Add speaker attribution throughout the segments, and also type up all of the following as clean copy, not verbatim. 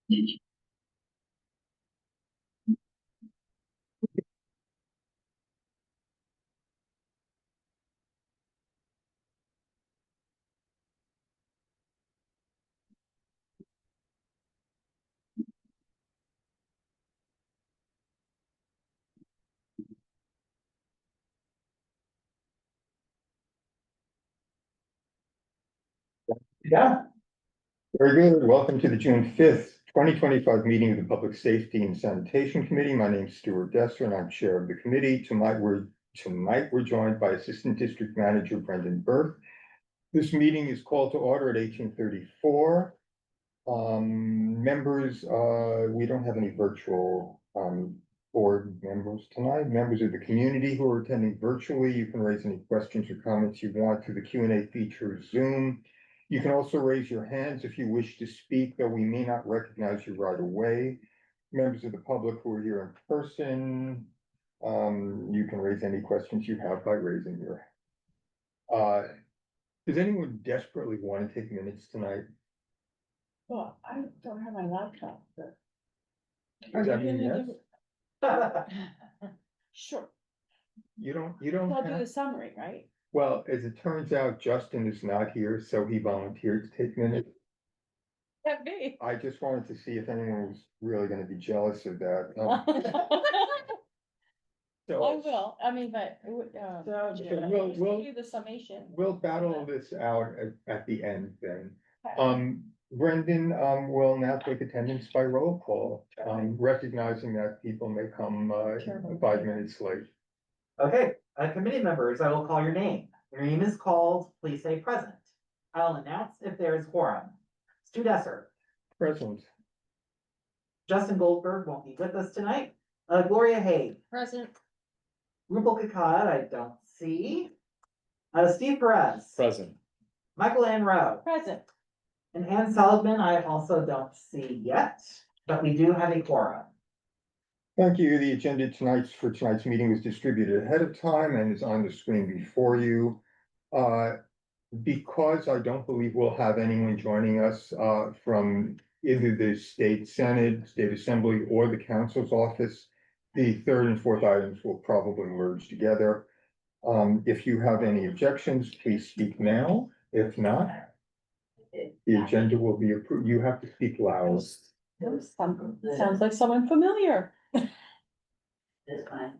Speaker 1: Yeah. Very good. Welcome to the June 5th, 2025 meeting of the Public Safety and Sanitation Committee. My name is Stuart Desser and I'm chair of the committee. Tonight we're joined by Assistant District Manager Brendan Burke. This meeting is called to order at 1834. Members, we don't have any virtual board members tonight. Members of the community who are attending virtually, you can raise any questions or comments you want through the Q&A feature of Zoom. You can also raise your hands if you wish to speak, though we may not recognize you right away. Members of the public who are here in person, you can raise any questions you have by raising your hand. Does anyone desperately want to take minutes tonight?
Speaker 2: Well, I don't have my laptop, but.
Speaker 1: Does that mean yes?
Speaker 2: Sure,
Speaker 1: You don't
Speaker 2: I'll do the
Speaker 1: have,
Speaker 2: summary, right?
Speaker 1: well, as it turns out, Justin is not here, so he volunteered to take minutes.
Speaker 2: That me.
Speaker 1: I just wanted to see if anyone was really gonna be jealous of that.
Speaker 2: I will, I mean, but,
Speaker 1: we'll
Speaker 2: do the summation.
Speaker 1: we'll battle this out at the end then.
Speaker 2: Okay.
Speaker 1: Brendan, will now take attendance by roll call, recognizing that people may come, 5 minutes late.
Speaker 3: Okay, committee members, I will call your name. Your name is called, please say present. I'll announce if there is quorum. Stu Desser,
Speaker 1: Present.
Speaker 3: Justin Goldberg won't be with us tonight. Gloria Hay,
Speaker 2: Present.
Speaker 3: Rupal Kakad, I don't see. Steve Perez,
Speaker 4: Present.
Speaker 3: Michael Ann Rowe,
Speaker 2: Present.
Speaker 3: and Ann Seligman, I also don't see yet, but we do have a quorum.
Speaker 1: Thank you. The agenda for tonight's meeting was distributed ahead of time and is on the screen before you. Because I don't believe we'll have anyone joining us from either the state senate, state assembly, or the council's office, the third and fourth items will probably merge together. If you have any objections, please speak now. If not, the agenda will be approved. You have to speak loud.
Speaker 2: Sounds like someone familiar.
Speaker 5: This fine.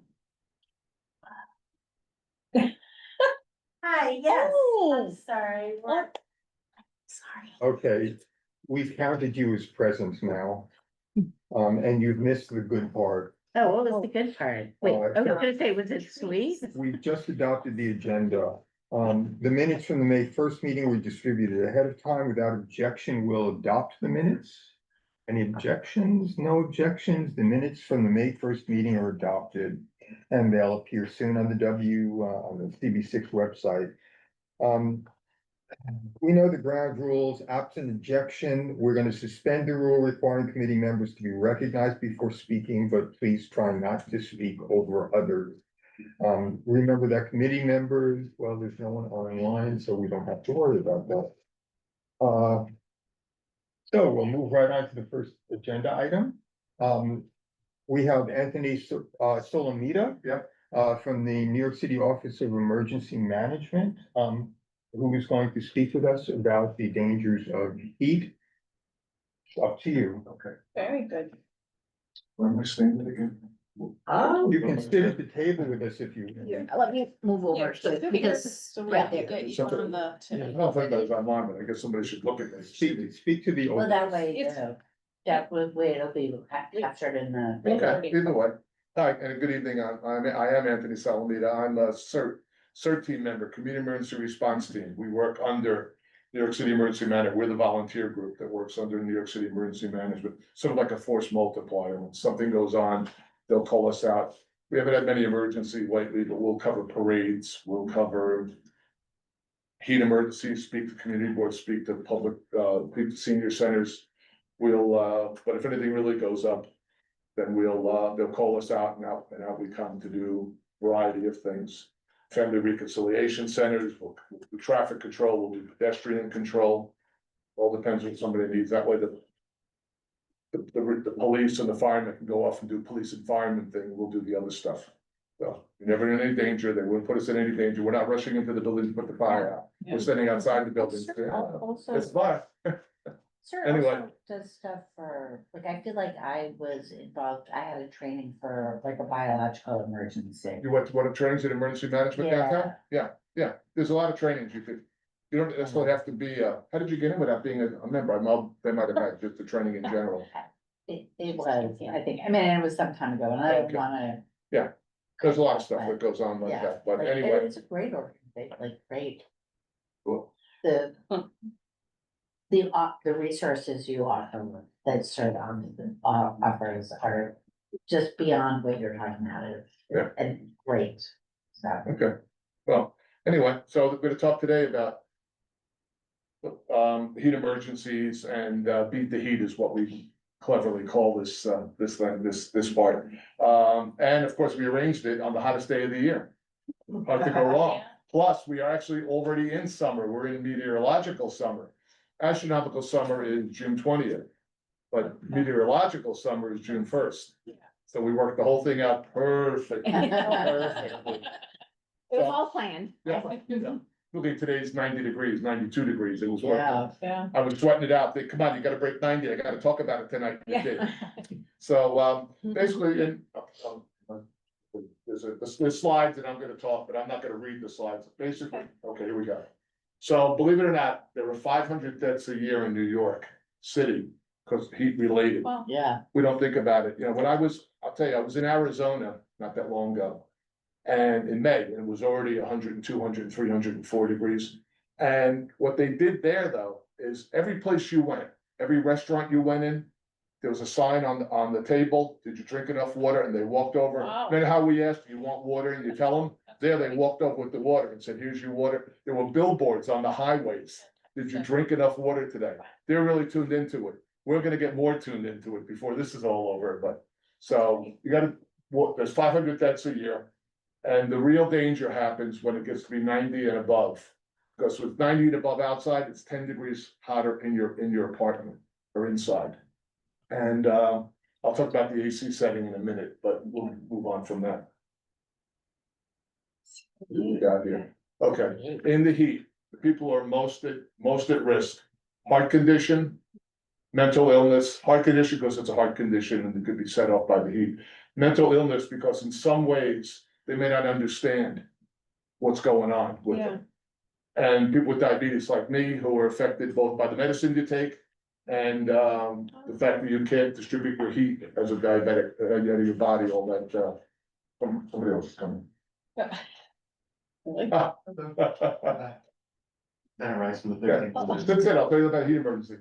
Speaker 5: Hi, yes,
Speaker 2: Oh.
Speaker 5: I'm sorry.
Speaker 2: What?
Speaker 5: Sorry.
Speaker 1: Okay, we've counted you as present now. And you've missed the good part.
Speaker 5: Oh, what was the good part? Wait, I was gonna say, was it sweet?
Speaker 1: We've just adopted the agenda. The minutes from the May 1st meeting were distributed ahead of time. Without objection, we'll adopt the minutes. Any objections? No objections. The minutes from the May 1st meeting are adopted and they'll appear soon on the on the CB6 website. We know the ground rules. Absent objection, we're going to suspend the rule requiring committee members to be recognized before speaking, but please try not to speak over others. Remember that committee members, well, there's no one online, so we don't have to worry about that. So we'll move right on to the first agenda item. We have Anthony Solomita.
Speaker 4: Yep.
Speaker 1: From the New York City Office of Emergency Management, who is going to speak with us about the dangers of heat. It's up to you.
Speaker 4: Okay.
Speaker 2: Very good.
Speaker 4: Where am I standing again?
Speaker 3: Oh,
Speaker 1: You can sit at the table with us if you.
Speaker 5: Let me move over because,
Speaker 2: So we
Speaker 5: yeah,
Speaker 2: have to get you
Speaker 4: Something-
Speaker 2: on the.
Speaker 4: I don't think that was online, but I guess somebody should look at this.
Speaker 1: Speak to the.
Speaker 5: well, that way,
Speaker 2: It's-
Speaker 5: that way it'll be captured in the.
Speaker 4: Okay, either way. Hi, and good evening. I am Anthony Salamita. I'm a CERT team member, Community Emergency Response Team. We work under New York City Emergency Management. We're the volunteer group that works under New York City Emergency Management, sort of like a force multiplier. When something goes on, they'll call us out. We haven't had many emergencies lately, but we'll cover parades, we'll cover heat emergencies, speak to community boards, speak to public, speak to senior centers. We'll, but if anything really goes up, then they'll call us out and out we come to do a variety of things. Family reconciliation centers, we'll do traffic control, we'll do pedestrian control. All depends what somebody needs. That way the the police and the firemen can go off and do police and firemen thing, we'll do the other stuff. So, you're never in any danger, they wouldn't put us in any danger, we're not rushing into the building to put the fire out, we're standing outside the building. It's fine.
Speaker 5: Sir,
Speaker 4: Anyway.
Speaker 5: also does stuff for, like, I feel like I was involved, I had a training for like a biological emergency.
Speaker 4: You went to one of trainings in emergency management downtown? Yeah, there's a lot of trainings you could, you don't necessarily have to be, how did you get in without being a member? They might have had just the training in general.
Speaker 5: It was, I think, I mean, it was some time ago, and I don't
Speaker 4: Okay.
Speaker 5: wanna.
Speaker 4: There's a lot of stuff that goes on like
Speaker 5: Yeah,
Speaker 4: that, but
Speaker 5: like,
Speaker 4: anyway.
Speaker 5: it's a great organization, like, great.
Speaker 4: Cool.
Speaker 5: The resources you offer that Sir offers are just beyond what you're talking about,
Speaker 4: Yeah.
Speaker 5: and great, so.
Speaker 4: Okay, well, anyway, so we're gonna talk today about. Heat emergencies and beat the heat is what we cleverly call this part. And of course, we arranged it on the hottest day of the year. Hard to go wrong. Plus, we are actually already in summer, we're in meteorological summer. Astronomical summer is June 20th, but meteorological summer is June 1st. So we worked the whole thing out perfectly. Perfectly.
Speaker 5: It was all planned.
Speaker 4: Yeah. Look at today's 90 degrees, 92 degrees, it was working.
Speaker 2: Yeah.
Speaker 4: I was sweating it out, they, come on, you gotta break 90, I gotta talk about it tonight. They did. So, basically, there's slides that I'm gonna talk, but I'm not gonna read the slides, basically, okay, here we go. So, believe it or not, there were 500 deaths a year in New York City, because heat related.
Speaker 2: Well,
Speaker 5: Yeah.
Speaker 4: We don't think about it, you know, I'll tell you, I was in Arizona not that long ago. And in May, and it was already 102, 103, 104 degrees. And what they did there though, is every place you went, every restaurant you went in, there was a sign on the table, did you drink enough water? And they walked over.
Speaker 2: Wow.
Speaker 4: Remember how we asked, you want water? And you tell them, there they walked up with the water and said, here's your water. There were billboards on the highways. Did you drink enough water today? They're really tuned into it. We're gonna get more tuned into it before this is all over, but, so you gotta, there's 500 deaths a year. And the real danger happens when it gets to be 90 and above. Because with 90 and above outside, it's 10 degrees hotter in your apartment or inside. And I'll talk about the AC setting in a minute, but we'll move on from that. What do we got here? Okay, in the heat, the people who are most at risk, heart condition, mental illness, heart condition because it's a heart condition and it could be set off by the heat. Mental illness because in some ways, they may not understand what's going on with them. And people with diabetes like me, who are affected both by the medicine you take and the fact that you can't distribute your heat as a diabetic out of your body, all that somebody else is coming.
Speaker 6: That arrives from the
Speaker 4: Yeah,
Speaker 6: 13th.
Speaker 4: that's it, I'll tell you about heat emergency.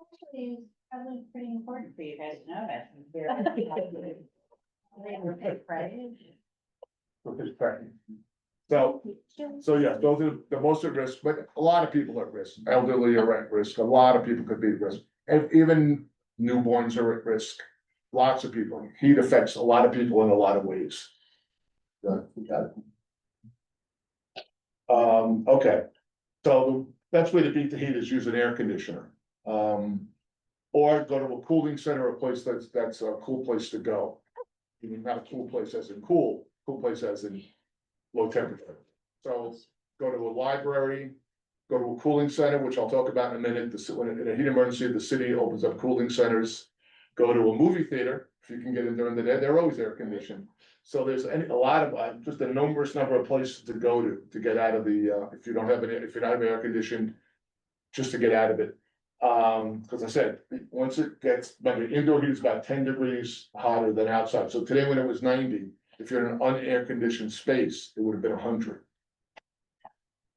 Speaker 5: Actually, it's probably pretty important for you guys to know that.
Speaker 4: So yeah, those are the most at risk, but a lot of people are at risk, elderly are at risk, a lot of people could be at risk. And even newborns are at risk, lots of people, heat affects a lot of people in a lot of ways. We got it. Okay, so that's way to beat the heat is use an air conditioner. Or go to a cooling center, a place that's a cool place to go. You mean not a cool place as in cool place as in low temperature. So go to a library, go to a cooling center, which I'll talk about in a minute. When in a heat emergency, the city opens up cooling centers. Go to a movie theater, if you can get in during the day, they're always air conditioned. So there's a lot of, just a numerous number of places to go to get out of the, if you're not having air conditioned, just to get out of it. Cause I said, once it gets, remember, indoor heat is about 10 degrees hotter than outside. So today when it was 90, if you're in an unair conditioned space, it would have been 100.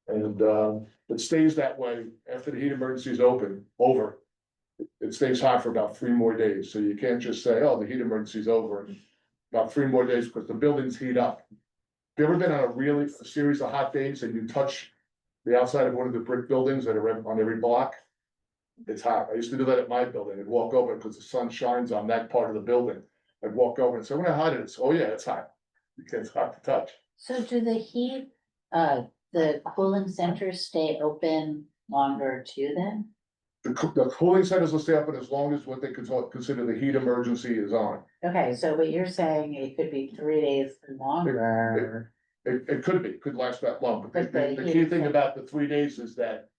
Speaker 4: And, it stays that way after the heat emergency is over. It stays hot for about 3 more days. So you can't just say, oh, the heat emergency is over. And about 3 more days because the buildings heat up. Have you ever been on a series of hot days and you touch the outside of one of the brick buildings that are on every block? It's hot. I used to do that at my building. I'd walk over because the sun shines on that part of the building. I'd walk over and say, "When how hot it is?" "Oh yeah, it's hot." It's hot to touch.
Speaker 5: So do the heat, the cooling centers stay open longer too then?
Speaker 4: The cooling centers will stay open as long as what they consider the heat emergency is on.
Speaker 5: Okay, so what you're saying, it could be 3 days longer.
Speaker 4: It could last that long, but
Speaker 5: But
Speaker 4: the
Speaker 5: the
Speaker 4: key
Speaker 5: heat
Speaker 4: thing
Speaker 5: thing-
Speaker 4: about the 3 days is that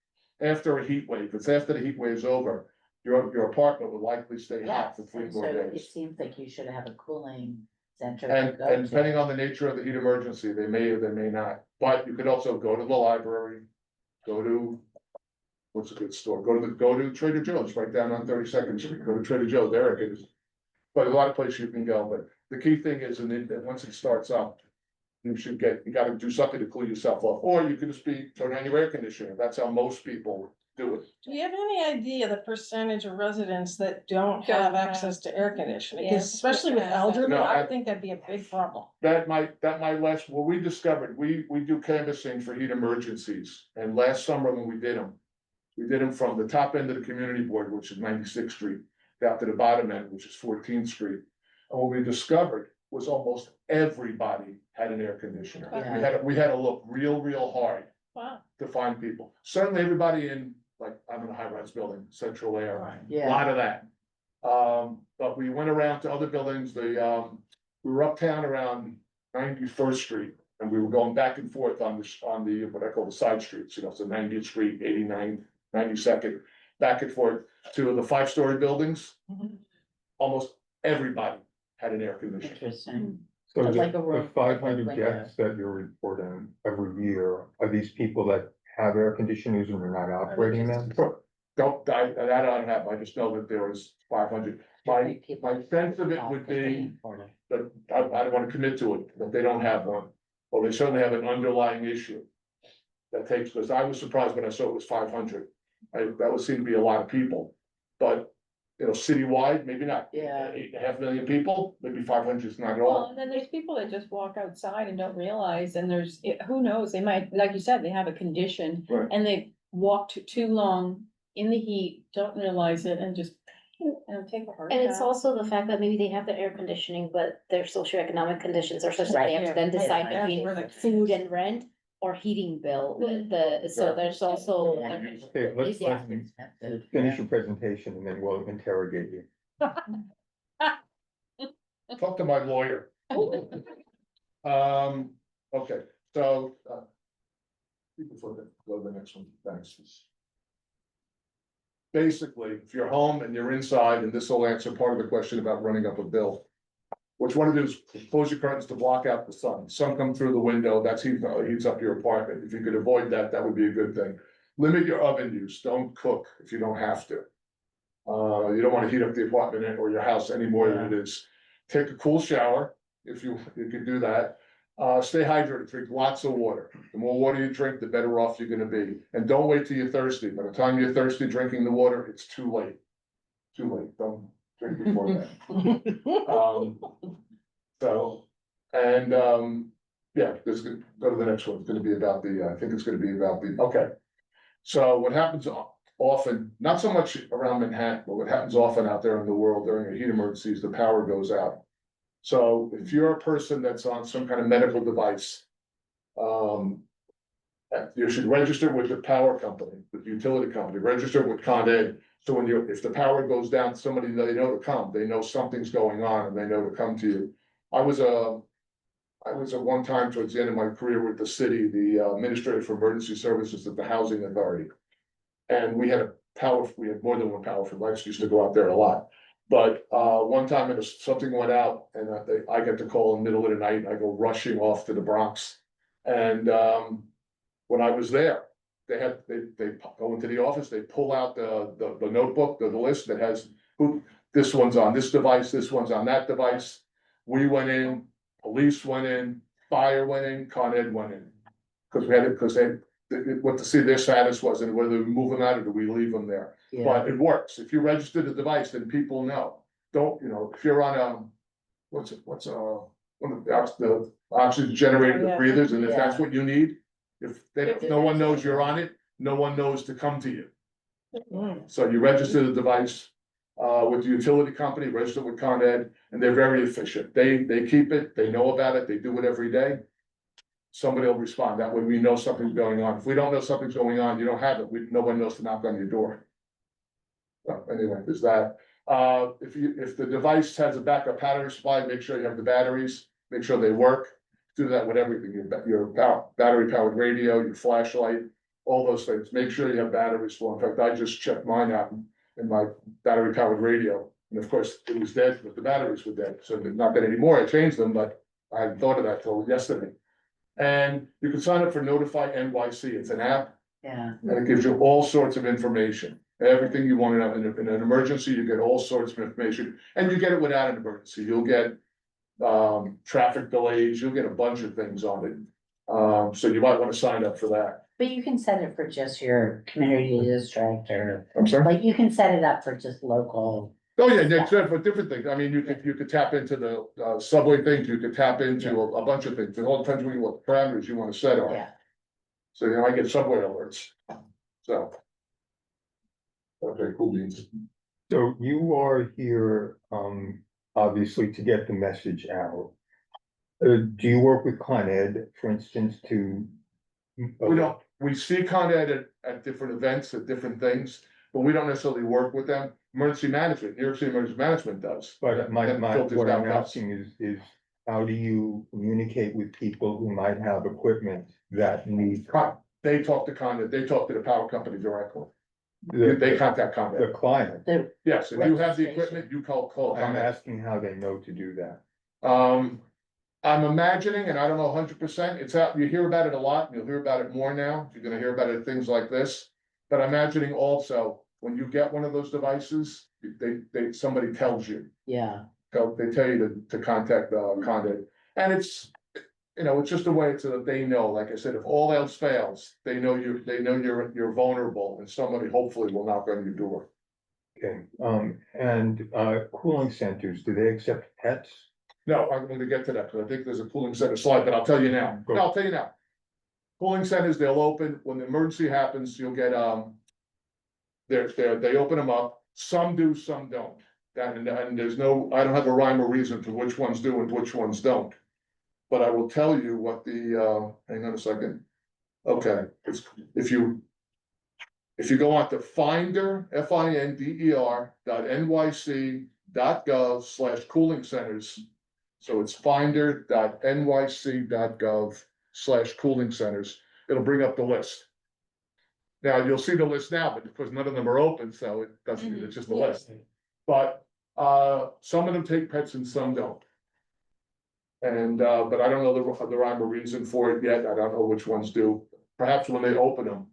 Speaker 4: after a heat wave, it's after the heat wave's over, your apartment will likely stay hot
Speaker 5: Yes,
Speaker 4: for 3
Speaker 5: and so
Speaker 4: more
Speaker 5: it
Speaker 4: days.
Speaker 5: seems like you should have a cooling center. to
Speaker 4: And,
Speaker 5: go
Speaker 4: and
Speaker 5: to.
Speaker 4: depending on the nature of the heat emergency, they may or they may not, but you could also go to the library, go to. What's a good store? Go to Trader Joe's right down on 32nd Street, go to Trader Joe's, there it is. But a lot of places you can go, but the key thing is, and then, once it starts up. You gotta do something to cool yourself off, or you can just turn on your air conditioner, that's how most people do it.
Speaker 6: Do you have any idea the percentage of residents that don't have access to air conditioning?
Speaker 2: Yes.
Speaker 6: Because especially with elderly,
Speaker 4: No,
Speaker 6: I
Speaker 4: I-
Speaker 6: would think that'd be a big problem.
Speaker 4: That might last, what we discovered, we do canvassing for heat emergencies, and last summer when we did them. We did them from the top end of the community board, which is 96th Street, down to the bottom end, which is 14th Street. And what we discovered was almost everybody had an air conditioner.
Speaker 5: Yeah.
Speaker 4: We had to look real hard
Speaker 2: Wow.
Speaker 4: to find people. Certainly everybody in, like, I'm in a high-rise building, Central Air, a
Speaker 5: Yeah,
Speaker 4: lot of that. But we went around to other buildings, we were uptown around 91st Street. And we were going back and forth on the, what I call the side streets, so 90th Street, 89th, 92nd, back and forth to the 5-story buildings.
Speaker 6: Mhm.
Speaker 4: Almost everybody had an air conditioner.
Speaker 5: interesting.
Speaker 1: So
Speaker 5: But like a
Speaker 1: the
Speaker 5: room,
Speaker 1: 500
Speaker 5: like a-
Speaker 1: deaths that you're reporting every year, are these people that have air conditioners and they're not operating them?
Speaker 4: Don't, I don't have, I just know that there was 500. My sense of it would be, but I don't wanna commit to it, that they don't have one. Well, they certainly have an underlying issue. That takes, because I was surprised when I saw it was 500. That would seem to be a lot of people, but, citywide, maybe not.
Speaker 5: Yeah.
Speaker 4: 8.5 million people, maybe 500 is not at
Speaker 2: Well,
Speaker 4: all.
Speaker 2: and then there's people that just walk outside and don't realize, and who knows, they might, like you said, they have a condition.
Speaker 4: Right.
Speaker 2: And they walked too long in the heat, don't realize it, and just, take a heart
Speaker 7: And it's
Speaker 2: attack.
Speaker 7: also the fact that maybe they have the air conditioning, but their socioeconomic conditions are such that
Speaker 5: Right.
Speaker 7: they have to then
Speaker 2: Yeah.
Speaker 7: decide
Speaker 5: Yeah.
Speaker 7: between
Speaker 6: Where the-
Speaker 7: food and rent or heating bill, so there's also.
Speaker 5: Yeah.
Speaker 1: Okay, let's
Speaker 5: Yeah.
Speaker 1: finish your presentation and then we'll interrogate you.
Speaker 4: Talk to my lawyer. Okay, so, before that, go to the next one, thanks. Basically, if you're home and you're inside, and this will answer part of the question about running up a bill. What you wanna do is close your curtains to block out the sun. Sun come through the window, that's heats up your apartment. If you could avoid that, that would be a good thing. Limit your oven use, don't cook if you don't have to. You don't wanna heat up the apartment or your house any more than it is. Take a cool shower, if you could do that. Stay hydrated, drink lots of water. The more water you drink, the better off you're gonna be. And don't wait till you're thirsty. By the time you're thirsty drinking the water, it's too late. Too late, don't drink before that. So, and, yeah, this is, go to the next one, it's gonna be about I think it's gonna be about okay. So what happens often, not so much around Manhattan, but what happens often out there in the world during a heat emergency is the power goes out. So if you're a person that's on some kind of medical device, you should register with the power company, with the utility company, register with Con Ed. So when if the power goes down, somebody they know to come, they know something's going on and they know to come to you. I was at one time towards the end of my career with the city, the administrator for emergency services at the housing authority. And we had more than one power for lights, used to go out there a lot. But one time something went out and I get the call in the middle of the night, and I go rushing off to the Bronx. And when I was there, they go into the office, they pull out the notebook, the list that has this one's on this device, this one's on that device. We went in, police went in, fire went in, Con Ed went in. Because what to see their status was and whether we move them out or do we leave them there.
Speaker 5: Yeah,
Speaker 4: But it works. If you register the device, then people know. Don't, if you're on one of the oxygen generator, the
Speaker 6: Yeah.
Speaker 4: breathers, and if that's
Speaker 5: Yeah.
Speaker 4: what you need. If no one knows you're on it, no one knows to come to you.
Speaker 6: Mm.
Speaker 4: So you register the device with the utility company, register with Con Ed, and they're very efficient. They keep it, they know about it, they do it every day. Somebody will respond. That way we know something's going on. If we don't know something's going on, you don't have it, no one knows to knock on your door. Anyway, there's that. If the device has a backup battery supply, make sure you have the batteries, make sure they work. Do that with everything, your battery powered radio, your flashlight, all those things. Make sure you have batteries for. In fact, I just checked mine out in my battery powered radio. And of course, it was dead, but the batteries were dead. So they're not dead anymore. I changed them, but I hadn't thought of that till yesterday. And you can sign up for Notify NYC. It's an app.
Speaker 5: Yeah,
Speaker 4: And it gives you all sorts of information, everything you want to know. In an emergency, you get all sorts of information, and you get it without an emergency. You'll get traffic delays, you'll get a bunch of things on it. So you might want to sign up for that.
Speaker 5: but you can set it for just your community district or,
Speaker 4: I'm sorry?
Speaker 5: like, you can set it up for just local.
Speaker 4: Oh, yeah, it's for different things. I mean, you could tap into the subway things, you could tap into a bunch of things. It all depends on what parameters you want to set on.
Speaker 5: Yeah,
Speaker 4: So, I get subway alerts, so. Okay, cool beans.
Speaker 1: So you are here, obviously to get the message out. Do you work with Con Ed, for instance, to?
Speaker 4: We see Con Ed at different events, at different things, but we don't necessarily work with them. Emergency management, New York City Emergency Management does.
Speaker 1: But
Speaker 4: That
Speaker 1: my,
Speaker 4: filters
Speaker 1: what
Speaker 4: down
Speaker 1: I'm
Speaker 4: to us.
Speaker 1: asking is how do you communicate with people who might have equipment that need?
Speaker 4: They talk to Con Ed, they talk to the power company directly.
Speaker 1: The,
Speaker 4: They contact Con
Speaker 1: the
Speaker 4: Ed.
Speaker 1: client.
Speaker 4: Yes, if you have the
Speaker 5: Registration.
Speaker 4: equipment, you call Con
Speaker 1: I'm
Speaker 4: Ed.
Speaker 1: asking how they know to do that.
Speaker 4: I'm imagining, and I don't know 100%, it's out, you hear about it a lot, you'll hear about it more now, you're gonna hear about it at things like this. But I'm imagining also, when you get one of those devices, somebody tells you,
Speaker 5: yeah,
Speaker 4: they tell you to contact Con Ed. And it's, it's just a way so that they know, like I said, if all else fails, they know you're vulnerable and somebody hopefully will knock on your door.
Speaker 1: Okay, and cooling centers, do they accept pets?
Speaker 4: No, I'm gonna get to that, because I think there's a cooling center slide, but I'll tell you now. No, I'll tell you now. Cooling centers, they'll open, when the emergency happens, you'll get, they open them up, some do, some don't. And there's no, I don't have a rhyme or reason to which ones do and which ones don't. But I will tell you what hang on a second. Okay, if you go on to Finder, finder.nyc.gov/cooling centers. So it's finder.nyc.gov/cooling centers. It'll bring up the list. Now, you'll see the list now, but because none of them are open, so it doesn't, it's just a list. But some of them take pets and some don't. And but I don't know the rhyme or reason for it yet. I don't know which ones do. Perhaps when they open them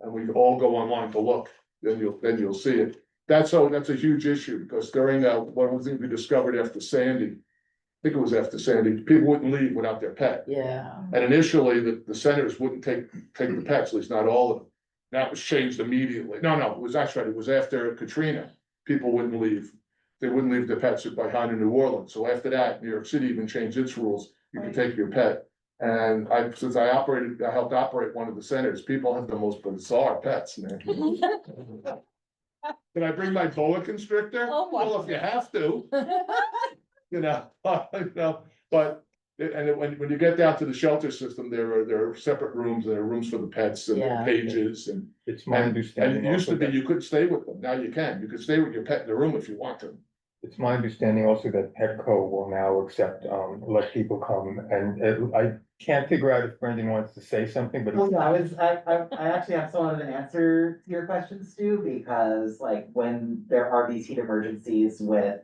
Speaker 4: and we all go online to look, then you'll see it. That's a huge issue, because during one of the things we discovered after Sandy, I think it was after Sandy, people wouldn't leave without their pet.
Speaker 5: yeah,
Speaker 4: And initially, the centers wouldn't take the pets, at least not all of them. That was changed immediately. No, it was actually, it was after Katrina. People wouldn't leave. They wouldn't leave their pets behind in New Orleans. So after that, New York City even changed its rules. You can take your pet. And since I helped operate one of the centers, people have the most bizarre pets, man. Can I bring my boa constrictor?
Speaker 2: Oh, my.
Speaker 4: Well, if you have to. But when you get down to the shelter system, there are separate rooms, there are rooms for the pets and
Speaker 5: Yeah.
Speaker 4: cages and.
Speaker 1: It's my
Speaker 4: And
Speaker 1: understanding
Speaker 4: it used to
Speaker 1: also
Speaker 4: be
Speaker 1: that,
Speaker 4: you couldn't stay with them, now you can, you could stay with your pet in the room if you want to.
Speaker 1: it's my understanding also that Petco will now accept, let people come, and I can't figure out if Brendan wants to say something, but.
Speaker 3: Well, I actually have somewhat of an answer to your question, Stu, because like when there are these heat emergencies with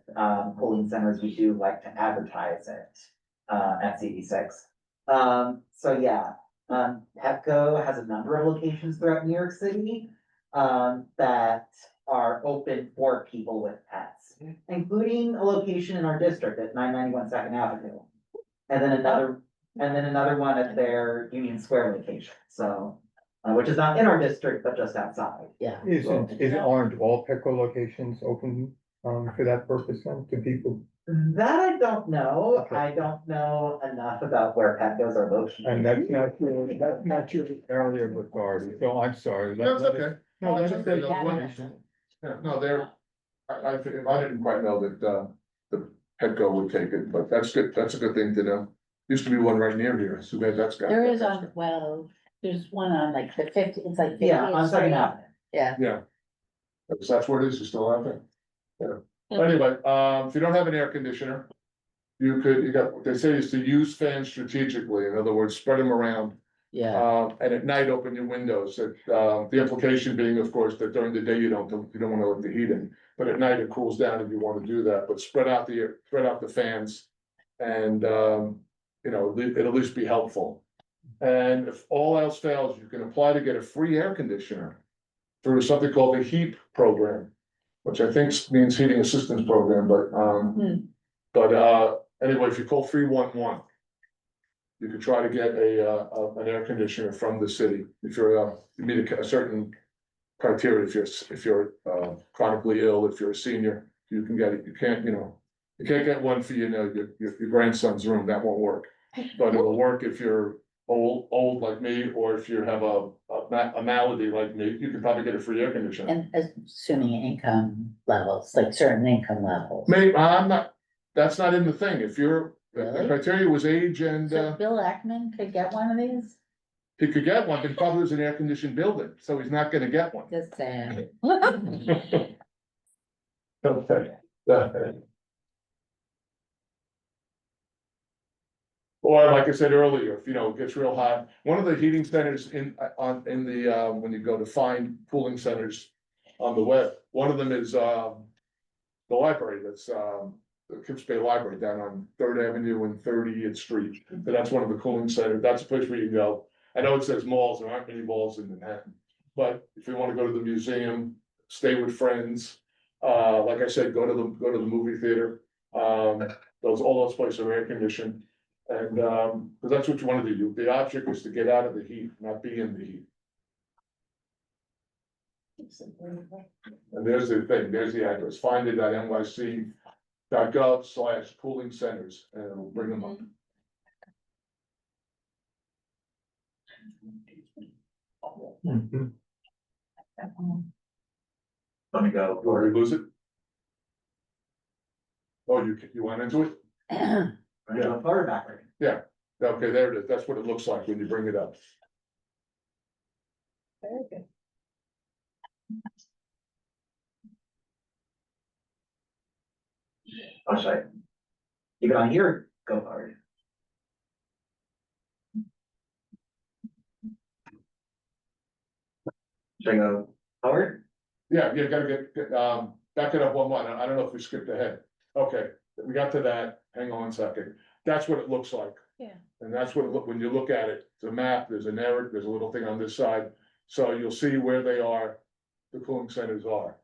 Speaker 3: cooling centers, we do like to advertise it at CD6. So yeah, Pepco has a number of locations throughout New York City that are open for people with pets, including a location in our district at 991 Second Avenue. And then another one at their Union Square location, so, which is not in our district, but just outside.
Speaker 5: yeah.
Speaker 1: Aren't all Petco locations open, for that purpose then, to people?
Speaker 3: That I don't know,
Speaker 1: Okay.
Speaker 3: I don't know enough about where Petco's are located.
Speaker 1: And that's not your area of authority, so I'm sorry.
Speaker 4: That's okay. No, that's
Speaker 1: let us
Speaker 4: okay.
Speaker 1: take
Speaker 4: That's one-
Speaker 1: information.
Speaker 4: Yeah, no, I didn't quite know that, the Petco would take it, but that's good, that's a good thing to know. Used to be one right near here, so maybe that's got.
Speaker 5: There is there's one on like the 50, it's like.
Speaker 3: Yeah,
Speaker 5: 50th
Speaker 3: on Second
Speaker 5: Street.
Speaker 3: Avenue.
Speaker 5: Yeah,
Speaker 4: Yeah. Because that's where it is, you still have it. Yeah. Anyway, if you don't have an air conditioner. You got, what they say is to use fans strategically, in other words, spread them around.
Speaker 5: Yeah,
Speaker 4: And at night, open your windows, the implication being, of course, that during the day, you don't wanna let the heat in. But at night, it cools down and you wanna do that, but spread out the fans. And, you know, it'll at least be helpful. And if all else fails, you can apply to get a free air conditioner. Through something called the HEAP program, which I think means heating assistance program, but anyway, if you call 311. You could try to get an air conditioner from the city, if you meet a certain criteria, if you're chronically ill, if you're a senior, you can get it, you can't get one for, your grandson's room, that won't work. But it'll work if you're old like me, or if you have a malady like me, you could probably get a free air conditioner.
Speaker 5: and assuming income levels, like certain income levels.
Speaker 4: Maybe, that's not in the thing, the
Speaker 5: Really?
Speaker 4: criteria was age and,
Speaker 5: So Bill Ackman could get one of these?
Speaker 4: he could get one, but probably was an air conditioned building, so he's not gonna get one.
Speaker 5: Just saying.
Speaker 4: Okay. Or like I said earlier, if it gets real hot, one of the heating centers when you go to find cooling centers on the web, one of them is, the library, that's, the Kips Bay Library down on Third Avenue and 30th Street. So that's one of the cooling centers, that's a place where you can go. I know it says malls, there aren't many malls in Manhattan, but if you wanna go to the museum, stay with friends, like I said, go to the movie theater. All those places are air conditioned. And, cause that's what you wanna do, the object is to get out of the heat, not be in the heat. And there's the thing, there's the address, find it at nyc.gov/cooling centers, and it'll bring them up.
Speaker 1: Mhm.
Speaker 3: Let me go.
Speaker 4: Or you lose it? Oh, you went into it?
Speaker 3: I'm gonna go forward backward.
Speaker 4: Okay, there it is, that's what it looks like when you bring it up.
Speaker 2: Very good.
Speaker 3: Oh, should I? Keep it on here, or go forward. Should I go forward?
Speaker 4: Yeah, you gotta back it up one more, I don't know if we skipped ahead. Okay, we got to that, hang on a second, that's what it looks like.
Speaker 2: Yeah.
Speaker 4: And that's what when you look at it, it's a map, there's an arrow, there's a little thing on this side, so you'll see where they are, the cooling centers are.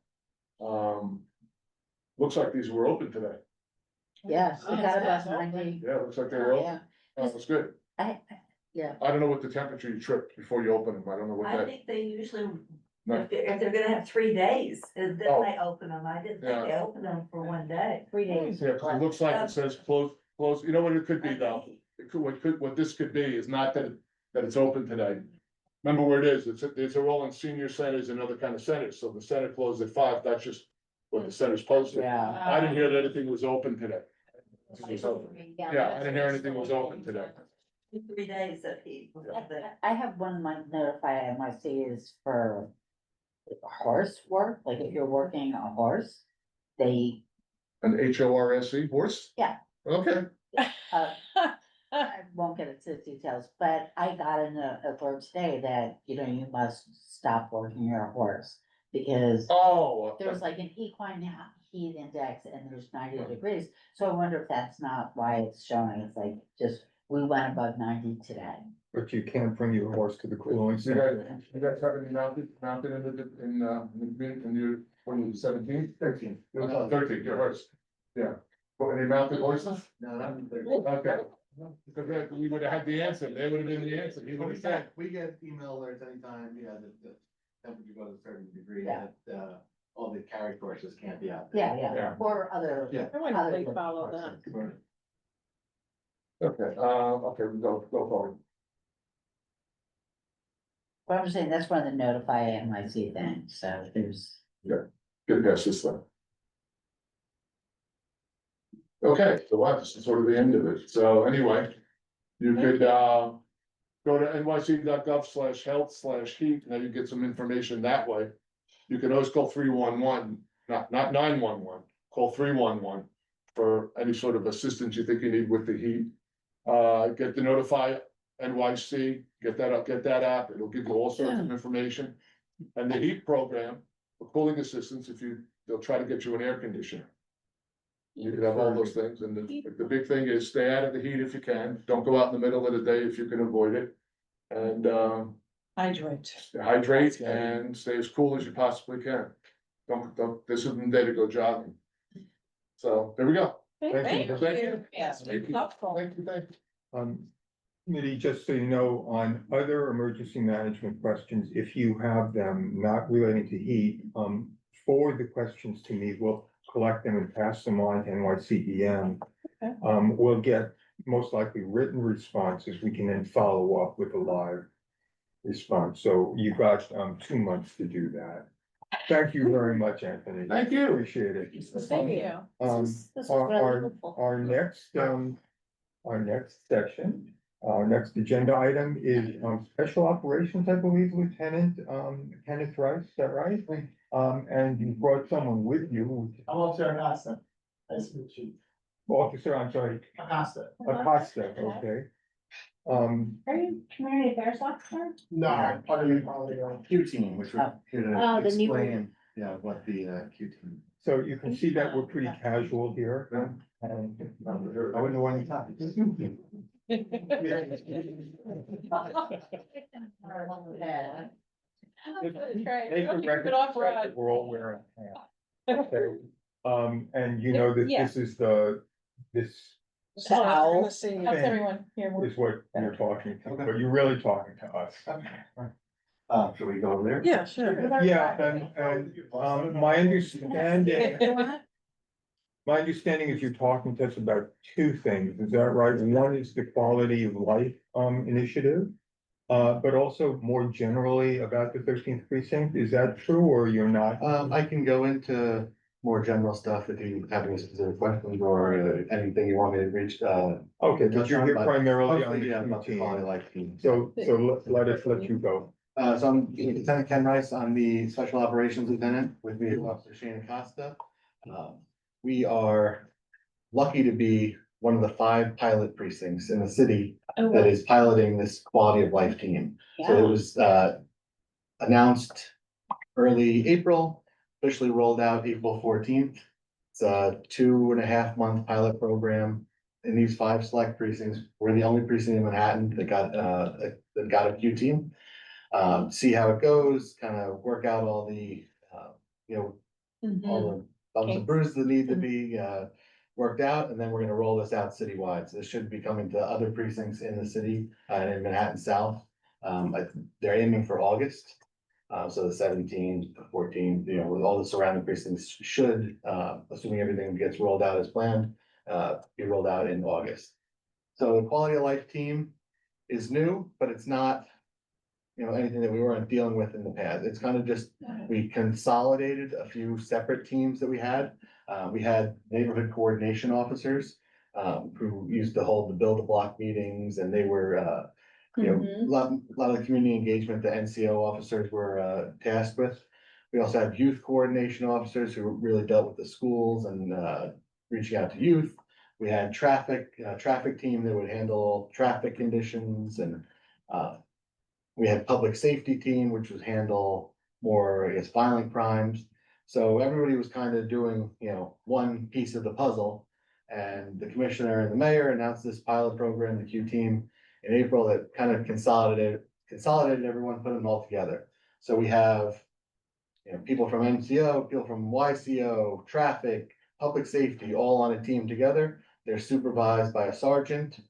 Speaker 4: Looks like these were open today,
Speaker 5: Yeah, we got about
Speaker 6: Oh,
Speaker 5: 90.
Speaker 4: yeah, looks like they were open,
Speaker 5: Yeah,
Speaker 4: that's good.
Speaker 5: yeah.
Speaker 4: I don't know what the temperature you tripped before you open them, I don't know what
Speaker 8: I
Speaker 4: that,
Speaker 8: think they usually,
Speaker 4: No.
Speaker 8: if they're gonna have 3 days, then
Speaker 4: Oh.
Speaker 8: they open them. I didn't think they opened them for one day.
Speaker 5: 3 days.
Speaker 4: yeah, 'cause it looks like it says close, you know what it could be though? What this could be is not that it's open today. Remember where it is, it's all in senior centers and other kind of centers, so the center closed at 5, that's just what the center's posted.
Speaker 5: Yeah.
Speaker 4: I didn't hear that anything was open today. Yeah, I didn't hear anything was open today.
Speaker 8: 3 days of heat.
Speaker 5: I have one month notify NYC is for horse work, like if you're working a horse, they,
Speaker 4: An HORSE, horse?
Speaker 5: Yeah.
Speaker 4: Okay,
Speaker 5: I won't get into the details, but I got an alert today that, you must stop working your horse. Because
Speaker 4: oh.
Speaker 5: there's like an equine heat index and there's 90 degrees, so I wonder if that's not why it's showing, it's like, we went above 90 today.
Speaker 1: But you can't bring your horse to the cooling
Speaker 4: You
Speaker 1: center.
Speaker 4: guys have any mounted in your, when you were 17? 13. 13, your horse, yeah. Any mounted horses?
Speaker 9: No, not.
Speaker 4: Okay. Because we would have had the answer, they would have been the answer, he would have said.
Speaker 9: We get email alerts anytime, the temperature goes a certain degree,
Speaker 5: Yeah.
Speaker 9: that, all the carry horses can't be out there.
Speaker 5: Yeah, or other.
Speaker 9: Yeah.
Speaker 2: I wonder if they follow that.
Speaker 4: Okay, we go forward.
Speaker 5: But I'm saying that's one of the notify NYC things, so there's.
Speaker 4: Get past this thing. Okay, so that's sort of the end of it, so anyway, you could, go to nyc.gov/health/heat, now you get some information that way. you can always call 311, not 911, call 311 for any sort of assistance you think you need with the heat. Get the Notify NYC, get that app, it'll give you all sorts of information. And the heat program, for cooling assistance, they'll try to get you an air conditioner. You could have all those things, and the big thing is stay out of the heat if you can, don't go out in the middle of the day if you can avoid it. And,
Speaker 6: Hydrate.
Speaker 4: hydrate and stay as cool as you possibly can. This isn't the day to go jogging. So, there we go.
Speaker 1: Thank you.
Speaker 4: Thank you.
Speaker 2: Yes,
Speaker 4: Thank you.
Speaker 2: helpful.
Speaker 4: Thank you.
Speaker 1: Committee, just so you know, on other emergency management questions, if you have them not relating to heat, forward the questions to me. We'll collect them and pass them on to NYCEM.
Speaker 2: Okay.
Speaker 1: We'll get most likely written responses. We can then follow up with a live response. So you've got 2 months to do that. Thank you very much, Anthony.
Speaker 4: Thank you.
Speaker 1: Appreciate it.
Speaker 2: Thank you.
Speaker 7: This was really helpful.
Speaker 1: Our next section, our next agenda item is special operations, I believe, Lieutenant Kenneth Rice, is that right? And you brought someone with you,
Speaker 9: I'm Officer Acosta. Nice to meet you.
Speaker 1: Officer, I'm sorry,
Speaker 9: Acosta.
Speaker 1: Acosta, okay.
Speaker 7: Are you community affairs officer?
Speaker 9: No, I'm part of the Q team, which we're here
Speaker 7: Oh,
Speaker 9: to
Speaker 7: the new-
Speaker 9: explain, what the Q team.
Speaker 1: So you can see that we're pretty casual here.
Speaker 9: I wouldn't know when you talk.
Speaker 1: Make the record that we're all wearing hats. Okay. And you know that
Speaker 2: Yeah.
Speaker 1: this is this
Speaker 2: How's
Speaker 1: Thing.
Speaker 2: everyone here?
Speaker 1: is what you're talking to,
Speaker 9: Okay.
Speaker 1: but you're really talking to us.
Speaker 9: Should we go over there?
Speaker 6: Yeah, sure.
Speaker 1: Yeah, and my understanding, my understanding is you're talking to us about two things, is that right? One is the quality of life initiative. But also more generally about the 13th precinct, is that true, or you're not?
Speaker 9: I can go into more general stuff if you have any specific questions or anything you want me to reach,
Speaker 1: Okay, but you're here
Speaker 9: but
Speaker 1: primarily on
Speaker 9: mostly,
Speaker 1: the
Speaker 9: about the quality of
Speaker 1: 13th.
Speaker 9: life team.
Speaker 1: So let us let you go.
Speaker 9: So I'm Lieutenant Ken Rice, I'm the Special Operations Lieutenant, with me is Officer Shane Acosta. We are lucky to be one of the 5 pilot precincts in the city
Speaker 2: Oh,
Speaker 9: that is piloting this quality of life team. So it was announced early April, officially rolled out April 14th. It's a 2.5-month pilot program in these 5 select precincts. We're the only precinct in Manhattan that got a Q team. See how it goes, kind of work out all the, all the bumps and bruises that need to be worked out, and then we're gonna roll this out citywide. So this should be coming to other precincts in the city, and in Manhattan South. They're aiming for August. So the 17, the 14, with all the surrounding precincts should, assuming everything gets rolled out as planned, be rolled out in August. So the quality of life team is new, but it's not, anything that we weren't dealing with in the past. It's kind of just, we consolidated a few separate teams that we had. We had neighborhood coordination officers, who used to hold the build a block meetings, and they were, a lot of the community engagement the NCO officers were tasked with. We also had youth coordination officers who really dealt with the schools and reaching out to youth. We had traffic team that would handle traffic conditions, and we had public safety team, which was handle more, violent crimes. So everybody was kind of doing, one piece of the puzzle. And the commissioner and the mayor announced this pilot program, the Q team, in April, that kind of consolidated everyone, put them all together. So we have, people from NCO, people from YCO, traffic, public safety, all on a team together. They're supervised by a sergeant.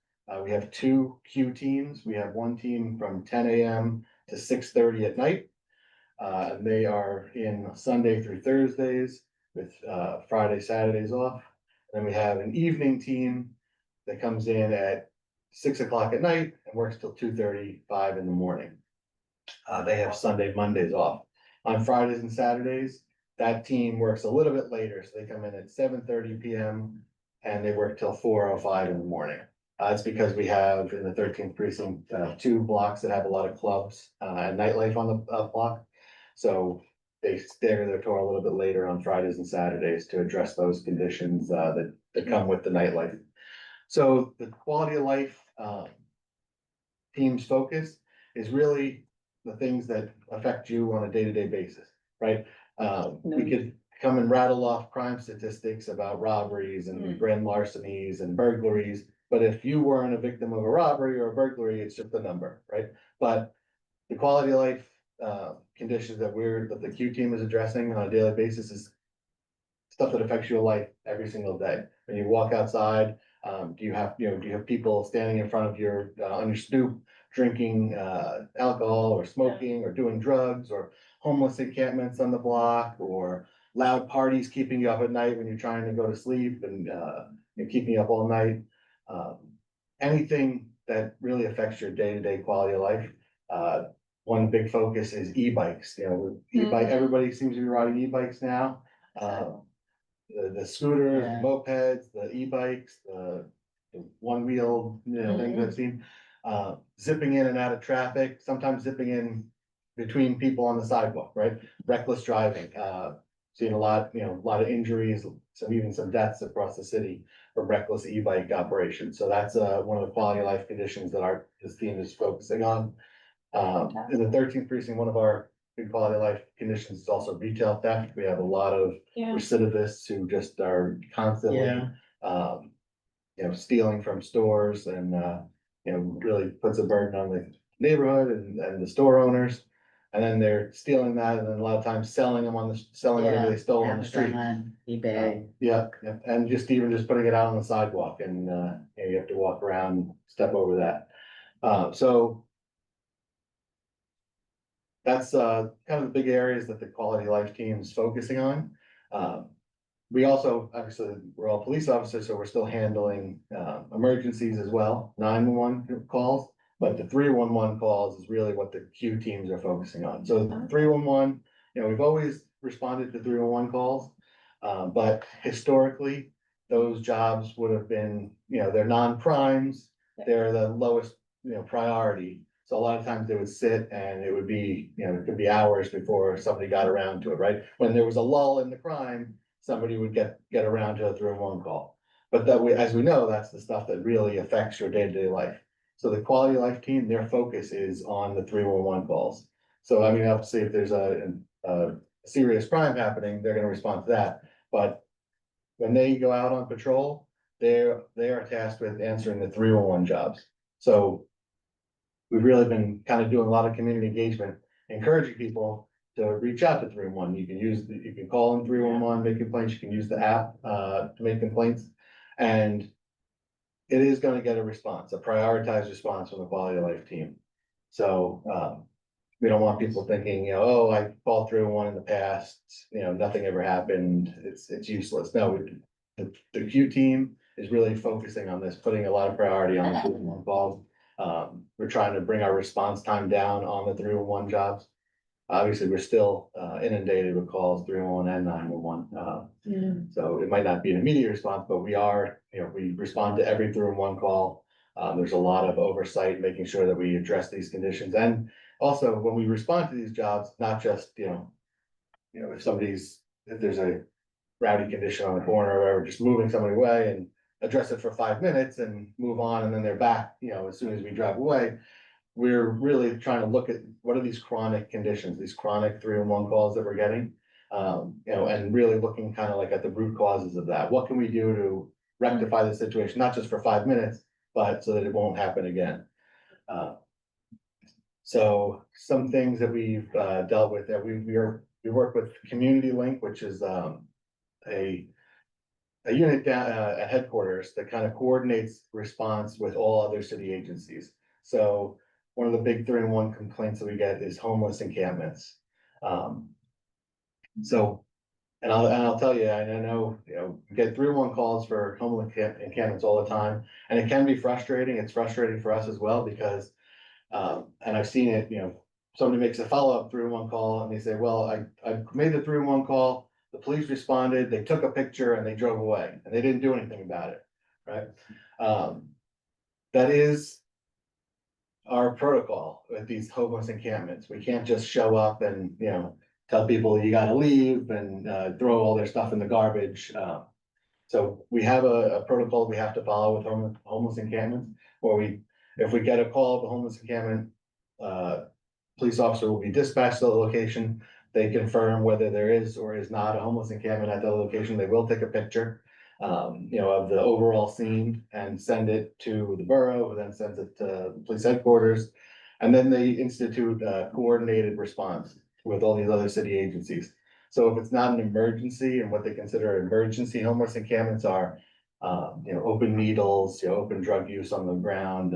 Speaker 9: We have 2 Q teams. We have one team from 10 AM to 6:30 at night. They are in Sunday through Thursdays with Friday, Saturdays off. Then we have an evening team that comes in at 6 o'clock at night and works till 2:35 in the morning. They have Sunday, Mondays off. On Fridays and Saturdays, that team works a little bit later, so they come in at 7:30 PM and they work till 4:05 in the morning. It's because we have in the 13th precinct, 2 blocks that have a lot of clubs and nightlife on the block. So they stagger their tour a little bit later on Fridays and Saturdays to address those conditions, that come with the nightlife. So the quality of life, team's focus is really the things that affect you on a day-to-day basis, right? We could come and rattle off crime statistics about robberies and grand larcenies and burglaries. But if you weren't a victim of a robbery or a burglary, it's just a number, right? But the quality of life, conditions that the Q team is addressing on a daily basis is stuff that affects your life every single day. When you walk outside, do you have people standing in front of your, on your stoop, drinking, alcohol or smoking or doing drugs, or homeless encampments on the block, or loud parties keeping you up at night when you're trying to go to sleep and, keeping you up all night. Anything that really affects your day-to-day quality of life. One big focus is e-bikes, e-bike, everybody seems to be riding e-bikes now. The scooters,
Speaker 5: Yeah.
Speaker 9: mopeds, the e-bikes, the one-wheel, things I've seen. Zipping in and out of traffic, sometimes zipping in between people on the sidewalk, right? Reckless driving, seeing a lot of injuries, even some deaths across the city from reckless e-bike operations. So that's one of the quality of life conditions that this team is focusing on. In the 13th precinct, one of our big quality of life conditions is also retail theft. We have a lot of
Speaker 2: Yeah.
Speaker 9: recidivists who just are constantly, stealing from stores and, really puts a burden on the neighborhood and the store owners. And then they're stealing that and then a lot of times selling whatever they stole on the street.
Speaker 5: Amazon, eBay.
Speaker 9: Yeah, and even just putting it out on the sidewalk and, you have to walk around, step over that. So that's kind of the big areas that the quality of life team is focusing on. We also, obviously, we're all police officers, so we're still handling emergencies as well, 911 calls. But the 311 calls is really what the Q teams are focusing on. So 311, we've always responded to 311 calls. But historically, those jobs would have been, they're non-crimes, they're the lowest, priority. So a lot of times they would sit and it would be, it could be hours before somebody got around to it, right? When there was a lull in the crime, somebody would get around to a 311 call. But as we know, that's the stuff that really affects your day-to-day life. So the quality of life team, their focus is on the 311 calls. So I mean, obviously, if there's a serious crime happening, they're gonna respond to that. But when they go out on patrol, they are tasked with answering the 311 jobs. So we've really been kind of doing a lot of community engagement, encouraging people to reach out to 311. You can call in 311, make complaints, you can use the app to make complaints. And it is gonna get a response, a prioritized response from the quality of life team. So we don't want people thinking, oh, I called 311 in the past, nothing ever happened, it's useless. No, the Q team is really focusing on this, putting a lot of priority on the 311 calls. We're trying to bring our response time down on the 311 jobs. Obviously, we're still inundated with calls, 311 and 911. So it might not be an immediate response, but we respond to every 311 call. There's a lot of oversight, making sure that we address these conditions. And also, when we respond to these jobs, not just, if there's a rowdy condition on the corner or whatever, just moving somebody away and address it for 5 minutes and move on, and then they're back, as soon as we drive away. We're really trying to look at what are these chronic conditions, these chronic 311 calls that we're getting. And really looking kind of like at the root causes of that. What can we do to rectify the situation, not just for 5 minutes, but so that it won't happen again. So some things that we've dealt with, that we work with Community Link, which is a unit down at headquarters that kind of coordinates response with all other city agencies. So one of the big 311 complaints that we get is homeless encampments. And I'll tell you, I know, we get 311 calls for homeless encampments all the time, and it can be frustrating. It's frustrating for us as well because, and I've seen it, somebody makes a follow-up 311 call and they say, well, I made the 311 call, the police responded, they took a picture and they drove away and they didn't do anything about it, right? That is our protocol with these homeless encampments. We can't just show up and, tell people you gotta leave and, throw all their stuff in the garbage. So we have a protocol we have to follow with homeless encampments, where if we get a call of a homeless encampment, police officer will be dispatched to the location. They confirm whether there is or is not a homeless encampment at the location. They will take a picture, of the overall scene and send it to the borough, who then sends it to the police headquarters. And then they institute a coordinated response with all these other city agencies. So if it's not an emergency, and what they consider emergency homeless encampments are, open needles, open drug use on the ground,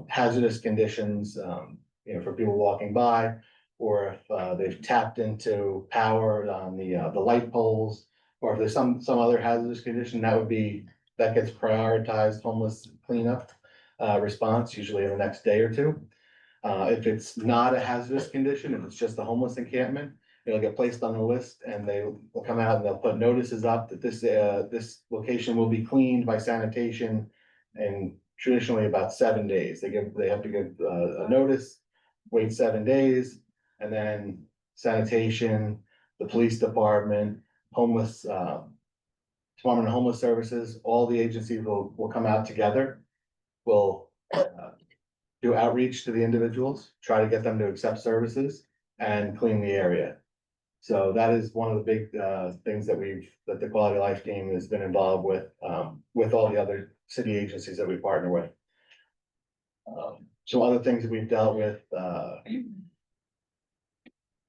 Speaker 9: hazardous conditions, for people walking by, or if they've tapped into power on the light poles, or if there's some other hazardous condition, that gets prioritized homeless cleanup response, usually in the next day or two. If it's not a hazardous condition, if it's just a homeless encampment, it'll get placed on the list, and they will come out and they'll put notices up that this location will be cleaned by sanitation. And traditionally about 7 days, they have to give a notice, wait 7 days, and then sanitation, the police department, Department of Homeless Services, all the agencies will come out together. Will do outreach to the individuals, try to get them to accept services and clean the area. So that is one of the big things that the Quality of Life team has been involved with all the other city agencies that we partner with. Some other things that we've dealt with,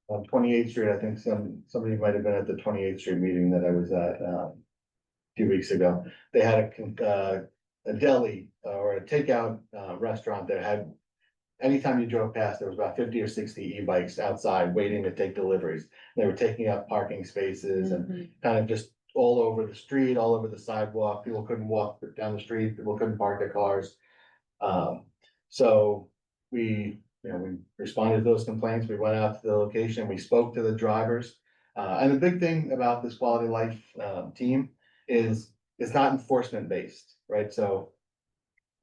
Speaker 9: on 28th Street, I think somebody might have been at the 28th Street meeting that I was at a few weeks ago. They had a deli or a takeout restaurant that had, anytime you drove past, there was about 50 or 60 e-bikes outside waiting to take deliveries. They were taking up parking spaces and kind of just all over the street, all over the sidewalk. People couldn't walk down the street, people couldn't park their cars. So we responded to those complaints. We went out to the location, we spoke to the drivers. And the big thing about this Quality of Life team is it's not enforcement based, right? So,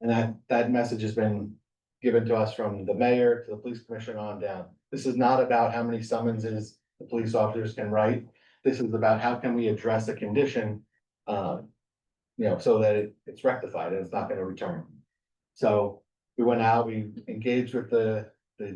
Speaker 9: and that message has been given to us from the mayor to the police commissioner on down. This is not about how many summonses the police officers can write. This is about how can we address a condition, so that it's rectified and it's not gonna return. So we went out, we engaged with the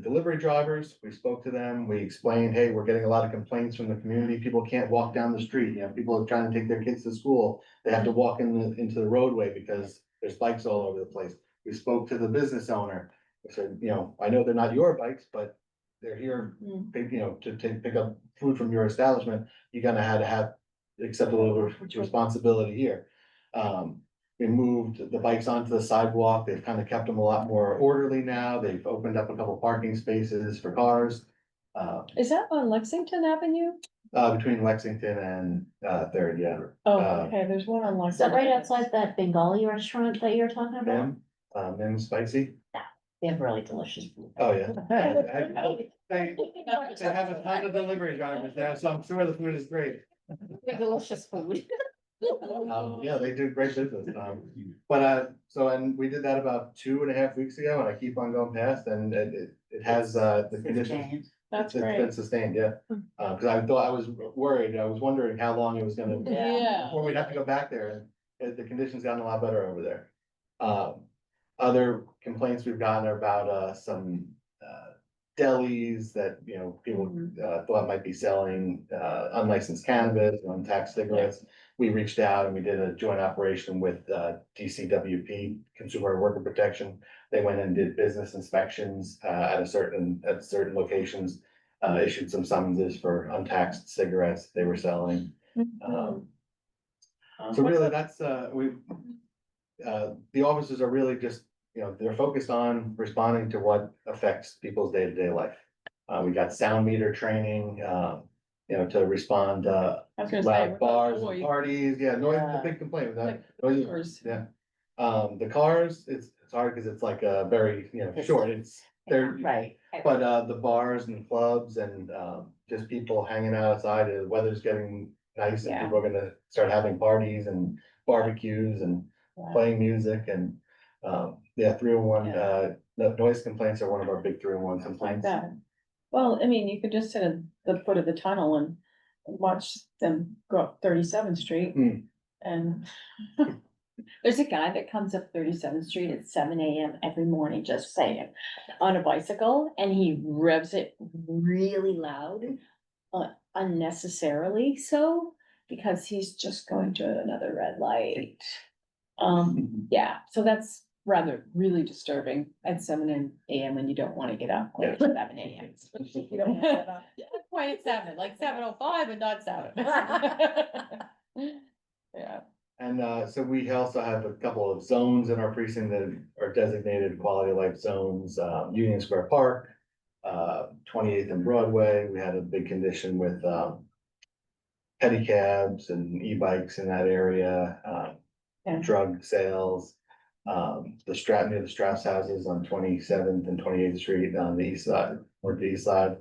Speaker 9: delivery drivers, we spoke to them, we explained, hey, we're getting a lot of complaints from the community, people can't walk down the street, people are trying to take their kids to school, they have to walk into the roadway because there's bikes all over the place. We spoke to the business owner, we said, I know they're not your bikes, but they're here, to pick up food from your establishment, you're gonna have to have acceptable responsibility here. We moved the bikes onto the sidewalk. They've kind of kept them a lot more orderly now. They've opened up a couple parking spaces for cars.
Speaker 2: Is that on Lexington Avenue?
Speaker 9: Between Lexington and Third, yeah.
Speaker 2: Oh, okay, there's one on
Speaker 5: Is that
Speaker 2: Lexington.
Speaker 5: right outside that Bengali restaurant that you're talking about?
Speaker 9: Mim Spicy.
Speaker 5: They have really delicious food.
Speaker 9: Oh, yeah. They have a ton of delivery drivers now, so I'm sure the food is great.
Speaker 5: Delicious food.
Speaker 9: Yeah, they do great business. And we did that about 2.5 weeks ago, and I keep on going past, and it has the conditions.
Speaker 2: That's
Speaker 9: It's
Speaker 2: great.
Speaker 9: been sustained, yeah. Cause I was worried, I was wondering how long it was gonna,
Speaker 2: Yeah.
Speaker 9: before we'd have to go back there, and the conditions gotten a lot better over there. Other complaints we've gotten are about some delis that, people thought might be selling unlicensed cannabis, untaxed cigarettes. We reached out and we did a joint operation with DCWP, Consumer Worker Protection. They went and did business inspections at certain locations, issued some summonses for untaxed cigarettes they were selling. So really, that's the officers are really just, they're focused on responding to what affects people's day-to-day life. We got sound meter training, to respond,
Speaker 2: I was gonna say,
Speaker 9: loud
Speaker 2: what
Speaker 9: bars
Speaker 2: about
Speaker 9: and
Speaker 2: noise?
Speaker 9: parties, noise is a
Speaker 5: Yeah.
Speaker 9: big complaint with that.
Speaker 2: Like cars.
Speaker 9: Yeah. The cars, it's hard because it's like a very, short, they're,
Speaker 5: Right.
Speaker 9: but the bars and clubs and just people hanging out outside, the weather's getting nice and
Speaker 2: Yeah.
Speaker 9: people are gonna start having parties and barbecues and
Speaker 2: Wow.
Speaker 9: playing music and 301, the noise complaints are one of our big 301
Speaker 2: Like
Speaker 9: complaints.
Speaker 2: that. Well, I mean, you could just sit at the foot of the tunnel and watch them go up 37th Street.
Speaker 9: Hmm.
Speaker 2: And there's a guy that comes up 37th Street at 7 a.m. every morning, just saying, on a bicycle, and he revs it really loud, unnecessarily so, because he's just going to another red light. Yeah, so that's rather really disturbing at 7 a.m. when you don't wanna get up at 7 a.m. You don't wanna get up. Quite at 7, like 7:05 and not 7. Yeah.
Speaker 9: And so we also have a couple of zones in our precinct that are designated quality of life zones, Union Square Park, 28th and Broadway. We had a big condition with pedicabs and e-bikes in that area,
Speaker 2: Yeah.
Speaker 9: drug sales. Near the Strauss houses on 27th and 28th Street on the east side, or the east side.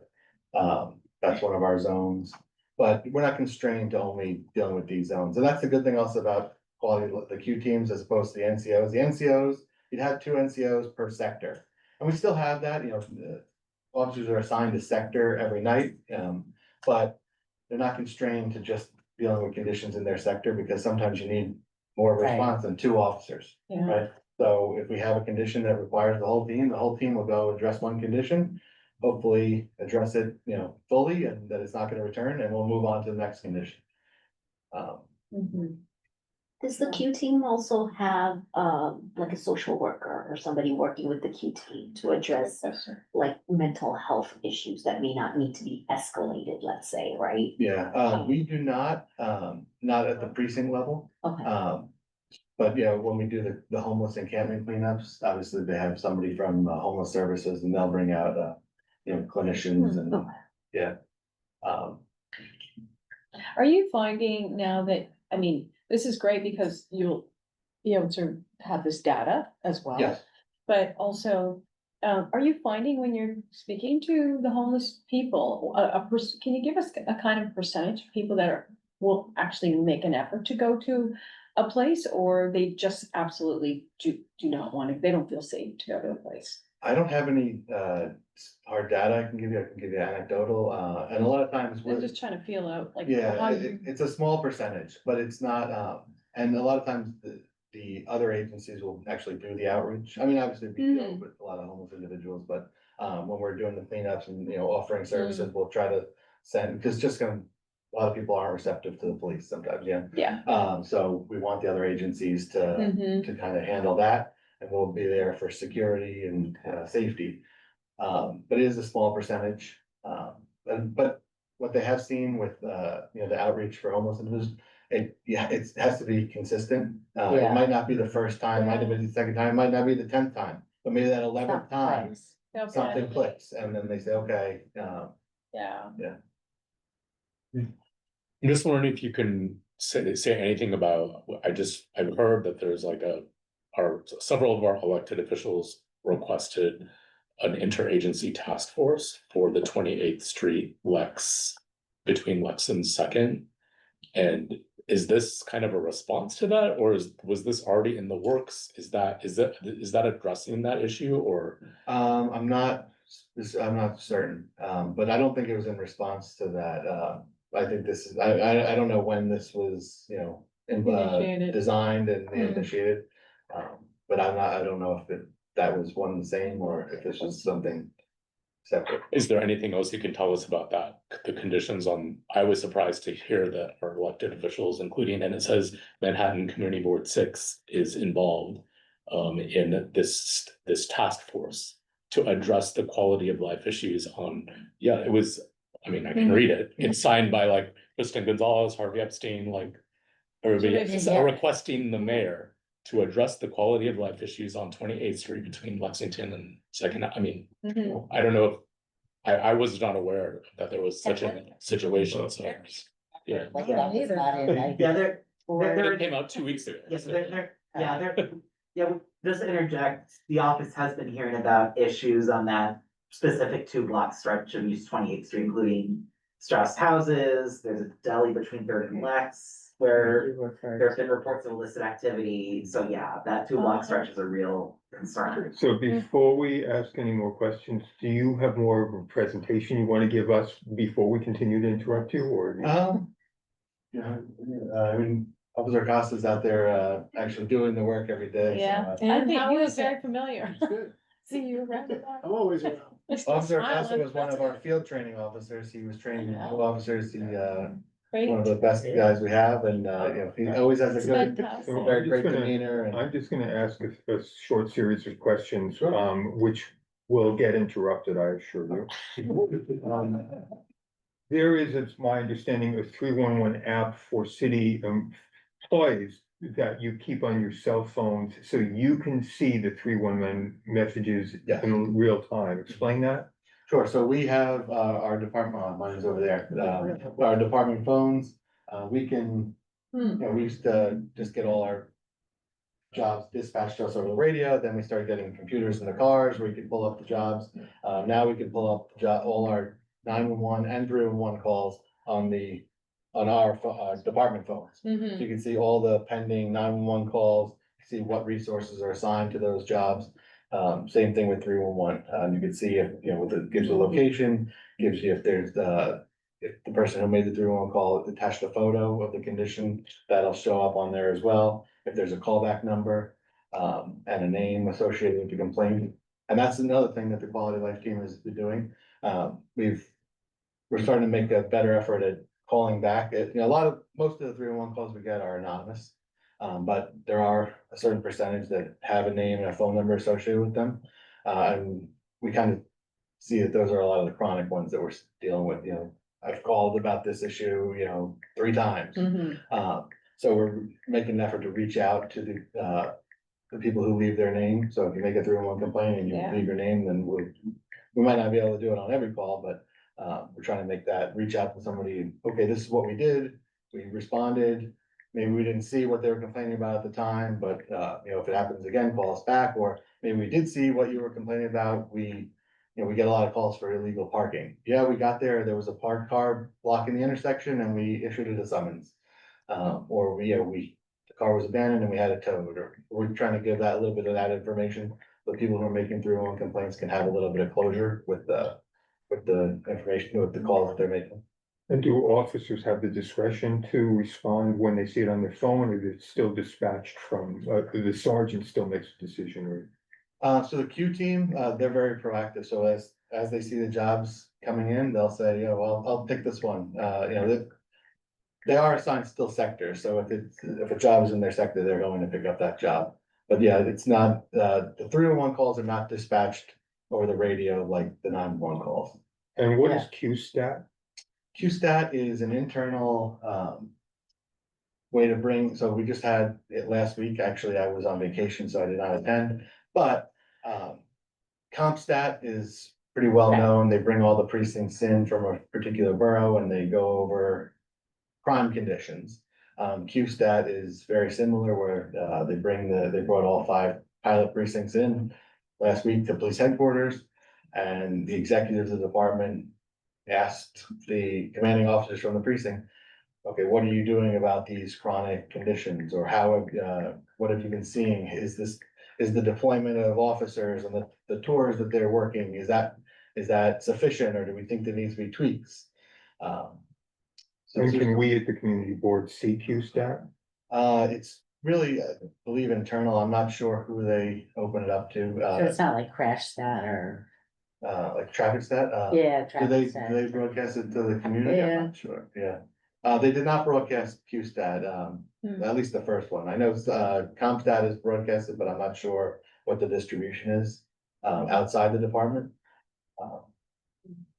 Speaker 9: That's one of our zones, but we're not constrained to only dealing with these zones. And that's the good thing also about quality, the Q teams as opposed to the NCOs. The NCOs, you'd have 2 NCOs per sector. And we still have that, the officers are assigned a sector every night, but they're not constrained to just dealing with conditions in their sector, because sometimes you need more
Speaker 5: Right.
Speaker 9: response than 2 officers,
Speaker 2: Yeah.
Speaker 9: right? So if we have a condition that requires the whole team will go address one condition, hopefully address it, fully, and that it's not gonna return, and we'll move on to the next condition.
Speaker 2: Mhm.
Speaker 7: Does the Q team also have, like a social worker or somebody working with the Q team to address like mental health issues that may not need to be escalated, let's say, right?
Speaker 9: Yeah, we do not, not at the precinct level.
Speaker 7: Okay.
Speaker 9: But when we do the homeless encampment cleanups, obviously they have somebody from homeless services, and they'll bring out, clinicians and,
Speaker 7: Okay.
Speaker 9: yeah. Um,
Speaker 2: Are you finding now that, I mean, this is great because you'll be able to have this data as well.
Speaker 9: yes,
Speaker 2: But also, are you finding when you're speaking to the homeless people, can you give us a kind of percentage of people that will actually make an effort to go to a place, or they just absolutely do not want to, they don't feel safe to go to a place?
Speaker 9: I don't have any, hard data I can give you anecdotal, and a lot of times
Speaker 2: I'm
Speaker 9: we're.
Speaker 2: just trying to feel out, like.
Speaker 9: Yeah,
Speaker 2: how
Speaker 9: it's a small percentage, but it's not, and a lot of times the other agencies will actually do the outreach. I mean, obviously we deal
Speaker 2: Mhm.
Speaker 9: with a lot of homeless individuals, but, when we're doing the cleanups and, offering services, we'll try to send, because a lot of people aren't receptive to the police sometimes, yeah.
Speaker 2: Yeah.
Speaker 9: So we want the other agencies to
Speaker 2: Mhm.
Speaker 9: kind of handle that, and we'll be there for security and, safety. But it is a small percentage, but what they have seen with, the outreach for homeless individuals, it has to be consistent. It
Speaker 5: Yeah.
Speaker 9: might not be the first time, might have been the second time, might not be the 10th time, but maybe that 11th time,
Speaker 2: Okay.
Speaker 9: something clicks, and then they say, okay,
Speaker 2: Yeah.
Speaker 10: I'm just wondering if you can say anything about, I've heard that there's like several of our elected officials requested an interagency task force for the 28th Street between Lex and Second. And is this kind of a response to that, or was this already in the works? Is that addressing that issue, or?
Speaker 9: I'm not certain, but I don't think it was in response to that. I think this is, I don't know when this was,
Speaker 2: Initiated.
Speaker 9: designed and initiated. But I don't know if that was one and the same, or if this was something separate.
Speaker 10: Is there anything else you can tell us about that? The conditions I was surprised to hear that our elected officials, including, and it says Manhattan Community Board 6 is involved in this task force to address the quality of life issues it was, I mean, I can read it. It's signed by like Kristen Gonzalez, Harvey Epstein, like everybody requesting the mayor to address the quality of life issues on 28th Street between Lexington and Second. I mean,
Speaker 2: Mhm.
Speaker 10: I don't know if I was not aware that there was such a situation, so, yeah.
Speaker 5: Like that was not in, like,
Speaker 3: Yeah, there,
Speaker 10: It came out 2 weeks ago.
Speaker 3: yes,
Speaker 10: so-
Speaker 3: yeah, just to interject, the office has been hearing about issues on that specific 2 block stretch of East 28th Street, including Strauss houses, there's a deli between Third and Lex. where there have been reports of illicit activity, so yeah, that 2 block stretch is a real concern.
Speaker 1: So before we ask any more questions, do you have more of a presentation you want to give us before we continue to interrupt you, or?
Speaker 9: Yeah, I mean, Officer Costa's out there, actually doing the work every day. so,
Speaker 2: Yeah,
Speaker 6: And
Speaker 2: I think
Speaker 6: how
Speaker 2: he was
Speaker 6: is it?
Speaker 2: very familiar.
Speaker 9: It's good.
Speaker 2: See you around the block.
Speaker 9: I'm always around.
Speaker 6: You're still
Speaker 9: Officer Costa
Speaker 6: smiling.
Speaker 9: was one of our field training officers. He was training new officers. He,
Speaker 2: Great.
Speaker 9: one of the best guys we have, and, he always has a
Speaker 2: It's
Speaker 9: good,
Speaker 2: fantastic.
Speaker 1: So
Speaker 9: very
Speaker 1: I'm just
Speaker 9: great
Speaker 1: gonna-
Speaker 9: demeanor and.
Speaker 1: I'm just gonna ask a short series of questions,
Speaker 9: Sure.
Speaker 1: which will get interrupted, I assure you. There is, it's my understanding, a 311 app for city employees that you keep on your cell phones, so you can see the 311 messages
Speaker 9: Yes.
Speaker 1: in real time. Explain that?
Speaker 9: Sure, so we have, our department, mine is over there, our department phones, we can, you know, we used to just get all our jobs dispatched to us over the radio, then we started getting computers in the cars where we could pull up the jobs. Now we can pull up all our 911 and 311 calls on our department phones. So
Speaker 2: Mhm.
Speaker 9: you can see all the pending 911 calls, see what resources are assigned to those jobs. Same thing with 311. You can see if, you know, it gives a location, gives you if there's if the person who made the 311 call attached a photo of the condition, that'll show up on there as well. If there's a callback number, and a name associated with the complaint. And that's another thing that the quality of life team has been doing. We're starting to make a better effort at calling back. You know, most of the 311 calls we get are anonymous. But there are a certain percentage that have a name and a phone number associated with them. And we kind of see that those are a lot of the chronic ones that we're dealing with, you know. I've called about this issue, you know, 3 times.
Speaker 2: Mhm.
Speaker 9: So we're making an effort to reach out to the people who leave their name. So if you make a 311 complaint and you
Speaker 2: Yeah.
Speaker 9: leave your name, then we might not be able to do it on every call, but we're trying to make that, reach out to somebody, okay, this is what we did, we responded. Maybe we didn't see what they were complaining about at the time, but you know, if it happens again, call us back, or maybe we did see what you were complaining about, you know, we get a lot of calls for illegal parking. Yeah, we got there was a parked car blocking the intersection and we issued it a summons. Or the car was abandoned and we had it towed, or we're trying to give that a little bit of that information. So people who are making 311 complaints can have a little bit of closure with the information, with the calls that they're making.
Speaker 1: And do officers have the discretion to respond when they see it on their phone, or is it still dispatched from, the sergeant still makes a decision, or?
Speaker 9: So the Q team, they're very proactive, so as they see the jobs coming in, they'll say, you know, I'll pick this one, you know, they are assigned still sectors, so if a job is in their sector, they're going to pick up that job. But yeah, it's not, the 311 calls are not dispatched over the radio like the 911 calls.
Speaker 1: And what is Q-stat?
Speaker 9: QStat is an internal, way to bring, so we just had it last week, actually, I was on vacation, so I did not attend, but, CompStat is pretty well known, they bring all the precincts in from a particular borough and they go over crime conditions. QStat is very similar, where, they brought all 5 pilot precincts in last week to police headquarters, and the executives of the department asked the commanding officers from the precinct, okay, what are you doing about these chronic conditions, or what have you been seeing? Is the deployment of officers and the tours that they're working, is that sufficient, or do we think there needs to be tweaks? So
Speaker 1: And can we at the community board see Q-stat?
Speaker 9: it's really, I believe internal, I'm not sure who they open it up
Speaker 5: So
Speaker 9: to,
Speaker 5: it's not like crash stat or,
Speaker 9: like traffic stat,
Speaker 5: yeah,
Speaker 9: do
Speaker 5: traffic
Speaker 9: they
Speaker 5: stat.
Speaker 9: broadcast it to the community? I'm
Speaker 5: Yeah.
Speaker 9: not sure, yeah. They did not broadcast QStat, at least the first one. I know, CompStat is broadcasted, but I'm not sure what the distribution is, outside the department.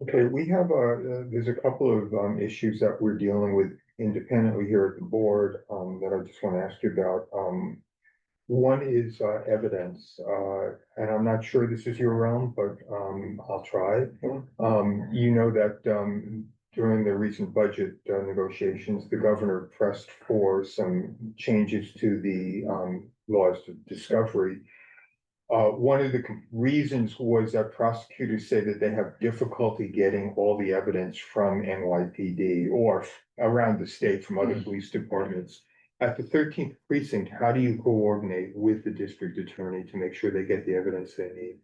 Speaker 1: Okay, we have, there's a couple of, issues that we're dealing with independently here at the board, that I just want to ask you about. One is, evidence, and I'm not sure this is your realm, but, I'll try. You know that, during the recent budget negotiations, the governor pressed for some changes to the, laws of discovery. One of the reasons was that prosecutors say that they have difficulty getting all the evidence from NYPD or around the state from other police departments. At the 13th precinct, how do you coordinate with the district attorney to make sure they get the evidence they need?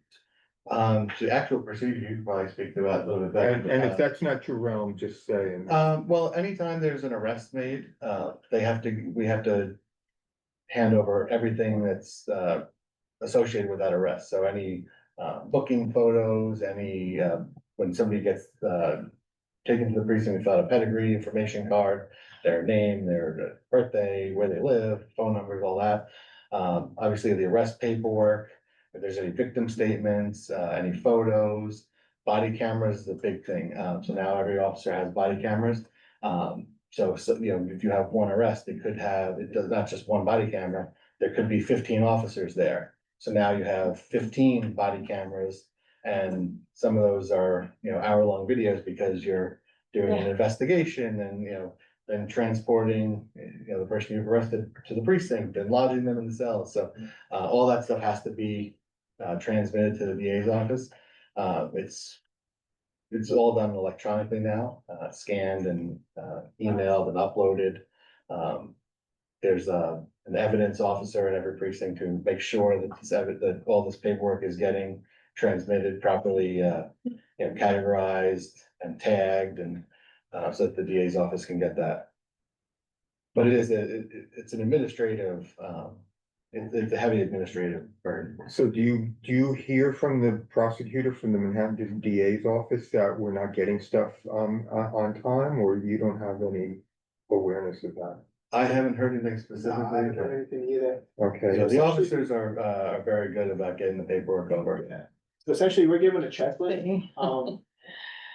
Speaker 9: The actual procedure, you can probably speak to that a little bit better.
Speaker 1: And if that's not your realm, just saying.
Speaker 9: Well, anytime there's an arrest made, we have to hand over everything that's, associated with that arrest. So any, booking photos, any, when somebody gets, taken to the precinct, we fill out a pedigree information card, their name, their birthday, where they live, phone numbers, all that. Obviously the arrest paperwork, if there's any victim statements, any photos, body cameras is a big thing. So now every officer has body cameras. So, you know, if you have one arrest, it does not just one body camera, there could be 15 officers there. So now you have 15 body cameras, and some of those are, you know, hour-long videos because you're doing an investigation and, you know, then transporting, you know, the person you've arrested to the precinct and lodging them in the cells. So, all that stuff has to be, transmitted to the DA's office. It's all done electronically now, scanned and, emailed and uploaded. There's an evidence officer in every precinct to make sure that that all this paperwork is getting transmitted properly, you know, categorized and tagged, and so that the DA's office can get that. But it's an administrative, it's a heavy administrative burden.
Speaker 1: So do you hear from the prosecutor from the Manhattan DA's office that we're not getting stuff on time, or you don't have any awareness of that?
Speaker 9: I haven't heard anything specifically.
Speaker 11: I haven't heard anything either.
Speaker 1: Okay.
Speaker 9: Yeah, the officers are very good about getting the paperwork over.
Speaker 11: Yeah. So essentially, we're given a checklist,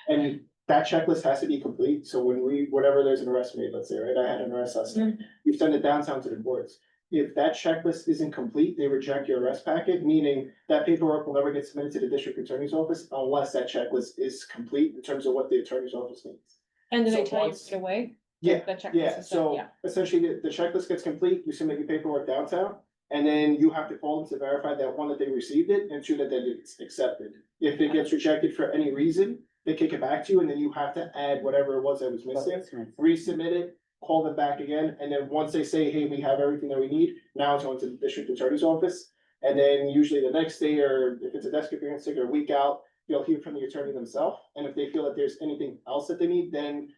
Speaker 11: and that checklist has to be complete. So whenever there's an arrest made, let's say, right, I had an arrest last night, you send it downtown to the courts. If that checklist isn't complete, they reject your arrest packet, meaning that paperwork will never get submitted to the district attorney's office unless that checklist is complete in terms of what the attorney's office needs.
Speaker 2: And do they
Speaker 11: So
Speaker 2: tell you
Speaker 11: once-
Speaker 2: right away?
Speaker 11: Yeah,
Speaker 2: The checklist
Speaker 11: yeah,
Speaker 2: is done,
Speaker 11: so
Speaker 2: yeah.
Speaker 11: essentially the checklist gets complete, you submit your paperwork downtown. And then you have to call them to verify that, one, that they received it, and two, that it's accepted. If it gets rejected for any reason, they kick it back to you, and then you have to add whatever it was that was missing, resubmit it, call them back again, and then once they say, hey, we have everything that we need, now it's going to the district attorney's office. And then usually the next day, or if it's a desk appearance, or a week out, you'll hear from the attorney themselves. And if they feel that there's anything else that they need, then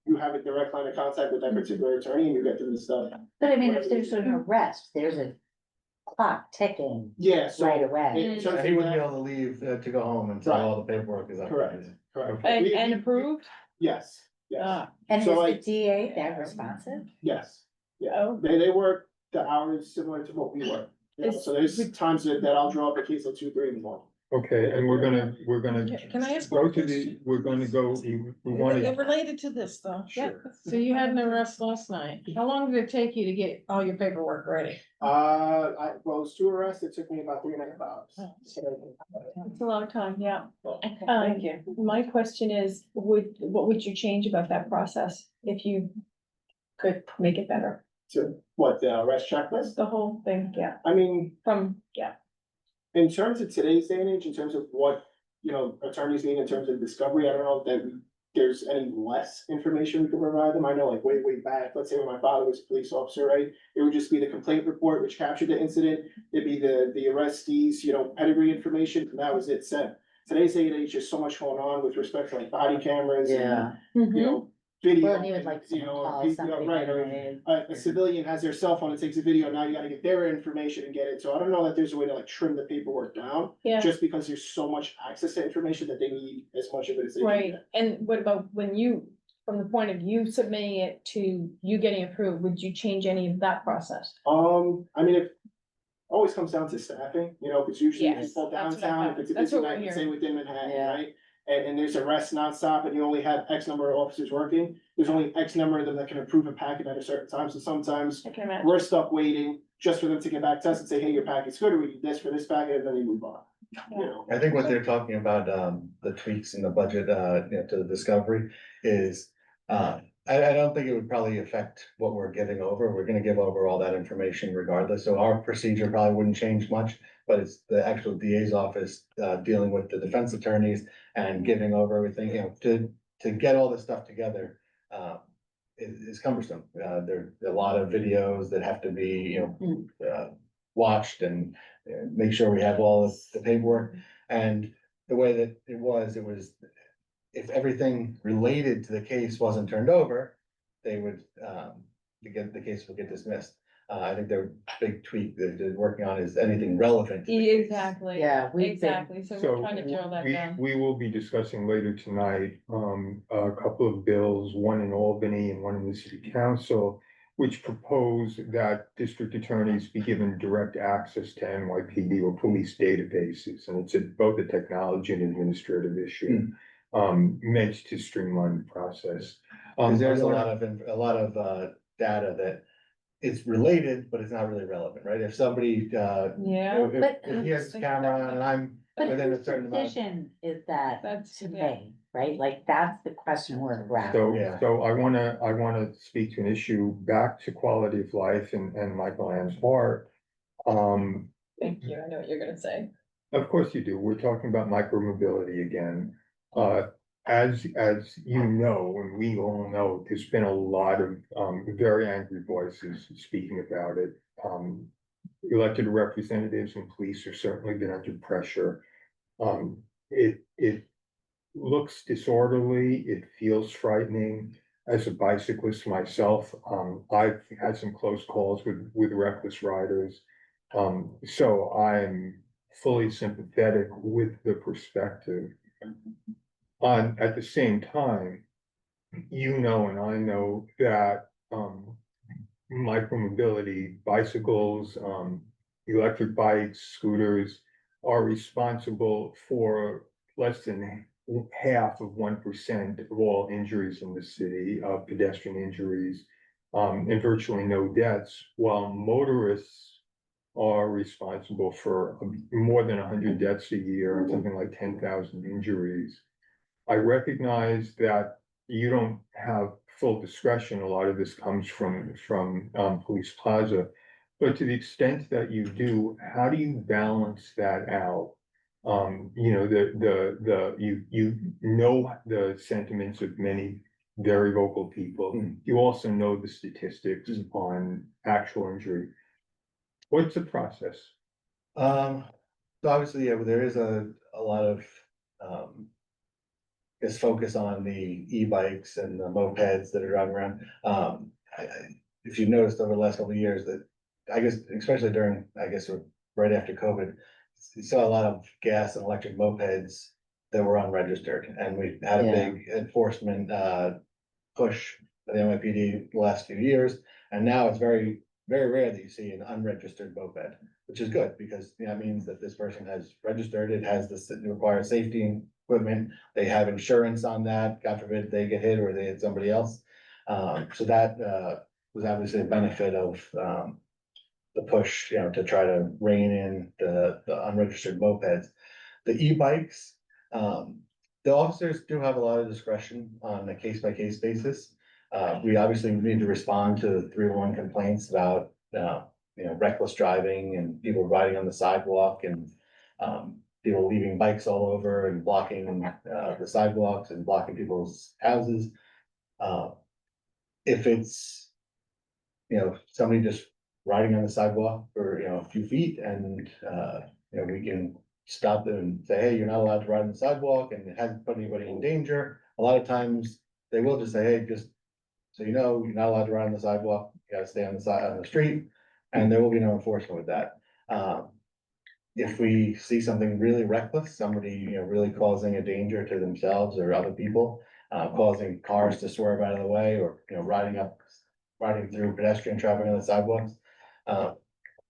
Speaker 11: you have a direct line of contact with that particular attorney, and you get them the stuff.
Speaker 5: But I mean, if there's an arrest, there's a clock ticking
Speaker 11: Yeah, so.
Speaker 5: right away.
Speaker 11: in terms of
Speaker 9: He wouldn't be
Speaker 11: that-
Speaker 9: able to leave to go home until all the paperwork is
Speaker 11: Correct,
Speaker 9: updated.
Speaker 11: correct.
Speaker 2: And approved?
Speaker 11: Yes, yes,
Speaker 2: Ah,
Speaker 5: And is
Speaker 11: So
Speaker 5: the
Speaker 11: I-
Speaker 5: DA that responsive?
Speaker 11: yes. Yeah,
Speaker 2: oh,
Speaker 11: they work the hours similar to what we work. You know,
Speaker 2: Is-
Speaker 11: so there's times that I'll draw up a case at 2, 3 in the morning.
Speaker 1: Okay, and we're gonna
Speaker 6: Can I ask
Speaker 1: go
Speaker 6: one
Speaker 1: to the,
Speaker 6: question?
Speaker 1: we're gonna go, we wanna.
Speaker 6: Related to this though.
Speaker 1: Sure.
Speaker 6: So you had an arrest last night. How long did it take you to get all your paperwork ready?
Speaker 11: Well, it was 2 arrests, it took me about 3.5 hours.
Speaker 6: Oh.
Speaker 2: it's a long time, yeah.
Speaker 6: Thank you.
Speaker 2: My question is, what would you change about that process if you could make it better?
Speaker 11: To what, the arrest checklist?
Speaker 2: The whole thing, yeah,
Speaker 11: I mean,
Speaker 2: yeah.
Speaker 11: in terms of today's day and age, in terms of what, you know, attorneys need in terms of discovery, I don't know that there's any less information we can provide them. I know, like, way back, let's say when my father was a police officer, right? It would just be the complaint report, which captured the incident. It'd be the arrestees, you know, pedigree information, and that was it sent. Today's day and age, there's so much going on with respect to like body cameras and, you know, video.
Speaker 5: Well, and even like
Speaker 11: you know,
Speaker 5: call
Speaker 11: you know,
Speaker 5: somebody
Speaker 11: right, or a civilian has their cell phone and takes a video, now you gotta get their information and get it. So I don't know that there's a way to like trim the paperwork down.
Speaker 2: Yeah.
Speaker 11: Just because there's so much access to information that they need as much of it as they
Speaker 2: Right,
Speaker 11: need.
Speaker 2: and what about when you, from the point of you submitting it to you getting approved, would you change any of that process?
Speaker 11: I mean, it always comes down to staffing, you know, because usually if
Speaker 2: Yes,
Speaker 11: people
Speaker 2: that's what I
Speaker 11: downtown,
Speaker 2: thought.
Speaker 11: if it's a
Speaker 2: That's
Speaker 11: busy
Speaker 2: what we're
Speaker 11: night, let's say
Speaker 2: hearing.
Speaker 11: within Manhattan,
Speaker 5: Yeah.
Speaker 11: right? And there's arrests nonstop and you only have X number of officers working, there's only X number of them that can approve a packet at a certain time, so sometimes
Speaker 2: I can imagine.
Speaker 11: we're stuck waiting just for them to get back to us and say, hey, your packet's good, or we need this for this packet, and then they move on. You know,
Speaker 9: I think what they're talking about, the tweaks in the budget, you know, to the discovery is, I don't think it would probably affect what we're giving over. We're gonna give over all that information regardless, so our procedure probably wouldn't change much. But it's the actual DA's office, dealing with the defense attorneys and giving over everything, to get all this stuff together. Is cumbersome. There are a lot of videos that have to be, watched and make sure we have all of the paperwork. And the way that it was, if everything related to the case wasn't turned over, they would, the case would get dismissed. I think their big tweak that they're working on is anything relevant. to the case.
Speaker 2: Exactly.
Speaker 5: Yeah, we've been-
Speaker 2: Exactly, so we're trying to drill that down.
Speaker 1: We will be discussing later tonight, a couple of bills, one in Albany and one in the city council, which propose that district attorneys be given direct access to NYPD or police databases, and it's both a technology and administrative issue, meant to streamline the process.
Speaker 9: Cause there's a lot of data that it's related, but it's not really relevant, right? If somebody,
Speaker 2: Yeah,
Speaker 9: if he has a camera on and I'm
Speaker 5: But
Speaker 9: within a
Speaker 5: whose
Speaker 9: certain amount.
Speaker 5: decision is that
Speaker 2: That's-
Speaker 5: to
Speaker 2: yeah.
Speaker 5: make, right? Like, that's the question we're grappling.
Speaker 1: So,
Speaker 9: Yeah.
Speaker 1: so I wanna speak to an issue back to quality of life and Michael Ann's heart.
Speaker 2: thank you, I know what you're gonna say.
Speaker 1: Of course you do. We're talking about micromobility again. As you know, and we all know, there's been a lot of very angry voices speaking about it. Elected representatives and police have certainly been under pressure. It looks disorderly, it feels frightening. As a bicyclist myself, I've had some close calls with reckless riders. So I'm fully sympathetic with the perspective. At the same time, and I know that, micromobility, bicycles, electric bikes, scooters are responsible for less than half of 1% of all injuries in the city, pedestrian injuries, and virtually no deaths, while motorists are responsible for more than 100 deaths a year and something like 10,000 injuries. I recognize that you don't have full discretion. A lot of this comes from Police Plaza. But to the extent that you do, how do you balance that out? You know the sentiments of many very vocal people. You also know the statistics on actual injury. What's the process?
Speaker 9: So obviously, yeah, there is a lot of, is focus on the e-bikes and the mopeds that are driving around. If you noticed over the last couple of years that, I guess, especially during, right after COVID, you saw a lot of gas and electric mopeds that were unregistered, and we had a big enforcement, push by the NYPD the last few years, and now it's very, very rare that you see an unregistered moped, which is good, because that means that this person has registered, it has this required safety equipment, they have insurance on that, God forbid they get hit or they hit somebody else. So that was obviously a benefit of the push, to try to rein in the unregistered mopeds. The e-bikes, the officers do have a lot of discretion on a case-by-case basis. We obviously need to respond to 301 complaints about, reckless driving and people riding on the sidewalk and, people leaving bikes all over and blocking, the sidewalks and blocking people's houses. If it's, somebody just riding on the sidewalk for, a few feet and, we can stop them and say, hey, you're not allowed to ride on the sidewalk and it hasn't put anybody in danger. A lot of times they will just say, hey, just so you know, you're not allowed to ride on the sidewalk, you gotta stay on the side, on the street, and there will be no enforcement with that. If we see something really reckless, somebody, really causing a danger to themselves or other people, causing cars to swerve out of the way or, riding through pedestrian traffic on the sidewalks. On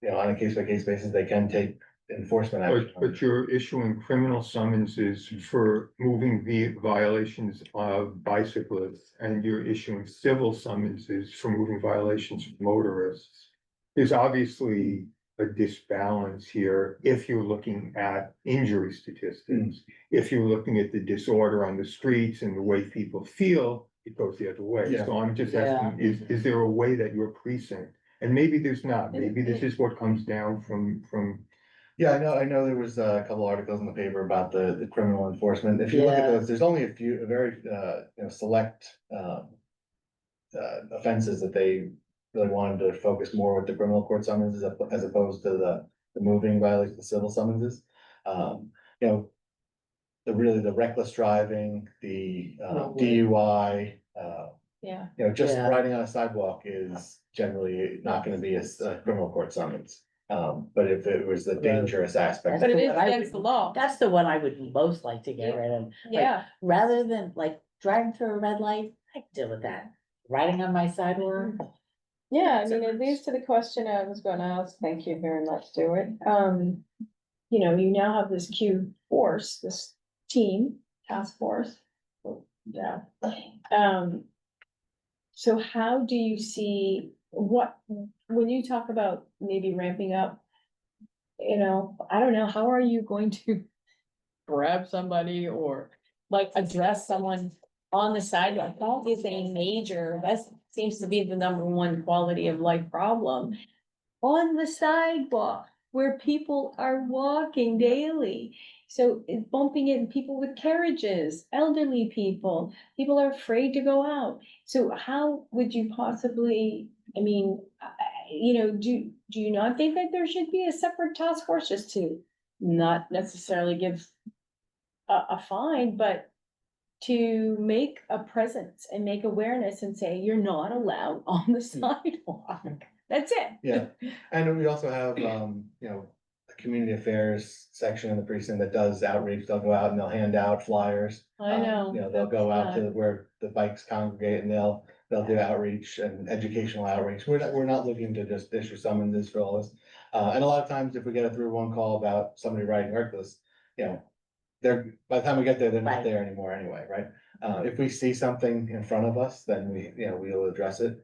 Speaker 9: a case-by-case basis, they can take enforcement action.
Speaker 1: But you're issuing criminal summonses for moving violations of bicyclists, and you're issuing civil summonses for moving violations of motorists. There's obviously a disbalance here if you're looking at injury statistics. If you're looking at the disorder on the streets and the way people feel, it goes the other way.
Speaker 4: Yeah.
Speaker 1: So I'm just asking, is there a way that your precinct, and maybe there's not, maybe this is what comes down from.
Speaker 9: Yeah, I know there was a couple articles in the paper about the criminal enforcement. If you look at
Speaker 5: Yeah.
Speaker 9: those, there's only a very, select, offenses that they really wanted to focus more with the criminal court summonses as opposed to the moving violation, the civil summonses. You know, the reckless driving, the DUI,
Speaker 2: Yeah,
Speaker 9: just
Speaker 5: Yeah.
Speaker 9: riding on a sidewalk is generally not gonna be a criminal court summons. But if it was the dangerous aspect.
Speaker 2: but it
Speaker 5: the
Speaker 2: is
Speaker 5: one I
Speaker 2: against the
Speaker 5: would-
Speaker 2: law.
Speaker 5: That's the one I would most like to get rid of. Like,
Speaker 2: Yeah,
Speaker 5: rather than like driving through a red light, I can deal with that. Riding on my sidewalk.
Speaker 2: yeah, I mean, it leads to the question I was gonna ask, thank you very much, Stuart. You know, you now have this Q force, this team, task force. Yeah. So how do you see when you talk about maybe ramping up? You know, I don't know, how are you going to grab somebody or like address someone on the sidewalk? That is a major, that seems to be the number one quality of life problem. On the sidewalk where people are walking daily. So it's bumping in people with carriages, elderly people are afraid to go out. So how would you possibly, I mean, you know, do you not think that there should be a separate task force just to not necessarily give a fine, but to make a presence and make awareness and say, you're not allowed on the sidewalk. That's it.
Speaker 9: Yeah, and we also have, a community affairs section in the precinct that does outreach. They'll go out and they'll hand out flyers.
Speaker 2: I know.
Speaker 9: They'll go out to
Speaker 2: that's
Speaker 9: where the bikes congregate and they'll do outreach and educational outreach. We're not looking to just issue summonses for all this. And a lot of times if we get a 311 call about somebody riding reckless, by the time we get there, they're not
Speaker 5: Right.
Speaker 9: there anymore anyway, right? If we see something in front of us, then we'll address it.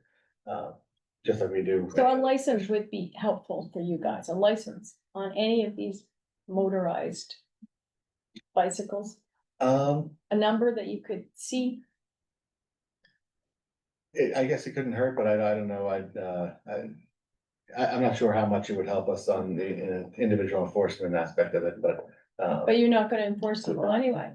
Speaker 9: Just like we do.
Speaker 2: So a license would be helpful for you guys, a license on any of these motorized bicycles,
Speaker 9: Um,
Speaker 2: a number that you could see.
Speaker 9: I guess it couldn't hurt, but I don't know, I'm not sure how much it would help us on the individual enforcement aspect of it, but.
Speaker 2: But you're not gonna enforce people anyway.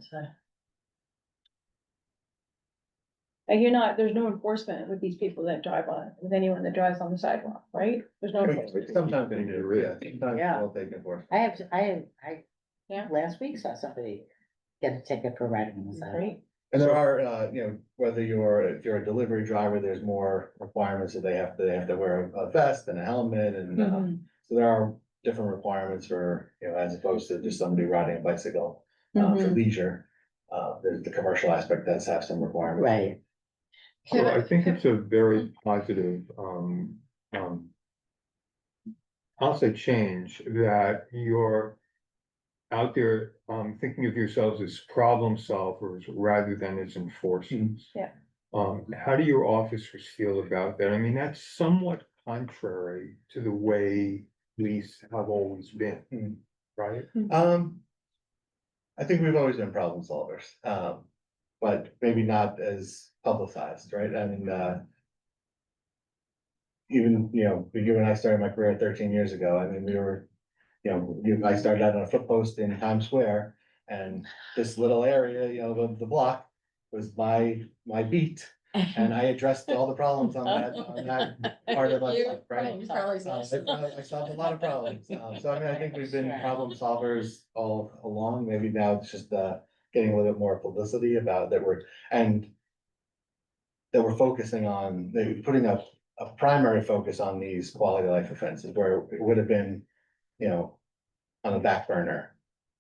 Speaker 2: Like you're not, there's no enforcement with these people that drive on, with anyone that drives on the sidewalk, right? There's no. enforcement.
Speaker 9: Sometimes they do, yeah, sometimes
Speaker 5: Yeah.
Speaker 9: they'll take enforcement.
Speaker 2: Yeah.
Speaker 5: Last week saw somebody get a ticket for riding on the sidewalk.
Speaker 2: Right,
Speaker 9: And there are, whether if you're a delivery driver, there's more requirements that they have to wear a vest and a helmet and,
Speaker 2: Mhm.
Speaker 9: so there are different requirements for, as opposed to just somebody riding a bicycle, for
Speaker 2: Mhm.
Speaker 9: leisure. There's the commercial aspect does have some requirements.
Speaker 5: Right.
Speaker 1: So I think it's a very positive, I'll say change, that you're out there, thinking of yourselves as problem solvers rather than as enforcers.
Speaker 2: Yeah.
Speaker 1: How do your officers feel about that? I mean, that's somewhat contrary to the way police have always been, right?
Speaker 9: I think we've always been problem solvers, but maybe not as publicized, right? I mean, even, you and I started my career 13 years ago. I mean, we were, I started out on a foot post in Times Square and this little area, of the block was my beat. And I addressed all the problems on that part of my life, right? I solved a lot of problems. So I mean, I think we've been problem solvers all along. Maybe now it's just getting a little bit more publicity about that that we're focusing on, maybe putting a primary focus on these quality of life offenses where it would have been, on the back burner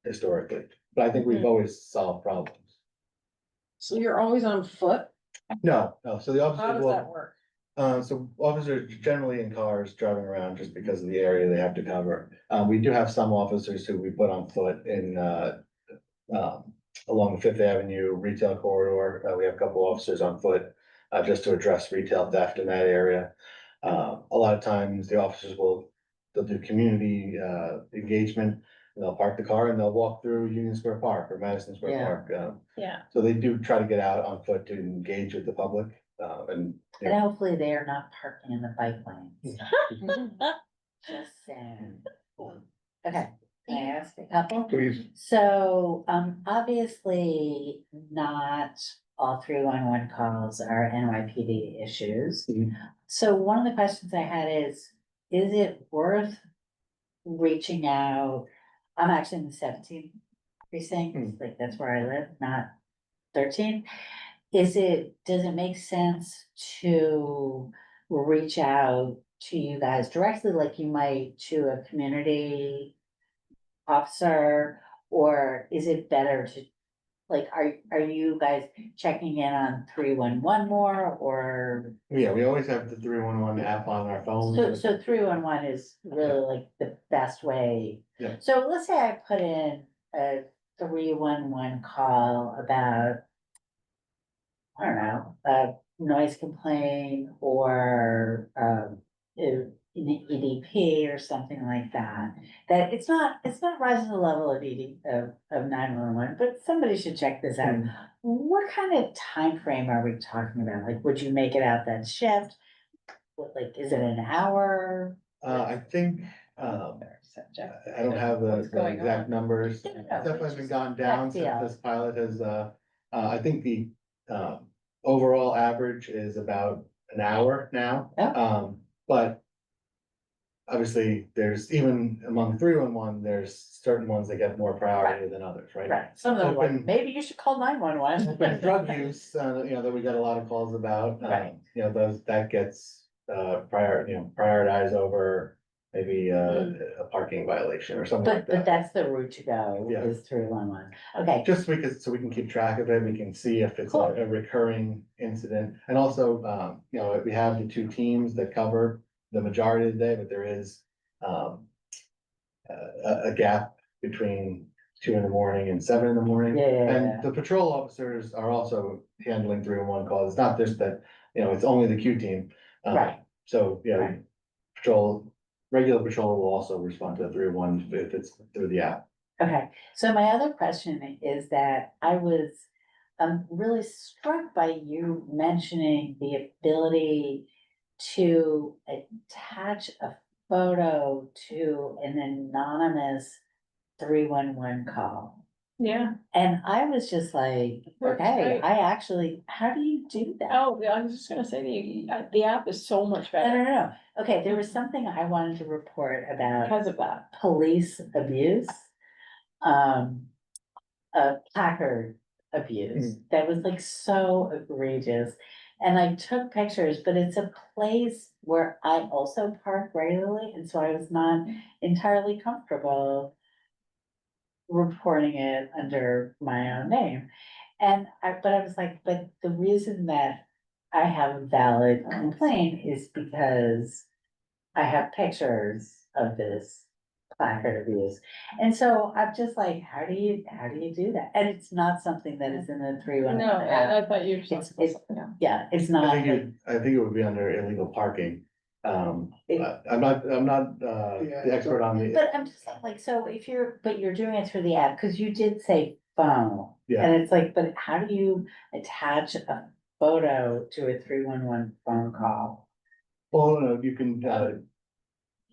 Speaker 9: historically. But I think we've always solved problems.
Speaker 6: So you're always on foot?
Speaker 9: No, so the
Speaker 6: How
Speaker 9: officers
Speaker 6: does
Speaker 9: will.
Speaker 6: that work?
Speaker 9: So officers generally in cars driving around just because of the area they have to cover. We do have some officers who we put on foot in, along the Fifth Avenue retail corridor. We have a couple officers on foot, just to address retail theft in that area. A lot of times the officers they'll do community, engagement. and they'll park the car and they'll walk through Union Square Park or Madison Square
Speaker 5: Yeah.
Speaker 9: Park.
Speaker 2: Yeah.
Speaker 9: So they do try to get out on foot to engage with the public, and.
Speaker 5: And hopefully they are not parking in the bike lanes. Just saying. Okay, can I ask a couple?
Speaker 1: Please.
Speaker 5: So, obviously, not all 311 calls are NYPD issues.
Speaker 9: Mhm.
Speaker 5: So one of the questions I had is it worth reaching out? I'm actually in the 17th precinct, like that's where I live, not 13. Does it make sense to reach out to you guys directly, like you might to a community officer? Or is it better to, like, are you guys checking in on 311 more, or?
Speaker 9: Yeah, we always have the 311 app on our phones.
Speaker 5: So 311 is really like the best way.
Speaker 9: Yeah.
Speaker 5: So let's say I put in a 311 call about, I don't know, a noise complaint or an EDP or something like that. That it's not rising to the level of of 911, but somebody should check this out. What kind of time frame are we talking about? Like, would you make it out that shift? What, like, is it an hour?
Speaker 9: I think, I don't have
Speaker 2: What's
Speaker 9: the
Speaker 2: going
Speaker 9: exact
Speaker 2: on?
Speaker 9: numbers.
Speaker 5: No,
Speaker 9: It's
Speaker 5: no,
Speaker 9: definitely
Speaker 5: it's
Speaker 9: been
Speaker 5: just
Speaker 9: gone down
Speaker 5: gut
Speaker 9: since
Speaker 5: feel.
Speaker 9: this pilot has, I think the, overall average is about an hour now.
Speaker 5: Oh.
Speaker 9: But obviously, there's even among 311, there's certain ones that get more priority than others, right?
Speaker 5: Right, some of them are like,
Speaker 9: Open-
Speaker 5: maybe you should call 911.
Speaker 9: But drug use, that we got a lot of calls about,
Speaker 5: Right.
Speaker 9: that gets, prioritized over maybe, a parking violation or something like
Speaker 5: But
Speaker 9: that.
Speaker 5: that's the route to go,
Speaker 9: Yeah.
Speaker 5: is 311. Okay,
Speaker 9: Just because, so we can keep track of it, we can see if it's
Speaker 5: Cool.
Speaker 9: a recurring incident, and also, we have the two teams that cover the majority of the day, but there is, a gap between 2 in the morning and 7 in the morning.
Speaker 5: Yeah, yeah, yeah.
Speaker 9: And the patrol officers are also handling 311 calls, it's not just that, it's only the Q team.
Speaker 5: Right.
Speaker 9: So,
Speaker 5: Right.
Speaker 9: regular patrol will also respond to the 311 if it's through the app.
Speaker 5: Okay, so my other question is that I was really struck by you mentioning the ability to attach a photo to an anonymous 311 call.
Speaker 2: Yeah.
Speaker 5: And I was just like,
Speaker 2: Works
Speaker 5: okay,
Speaker 2: great.
Speaker 5: how do you do that?
Speaker 2: Oh, yeah, I was just gonna say, the app is so much
Speaker 5: No,
Speaker 2: better
Speaker 5: no, no. Okay, there was something I wanted to report about
Speaker 2: because of that.
Speaker 5: police abuse. Placard abuse that was like so egregious. And I took pictures, but it's a place where I also park regularly, and so I was not entirely comfortable reporting it under my own name. But I was like, but the reason that I have a valid complaint is because I have pictures of this placard abuse. And so I'm just like, how do you do that? And it's not something that is in the 311
Speaker 2: No, I
Speaker 5: app.
Speaker 2: thought you were
Speaker 5: It's,
Speaker 2: talking
Speaker 5: it's,
Speaker 2: about something else.
Speaker 5: yeah, it's
Speaker 9: I
Speaker 5: not
Speaker 9: think
Speaker 5: like,
Speaker 9: it would be under illegal parking.
Speaker 5: It-
Speaker 9: I'm not, the expert on the,
Speaker 5: but I'm just saying, like, so if but you're doing it through the app, because you did say phone.
Speaker 9: Yeah.
Speaker 5: And it's like, but how do you attach a photo to a 311 phone call?
Speaker 9: well, no, you can,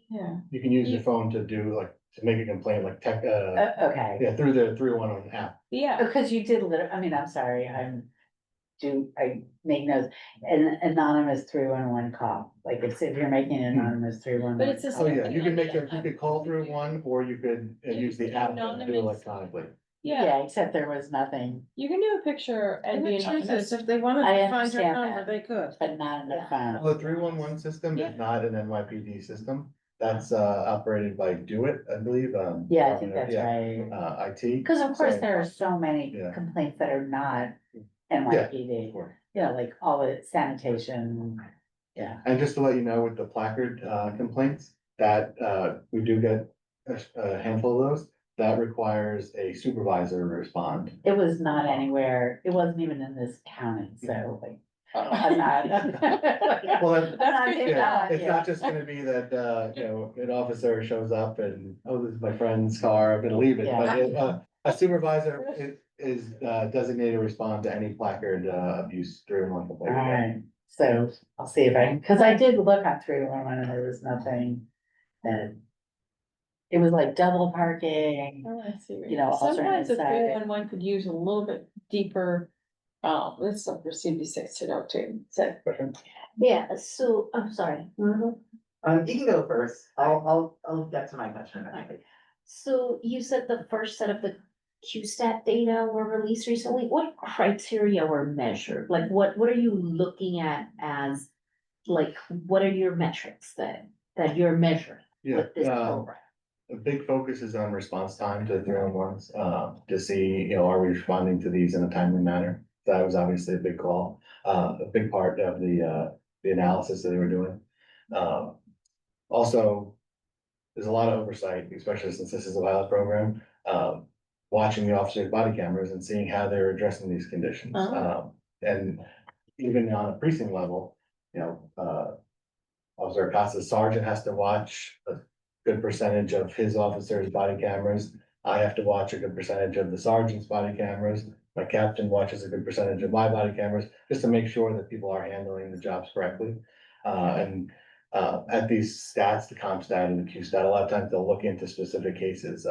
Speaker 2: Yeah.
Speaker 9: you can use your phone to do like, to make a complaint, like
Speaker 5: Okay,
Speaker 9: yeah, through the 311 app.
Speaker 2: Yeah,
Speaker 5: because you did I'm sorry, I make notes, an anonymous 311 call, like if you're making an anonymous 311.
Speaker 2: But it's the
Speaker 9: Oh,
Speaker 2: same
Speaker 9: yeah,
Speaker 2: thing
Speaker 9: you
Speaker 2: like
Speaker 9: you could call through one, or you could use the app to do
Speaker 2: Anonymous.
Speaker 9: electronically.
Speaker 2: yeah,
Speaker 5: Yeah, except there was nothing,
Speaker 2: you can do a picture and
Speaker 6: And
Speaker 2: be
Speaker 6: the truth is,
Speaker 2: anonymous.
Speaker 6: if they wanted
Speaker 5: I
Speaker 6: to find your
Speaker 5: understand
Speaker 6: number,
Speaker 5: that.
Speaker 6: they could.
Speaker 5: but not in the phone.
Speaker 9: Well, the 311 system
Speaker 2: Yeah.
Speaker 9: is not an NYPD system, that's operated by Do It, I believe.
Speaker 5: Yeah, I think
Speaker 9: Department of-
Speaker 5: that's right.
Speaker 9: IT.
Speaker 5: Because of course,
Speaker 9: So-
Speaker 5: there are so many
Speaker 9: Yeah.
Speaker 5: complaints that are not
Speaker 9: Of
Speaker 5: NYPD,
Speaker 9: course.
Speaker 5: you know, like all the sanitation, yeah.
Speaker 9: And just to let you know, with the placard complaints, that we do get a handful of those, that requires a supervisor to respond.
Speaker 5: It was not anywhere, it wasn't even in this county, so like, I'm not.
Speaker 9: Well, then,
Speaker 2: That's good.
Speaker 9: yeah, it's
Speaker 5: Yeah.
Speaker 9: not just gonna be that, an officer shows up and, oh, this is my friend's car, I'm gonna leave it, but a supervisor is designated to respond to any placard, abuse during one complaint.
Speaker 5: Alright, so I'll see if cause I did look on 311 and there was nothing that. It was like double parking,
Speaker 2: Oh, I see.
Speaker 5: You know,
Speaker 2: Sometimes the
Speaker 5: alternate side.
Speaker 2: 311 could use a little bit deeper, this is something for CB6 to know too, so.
Speaker 7: Yeah, so, I'm sorry.
Speaker 3: You can go first. I'll get to my question in a minute.
Speaker 7: So you said the first set of the QStat data were released recently. What criteria were measured? Like, what are you looking at as, like, what are your metrics that you're measuring
Speaker 9: Yeah,
Speaker 7: with this program?
Speaker 9: a big focus is on response time to 311s, to see, are we responding to these in a timely manner? That was obviously a big call, a big part of the analysis that they were doing. Also, there's a lot of oversight, especially since this is a pilot program, watching the officers' body cameras and seeing how they're addressing these conditions. And even on a precinct level, Officer Acosta's sergeant has to watch a good percentage of his officers' body cameras. I have to watch a good percentage of the sergeant's body cameras. My captain watches a good percentage of my body cameras, just to make sure that people are handling the jobs correctly. At these stats, the comp stat and the Q stat, a lot of times they'll look into specific cases.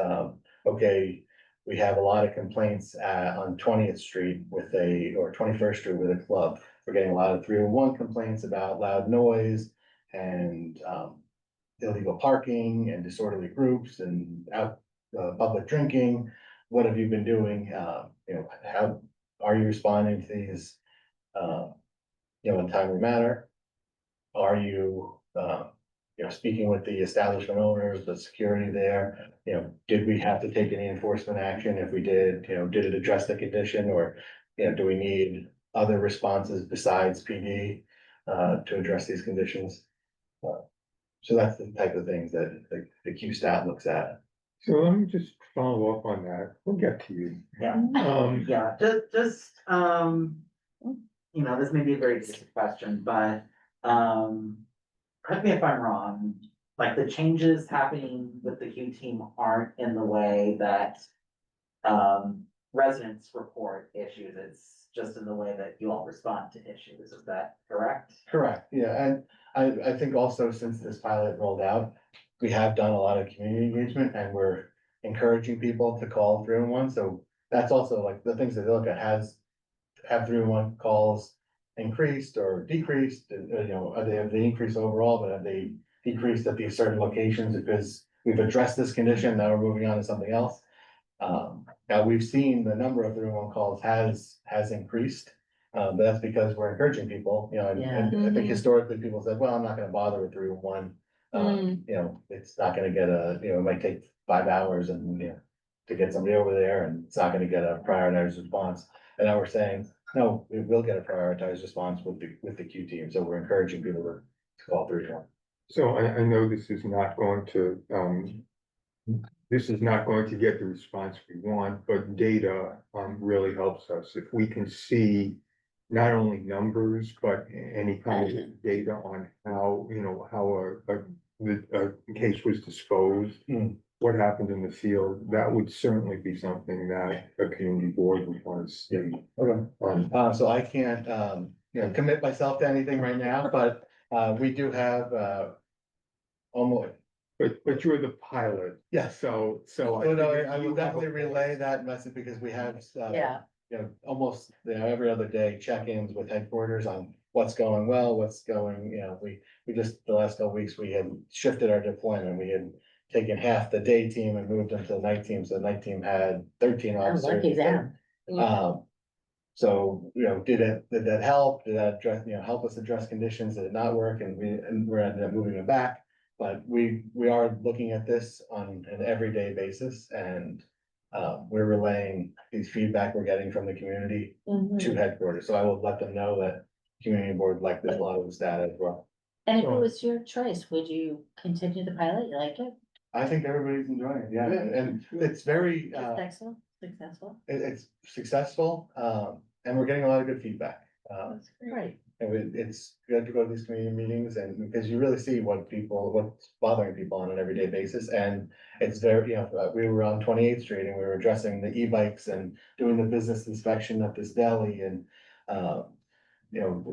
Speaker 9: Okay, we have a lot of complaints on 20th Street or 21st Street with a club. We're getting a lot of 301 complaints about loud noise and illegal parking and disorderly groups and public drinking. What have you been doing? How are you responding to these, in a timely manner? Are you, speaking with the establishment owners, the security there? Did we have to take any enforcement action? If we did, did it address the condition, or, do we need other responses besides PD to address these conditions? So that's the type of things that the Q stat looks at.
Speaker 1: So let me just follow up on that. We'll get to you.
Speaker 3: Yeah.
Speaker 1: Yeah,
Speaker 3: This may be a very basic question, but, correct me if I'm wrong, like the changes happening with the Q team aren't in the way that, residents report issues, it's just in the way that you all respond to issues, is that correct?
Speaker 9: Correct, yeah, and I think also since this pilot rolled out, we have done a lot of community engagement and we're encouraging people to call 311, so that's also like the things that they look at, have 311 calls increased or decreased, have they increased overall, but have they decreased at these certain locations because we've addressed this condition, now we're moving on to something else. Now we've seen the number of 311 calls has increased, but that's because we're encouraging people, and I think historically people said, well, I'm not gonna bother with 311. It's not gonna get it might take 5 hours and, to get somebody over there, and it's not gonna get a prioritized response. And now we're saying, no, we will get a prioritized response with the Q team, so we're encouraging people to call 311.
Speaker 1: so I know this is not going to, get the response we want, but data, really helps us. If we can see not only numbers, but any kind of data on how, how a case was disposed, what happened in the field, that would certainly be something that a community board would want to see.
Speaker 9: Okay. So I can't, commit myself to anything right now, but, we do have, almost,
Speaker 1: But you're the pilot.
Speaker 9: Yes.
Speaker 1: So.
Speaker 9: no, I will definitely relay that message because we have,
Speaker 5: Yeah.
Speaker 9: almost, every other day check-ins with headquarters on what's going well, what's going, we just, the last couple weeks, we had shifted our deployment. We had taken half the day team and moved them to the night team, so the night team had 13
Speaker 5: Oh,
Speaker 9: officers.
Speaker 5: lucky them.
Speaker 9: So, did that help? Did that address, help us address conditions? Did it not work? And we're ended up moving it back. But we are looking at this on an everyday basis, and we're relaying these feedback we're getting from the community to headquarters. So I will let them know that community board liked this, a lot of the data as well.
Speaker 5: And if it was your choice, would you continue the pilot? You like it?
Speaker 9: I think everybody's enjoying it, yeah, and it's very,
Speaker 5: Successful, successful?
Speaker 9: it's successful, and we're getting a lot of good feedback.
Speaker 5: That's great.
Speaker 9: it's good to go to these community meetings and because you really see what's bothering people on an everyday basis. And it's very, we were on 28th Street and we were addressing the e-bikes and doing the business inspection at this deli and, a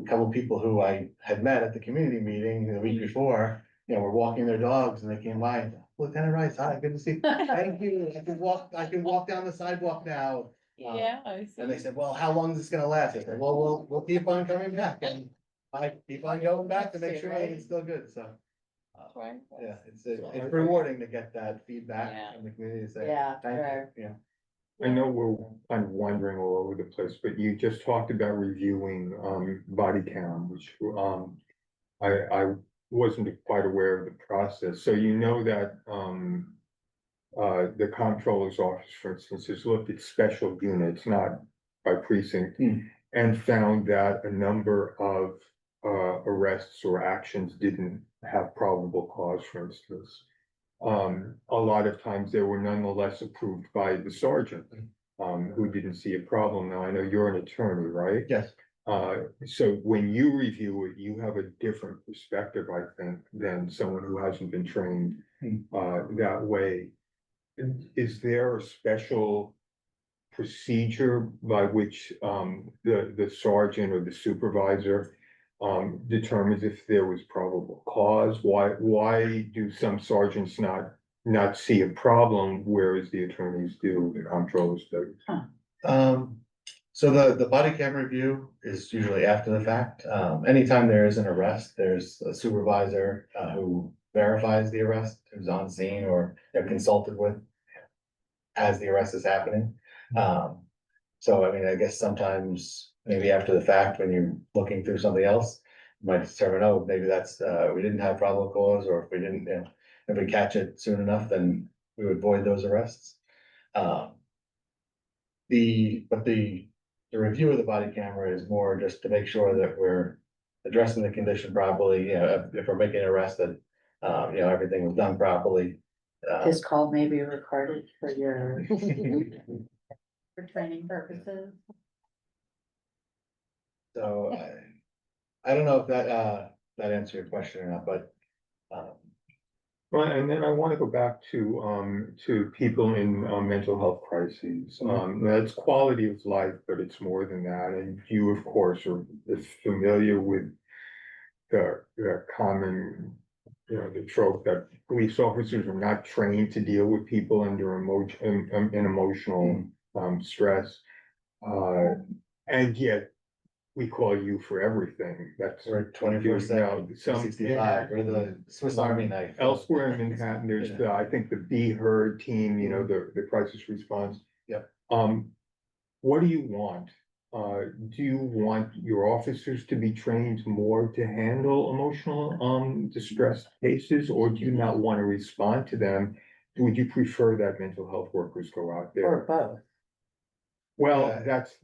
Speaker 9: couple of people who I had met at the community meeting the week before, were walking their dogs and they came by and, Lieutenant Rice, hi, good to see you. Thank you. I can walk down the sidewalk now.
Speaker 2: Yeah, I see.
Speaker 9: And they said, well, how long is this gonna last? I said, well, we'll keep on coming back and I keep on going back to make sure that it's still good, so.
Speaker 2: Right.
Speaker 9: Yeah, it's rewarding to get that feedback
Speaker 2: Yeah.
Speaker 9: from the community, say,
Speaker 5: Yeah,
Speaker 9: thank
Speaker 5: sure.
Speaker 9: you,
Speaker 1: I know we're kind of wandering all over the place, but you just talked about reviewing, body cam, which, I wasn't quite aware of the process. So you know that, the comptroller's office, for instance, has looked at special units, not by precinct, and found that a number of arrests or actions didn't have probable cause, for instance. A lot of times they were nonetheless approved by the sergeant, who didn't see a problem. Now, I know you're an attorney, right?
Speaker 9: Yes.
Speaker 1: So when you review it, you have a different perspective, I think, than someone who hasn't been trained that way. Is there a special procedure by which the sergeant or the supervisor determines if there was probable cause? Why do some sergeants not see a problem, whereas the attorneys do, the comptrollers do?
Speaker 9: So the body cam review is usually after the fact. Anytime there is an arrest, there's a supervisor who verifies the arrest, who's on scene or they're consulted with as the arrest is happening. So I mean, I guess sometimes maybe after the fact, when you're looking through something else, you might determine, oh, maybe that's, we didn't have probable cause, or if we didn't, if we catch it soon enough, then we would void those arrests. The review of the body camera is more just to make sure that we're addressing the condition properly, if we're making an arrest that, everything was done properly.
Speaker 5: This call may be recorded for your, for training purposes.
Speaker 9: So I don't know if that answered your question or not, but.
Speaker 1: Well, and then I want to go back to people in mental health crises. That's quality of life, but it's more than that. And you, of course, are familiar with the common, the trope that police officers are not trained to deal with people under emotional stress. And yet we call you for everything. That's
Speaker 9: We're 24/7, 365, we're the Swiss Army knife.
Speaker 1: Elsewhere in Manhattan, there's I think the Be Heard team, the crisis response.
Speaker 9: Yep.
Speaker 1: What do you want? Do you want your officers to be trained more to handle emotional, distress cases, or do you not want to respond to them? Would you prefer that mental health workers go out there?
Speaker 5: Or both.
Speaker 1: Well, that's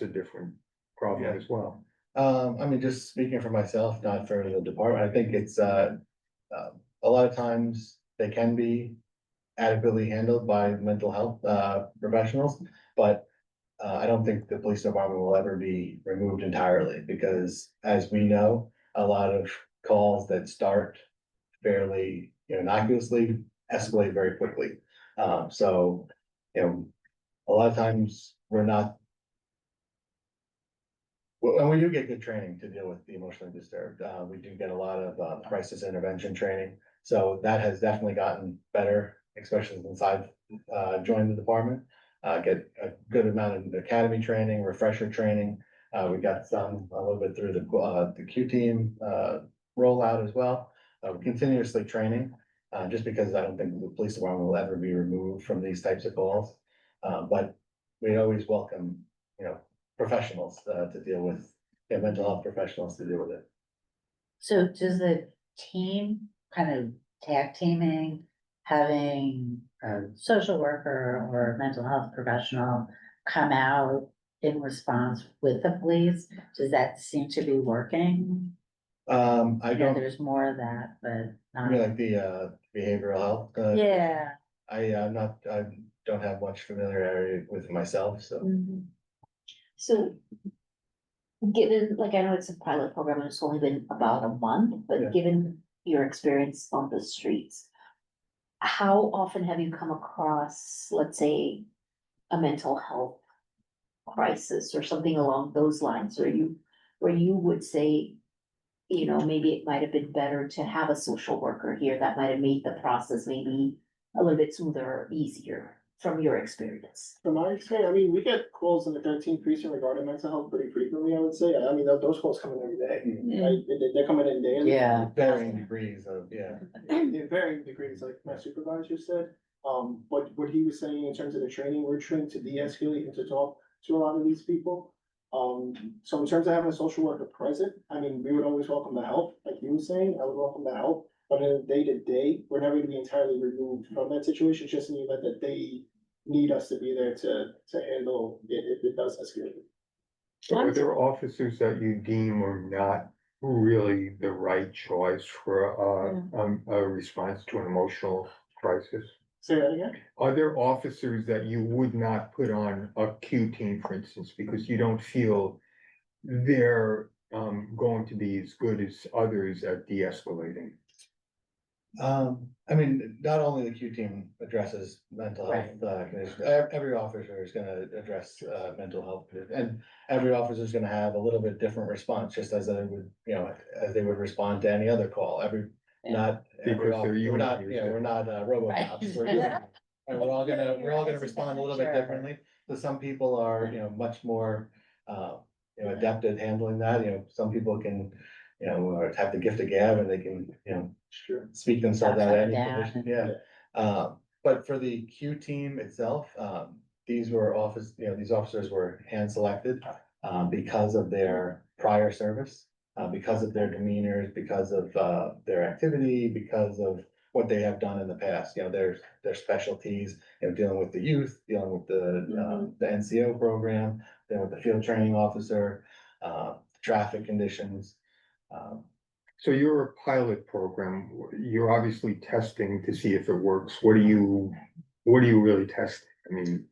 Speaker 1: a different problem as well.
Speaker 9: I mean, just speaking for myself, not for the department, I think it's, a lot of times they can be adequately handled by mental health, professionals, but I don't think the police department will ever be removed entirely, because as we know, a lot of calls that start fairly innocuously escalate very quickly. So, a lot of times we're not. Well, and we do get good training to deal with the emotionally disturbed. We do get a lot of crisis intervention training. So that has definitely gotten better, especially since I've joined the department. Get a good amount of academy training, refresher training. We got a little bit through the Q team rollout as well. We're continuously training, just because I don't think the police department will ever be removed from these types of calls. But we always welcome, professionals to deal with, mental health professionals to deal with it.
Speaker 5: So does the team kind of tag teaming, having a social worker or a mental health professional come out in response with the police? Does that seem to be working?
Speaker 9: I
Speaker 5: I know
Speaker 9: don't,
Speaker 5: there's more of that, but
Speaker 9: I mean,
Speaker 5: not.
Speaker 9: like the behavioral health.
Speaker 5: Yeah.
Speaker 9: I don't have much familiarity with myself, so.
Speaker 7: So given, like, I know it's a pilot program and it's only been about a month,
Speaker 9: Yeah.
Speaker 7: but given your experience on the streets, how often have you come across, let's say, a mental health crisis or something along those lines, where you would say, you know, maybe it might have been better to have a social worker here that might have made the process maybe a little bit smoother or easier from your experience?
Speaker 11: From my experience, I mean, we get calls in the 13th precinct regarding mental health pretty frequently, I would say. I mean, those calls come in every day, right? They're coming in daily.
Speaker 5: Yeah.
Speaker 9: Varying degrees of, yeah.
Speaker 11: In varying degrees, like my supervisor said. But what he was saying in terms of the training, we're trained to de-escalate and to talk to a lot of these people. So in terms of having a social worker present, I mean, we would always welcome the help, like you were saying, I would welcome the help. But in a day-to-day, we're never gonna be entirely removed from that situation, it's just in the event that they need us to be there to handle it if it does escalate.
Speaker 1: So are there officers that you deem are not really the right choice for a response to an emotional crisis?
Speaker 11: Say that again?
Speaker 1: Are there officers that you would not put on a Q team, for instance, because you don't feel they're going to be as good as others at de-escalating?
Speaker 9: I mean, not only the Q team addresses mental health, conditions, every officer is gonna address, mental health. And every officer is gonna have a little bit different response, just as they would, you know, as they would respond to any other call, not every
Speaker 1: Because they're
Speaker 9: officer,
Speaker 1: human
Speaker 9: we're not,
Speaker 1: beings,
Speaker 9: yeah,
Speaker 1: yeah.
Speaker 9: we're not, robocops, we're human. And we're all gonna respond a little bit
Speaker 5: Sure.
Speaker 9: differently, so some people are, you know, much more, you know, adept at handling that, you know, some people can, you know, have the gift of gab and they can, you know,
Speaker 11: Sure.
Speaker 9: speak themselves out of any
Speaker 5: Down.
Speaker 9: condition, yeah. But for the Q team itself, these officers were hand selected, because of their prior service, because of their demeanors, because of, their activity, because of what they have done in the past, you know, their specialties, you know, dealing with the youth, dealing with the NCO program, dealing with the field training officer, traffic conditions.
Speaker 1: So you're a pilot program, you're obviously testing to see if it works. What are you really testing? I mean,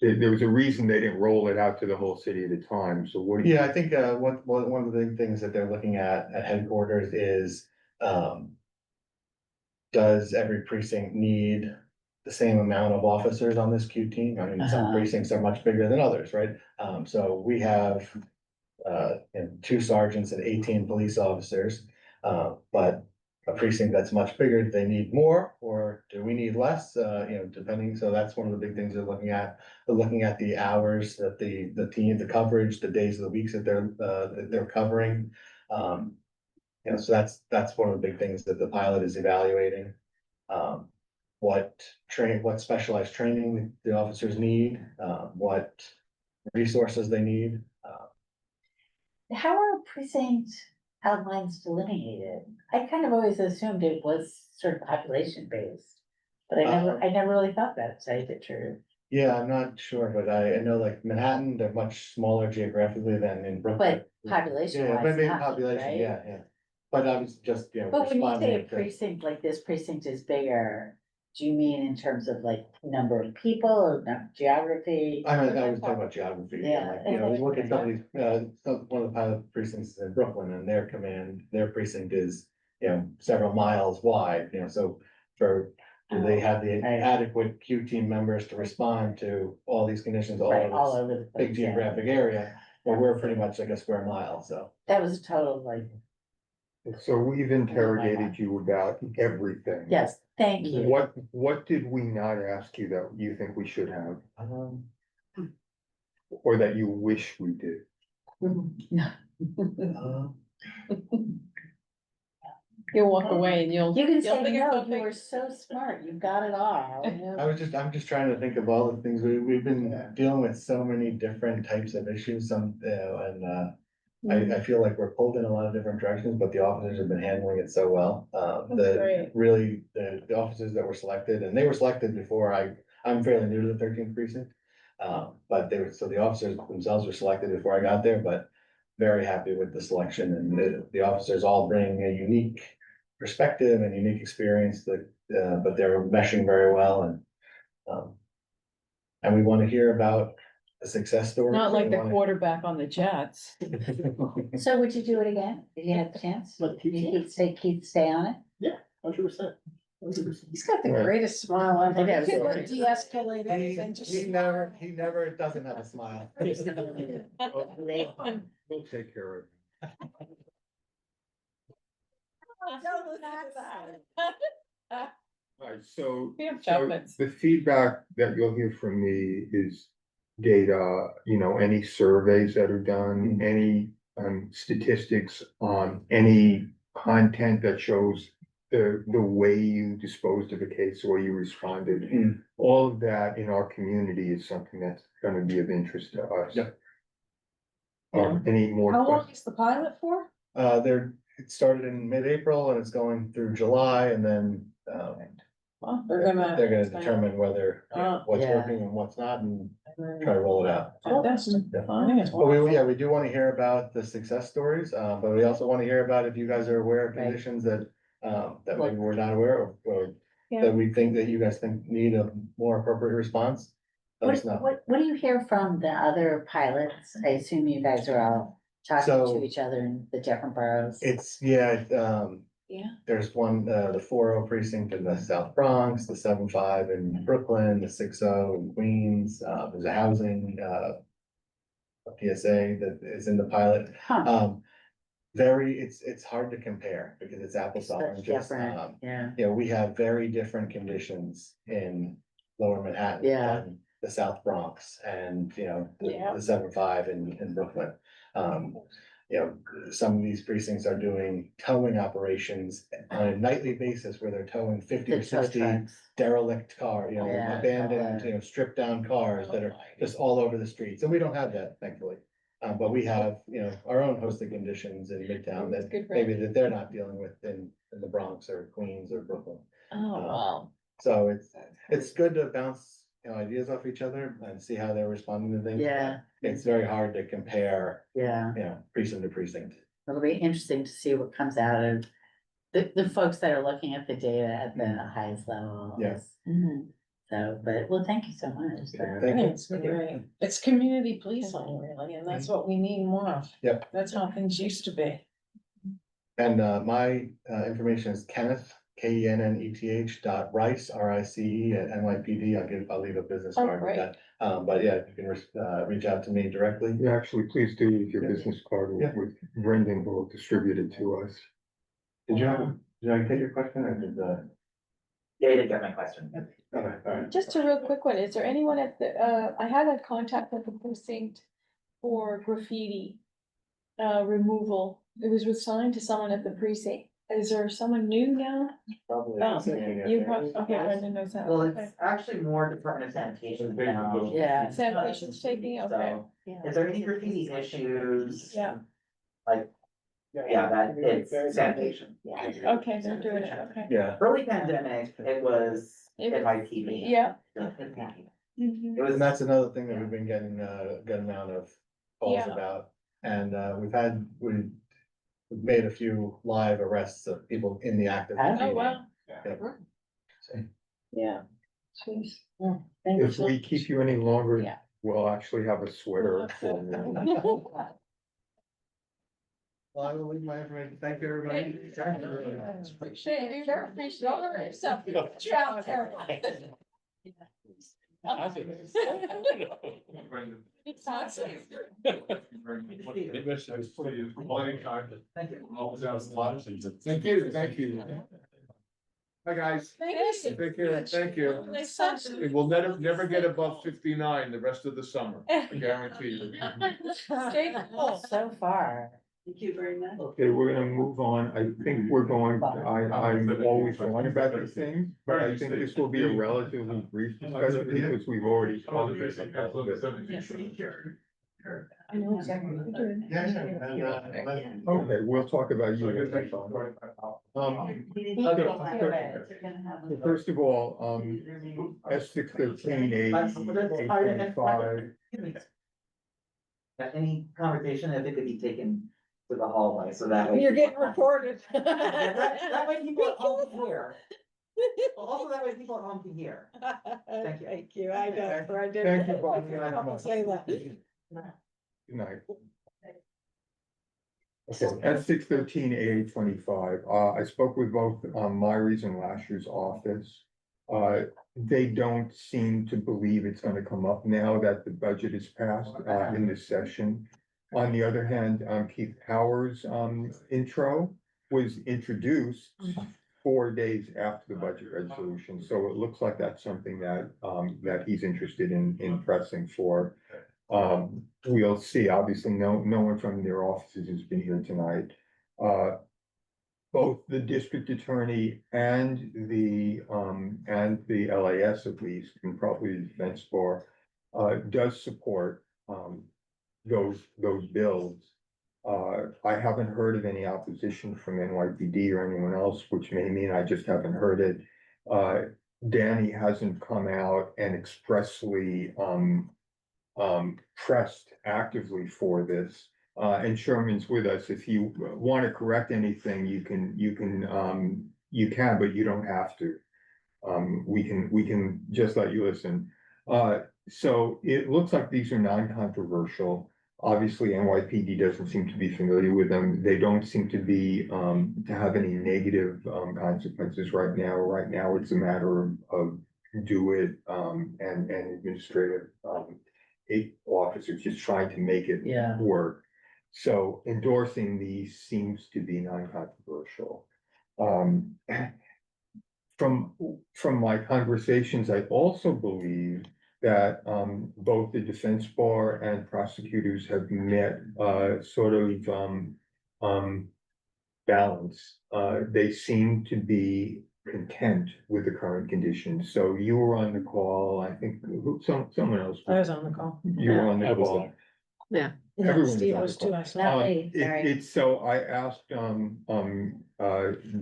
Speaker 1: there was a reason they didn't roll it out to the whole city at a time, so what do you?
Speaker 9: Yeah, I think, one of the big things that they're looking at headquarters is, does every precinct need the same amount of officers on this Q team? I mean, some
Speaker 5: Uh-huh.
Speaker 9: precincts are much bigger than others, right? So we have, you know, 2 sergeants and 18 police officers. But a precinct that's much bigger, do they need more, or do we need less, you know, depending, so that's one of the big things they're looking at. They're looking at the hours that the team, the coverage, the days of the weeks that they're covering. You know, so that's one of the big things that the pilot is evaluating. What specialized training the officers need, what resources they need.
Speaker 5: How are precinct outlines delineated? I kind of always assumed it was sort of population based. But I never really thought that, to tell you the truth.
Speaker 9: Yeah, I'm not sure, but I know like Manhattan, they're much smaller geographically than in Brooklyn.
Speaker 5: But population
Speaker 9: Yeah,
Speaker 5: wise,
Speaker 9: maybe
Speaker 5: not,
Speaker 9: population,
Speaker 5: right?
Speaker 9: yeah. But I was just, you know,
Speaker 5: But when you say a
Speaker 9: responding to,
Speaker 5: precinct, like this precinct is bigger, do you mean in terms of like number of people or geography?
Speaker 9: I was talking about geography,
Speaker 5: Yeah.
Speaker 9: like, you know, we look at some of these, one of the pilot precincts is in Brooklyn and their precinct is, you know, several miles wide, you know, so do they have the
Speaker 5: Right.
Speaker 9: adequate Q team members to respond to all these conditions, all
Speaker 5: Right, all
Speaker 9: of
Speaker 5: over the
Speaker 9: this big
Speaker 5: place, yeah.
Speaker 9: geographic area? Well, we're pretty much like a square mile, so.
Speaker 5: That was a total like,
Speaker 1: So we've interrogated you about everything.
Speaker 5: yes, thank you.
Speaker 1: What did we not ask you that you think we should have,
Speaker 9: Um,
Speaker 1: or that you wish we did?
Speaker 9: uh,
Speaker 2: You'll walk away and you'll.
Speaker 5: You can
Speaker 2: you'll
Speaker 5: say,
Speaker 2: think of
Speaker 5: no,
Speaker 2: something.
Speaker 5: you were so smart, you got it all.
Speaker 9: I'm just trying to think of all the things, we've been dealing with so many different types of issues, I feel like we're pulled in a lot of different directions, but the officers have been handling it so well.
Speaker 2: That's great.
Speaker 9: Really, the officers that were selected, and they were selected before I'm fairly new to the 13th precinct. But the officers themselves were selected before I got there, but very happy with the selection, and the officers all bring a unique perspective and unique experience but they're meshing very well, and we want to hear about a success story.
Speaker 2: Not like the
Speaker 9: We wanna-
Speaker 2: quarterback on the Jets.
Speaker 5: So would you do it again? If you had the chance?
Speaker 11: But
Speaker 5: You'd stay on it?
Speaker 11: 100%.
Speaker 6: He's got the
Speaker 1: Right.
Speaker 6: greatest smile ever.
Speaker 5: Yeah,
Speaker 6: He could
Speaker 5: sorry.
Speaker 6: de-escalate anything, just.
Speaker 9: He never doesn't have a smile.
Speaker 1: We'll take care of it. Alright, so,
Speaker 2: We have
Speaker 1: so
Speaker 2: chocolates.
Speaker 1: the feedback that you'll hear from me is data, any surveys that are done, any statistics on any content that shows the way you disposed of a case, the way you responded.
Speaker 9: Mm.
Speaker 1: All of that in our community is something that's gonna be of interest to us.
Speaker 9: Yeah.
Speaker 1: Any more
Speaker 6: How long
Speaker 1: questions?
Speaker 6: is the pilot for?
Speaker 9: It started in mid-April and it's going through July and then,
Speaker 6: Well, they're gonna.
Speaker 9: they're gonna determine whether, what's
Speaker 5: Yeah.
Speaker 9: working and what's not and try to roll it out.
Speaker 6: Fantastic.
Speaker 9: Yeah.
Speaker 6: I think it's
Speaker 9: But we
Speaker 6: wonderful.
Speaker 9: do wanna hear about the success stories, but we also wanna hear about if you guys are aware of
Speaker 5: Right.
Speaker 9: conditions that maybe we're not aware of, or
Speaker 2: Yeah.
Speaker 9: that we think that you guys think need a more appropriate response. Let us know.
Speaker 5: What do you hear from the other pilots? I assume you guys are all talking
Speaker 9: So-
Speaker 5: to each other in the different boroughs.
Speaker 9: It's,
Speaker 2: Yeah.
Speaker 9: there's one, the 4-0 precinct in the South Bronx, the 7-5 in Brooklyn, the 6-0 in Queens, there's a housing, a PSA that is in the pilot.
Speaker 5: Huh,
Speaker 9: It's hard to compare because it's apples to
Speaker 5: such
Speaker 9: oranges.
Speaker 5: different, yeah.
Speaker 9: We have very different conditions in Lower Manhattan
Speaker 5: Yeah.
Speaker 9: than the South Bronx and,
Speaker 2: Yeah.
Speaker 9: the 7-5 in Brooklyn. Some of these precincts are doing towing operations on a nightly basis where they're towing 50
Speaker 5: The
Speaker 9: or
Speaker 5: tow
Speaker 9: 60
Speaker 5: trucks.
Speaker 9: derelict car,
Speaker 5: Yeah.
Speaker 9: abandoned, stripped down cars that are just all over the streets. And we don't have that, thankfully. But we have, our own host of conditions in Midtown
Speaker 2: That's
Speaker 9: that
Speaker 2: good for
Speaker 9: maybe that they're not dealing with in the Bronx or Queens or Brooklyn.
Speaker 2: Oh, wow.
Speaker 9: So it's good to bounce, ideas off each other and see how they're responding to things. but
Speaker 5: Yeah.
Speaker 9: It's very hard to compare,
Speaker 5: Yeah,
Speaker 9: precinct to precinct.
Speaker 5: it'll be interesting to see what comes out of the folks that are looking at the data at the highest level.
Speaker 9: Yeah.
Speaker 2: Mhm.
Speaker 5: So, but thank you so much.
Speaker 9: Thank you.
Speaker 6: It's great. It's community policing really, and that's what we need more of.
Speaker 9: Yep.
Speaker 6: That's how things used to be.
Speaker 9: And my information is Kenneth, KENNETH .Rice at NYPD. I'll leave a business
Speaker 2: Oh,
Speaker 9: card with
Speaker 2: great.
Speaker 9: that. But yeah, you can reach out to me directly.
Speaker 1: Yeah, actually, please do with your
Speaker 9: Yeah.
Speaker 1: business card
Speaker 9: Yeah.
Speaker 1: with Brendan who will distribute it to us.
Speaker 9: Did I take your question or did
Speaker 3: Yeah, you didn't get my question.
Speaker 9: Okay, all right.
Speaker 2: Just a real quick one, is there anyone at the, I had a contact at the precinct for graffiti removal. It was assigned to someone at the precinct. Is there someone new now?
Speaker 9: Probably.
Speaker 2: Oh, you probably, okay, Brendan knows that.
Speaker 3: Well,
Speaker 2: Okay.
Speaker 3: it's actually more Department of Sanitation now.
Speaker 5: Yeah.
Speaker 2: Sanitation's taking, okay,
Speaker 3: So, if there are any graffiti issues.
Speaker 2: Yeah.
Speaker 3: Like, yeah, that it's sanitation.
Speaker 2: okay, they're doing it, okay.
Speaker 9: Yeah.
Speaker 3: Early pandemic, it was
Speaker 2: It was-
Speaker 3: NYPD.
Speaker 2: Yeah.
Speaker 3: It
Speaker 2: Mhm.
Speaker 3: was.
Speaker 9: And that's another thing that we've been getting a good amount of calls
Speaker 2: Yeah.
Speaker 9: about. And we've made a few live arrests of people in the act of.
Speaker 5: Oh,
Speaker 2: Oh,
Speaker 9: graffiti.
Speaker 2: wow,
Speaker 9: Yeah. So,
Speaker 2: yeah. Jeez.
Speaker 5: Thank you
Speaker 1: If
Speaker 5: so
Speaker 1: we keep you any longer,
Speaker 2: Yeah.
Speaker 1: we'll actually have a sweater for you.
Speaker 9: Well, I will leave my information. Thank you, everybody.
Speaker 2: Appreciate it. Sure, appreciate it. Yourself. Ciao, Carol. It's awesome.
Speaker 3: Thank you.
Speaker 4: Thank you, thank you. Hi, guys.
Speaker 2: Thank you.
Speaker 4: Take care, thank you.
Speaker 2: Nice talking to
Speaker 4: It will never get above 59 the rest of the summer, I guarantee you.
Speaker 2: you. Stay cool.
Speaker 5: So far.
Speaker 8: Thank you very much.
Speaker 1: Okay, we're gonna move on. I think we're going, I'm always wrong about these things, but I think this will be a relatively brief discussion because we've already talked about this.
Speaker 2: I know exactly what you're doing.
Speaker 1: Okay, we'll talk about you. So first of all, S613 885.
Speaker 3: Any conversation, if it could be taken to the hallway, so that way.
Speaker 6: You're getting recorded.
Speaker 3: That way people are all here. Also, that way people at home can hear. Thank you.
Speaker 6: Thank you, I know. I did.
Speaker 1: Thank you, Bob.
Speaker 6: Say that.
Speaker 1: Good night. Okay, at 6:13 8:25, I spoke with both, Myries and Lasher's office. They don't seem to believe it's gonna come up now that the budget is passed, in this session. On the other hand, Keith Powers' intro was introduced 4 days after the budget resolution, so it looks like that's something that he's interested in pressing for. We'll see, obviously, no one from their offices has been here tonight. Both the district attorney and the LAS at least, and probably the defense bar, does support, those bills. I haven't heard of any opposition from NYPD or anyone else, which may mean I just haven't heard it. Danny hasn't come out and expressly, pressed actively for this. And Sherman's with us. If you want to correct anything, you can, but you don't have to. We can just let you listen. So it looks like these are non-controversial. Obviously, NYPD doesn't seem to be familiar with them. They don't seem to be, to have any negative, consequences right now. Right now, it's a matter of do it, and administrative, officers just trying to make it
Speaker 5: Yeah.
Speaker 1: work. So endorsing these seems to be non-controversial. From my conversations, I also believe that both the defense bar and prosecutors have met sort of balance. They seem to be content with the current conditions. So you were on the call, I think, someone else.
Speaker 6: I was on the call.
Speaker 1: You were on
Speaker 10: I
Speaker 1: the
Speaker 10: was
Speaker 1: call.
Speaker 10: there.
Speaker 6: Yeah.
Speaker 1: Everyone was
Speaker 6: Steve
Speaker 1: on
Speaker 6: was
Speaker 1: the call.
Speaker 6: too, I saw.
Speaker 5: Not me, sorry.
Speaker 1: It's so I asked,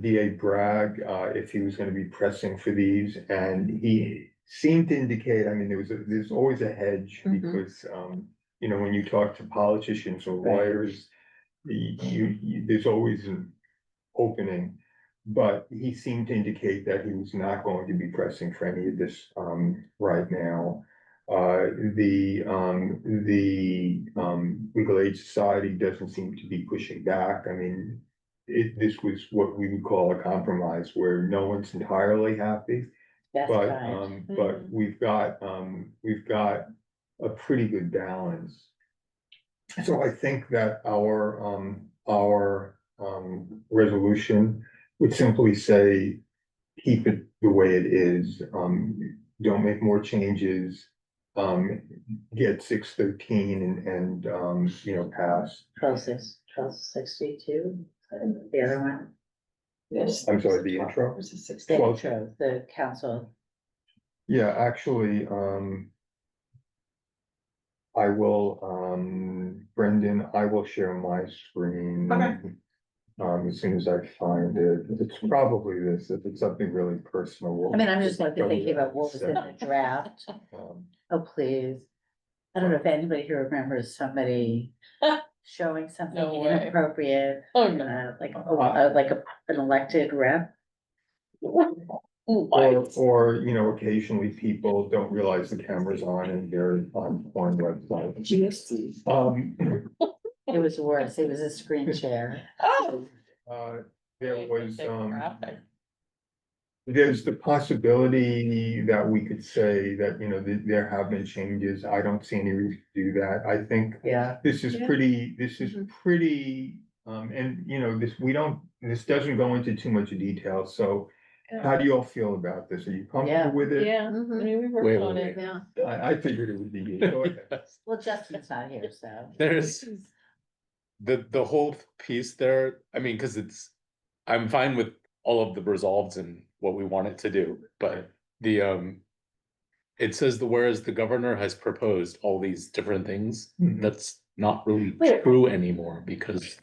Speaker 1: DA Bragg, if he was gonna be pressing for these, and he seemed to indicate, I mean, there's always a hedge,
Speaker 6: Mhm.
Speaker 1: because, when you talk to politicians or lawyers, there's always an opening. But he seemed to indicate that he was not going to be pressing for any of this, right now. The Legal Aid Society doesn't seem to be pushing back. I mean, this was what we would call a compromise where no one's entirely happy.
Speaker 5: That's
Speaker 1: But,
Speaker 5: kind.
Speaker 1: but we've got a pretty good balance. So I think that our resolution would simply say, keep it the way it is, don't make more changes. Get 613 and pass.
Speaker 5: 1262, the other one,
Speaker 2: Yes.
Speaker 1: I'm sorry, the intro?
Speaker 2: There's a six-
Speaker 5: the
Speaker 1: Well-
Speaker 5: intro, the council.
Speaker 1: Yeah, actually, I will, Brendan, I will share my screen.
Speaker 3: Okay.
Speaker 1: As soon as I find it, it's probably this, if it's something really personal.
Speaker 5: I mean, I'm just like thinking about what was in the draft.
Speaker 1: Um,
Speaker 5: Oh, please. I don't know if anybody here remembers somebody showing something
Speaker 2: No way.
Speaker 5: inappropriate,
Speaker 2: Oh, no.
Speaker 5: like an elected rep.
Speaker 1: Or, occasionally people don't realize the camera's on and they're on porn websites.
Speaker 5: It was worse. It was a screen share.
Speaker 2: Oh.
Speaker 1: There was, there's the possibility that we could say that, there have been changes. I don't see any reason to do that. I think
Speaker 5: Yeah.
Speaker 1: this is
Speaker 2: Yeah.
Speaker 1: pretty, this doesn't go into too much detail, so how do you all feel about this? Are you
Speaker 5: Yeah.
Speaker 1: comfortable with it?
Speaker 2: Yeah, I mean, we worked
Speaker 10: Wait,
Speaker 2: on
Speaker 10: wait,
Speaker 2: it.
Speaker 10: wait.
Speaker 1: I figured it would be you. Go ahead.
Speaker 5: Well, Justin's not here, so.
Speaker 10: There's the whole piece there, I mean, cause I'm fine with all of the resolves and what we want it to do, but it says whereas the governor has proposed all these different things,
Speaker 1: Mhm.
Speaker 10: that's not really
Speaker 5: Wait.
Speaker 10: true anymore because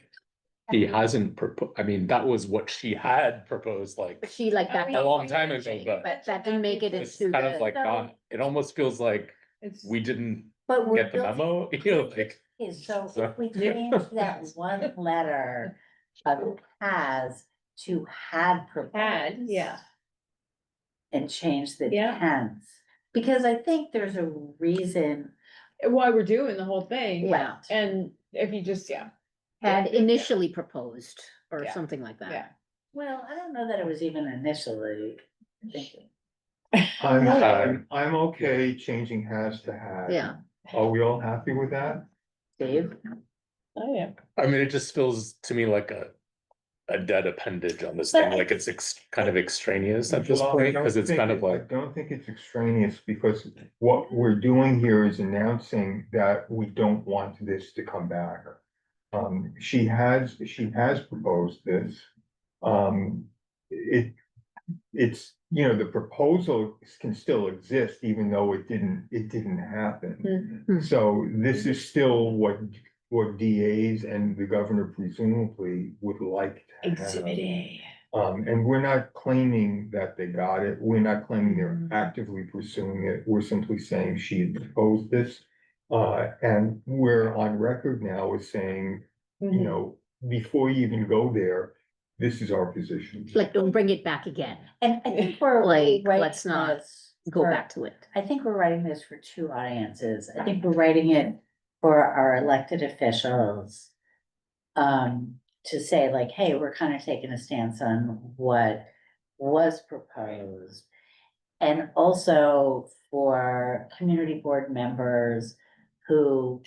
Speaker 10: he hasn't I mean, that was what she had proposed, like,
Speaker 7: She like that.
Speaker 10: a long time ago, but
Speaker 7: That didn't make it
Speaker 10: it's
Speaker 7: into
Speaker 10: kind of
Speaker 7: the.
Speaker 10: like not, it almost feels like
Speaker 2: It's.
Speaker 10: we didn't
Speaker 5: But we're
Speaker 10: get the
Speaker 5: building-
Speaker 10: memo, like.
Speaker 5: Okay, so
Speaker 10: So-
Speaker 5: if we change that one letter of has to had proposed.
Speaker 2: Had, yeah.
Speaker 5: and change the
Speaker 2: Yeah.
Speaker 5: tense. Because I think there's a reason,
Speaker 2: Why we're doing the whole thing.
Speaker 7: Yeah.
Speaker 2: And if you just,
Speaker 7: Had initially proposed or
Speaker 2: Yeah.
Speaker 7: something like that.
Speaker 2: yeah.
Speaker 5: well, I don't know that it was even initially thinking.
Speaker 1: I'm okay changing has to had.
Speaker 7: Yeah.
Speaker 1: Are we all happy with that?
Speaker 5: Dave?
Speaker 2: Oh, yeah.
Speaker 10: I mean, it just feels to me like a dead appendage on this thing, like it's kind of extraneous at this
Speaker 1: Well, I
Speaker 10: point,
Speaker 1: don't
Speaker 10: because it's
Speaker 1: think
Speaker 10: kind of
Speaker 1: I
Speaker 10: like,
Speaker 1: don't think it's extraneous, because what we're doing here is announcing that we don't want this to come back. She has proposed this. It's, the proposal can still exist even though it didn't happen.
Speaker 7: Mhm.
Speaker 1: So this is still what DAs and the governor presumably would like to have.
Speaker 5: Exhibit A.
Speaker 1: And we're not claiming that they got it. We're not claiming they're actively pursuing it. We're simply saying she had proposed this. And we're on record now as saying, before you even go there, this is our position.
Speaker 7: Like, don't bring it back again.
Speaker 5: And I think we're
Speaker 7: Like,
Speaker 5: writing
Speaker 7: let's not
Speaker 5: this
Speaker 7: Go
Speaker 5: for-
Speaker 7: back to it.
Speaker 5: I think we're writing this for two audiences. I think we're writing it for our elected officials. To say like, hey, we're kind of taking a stance on what was proposed. And also for community board members who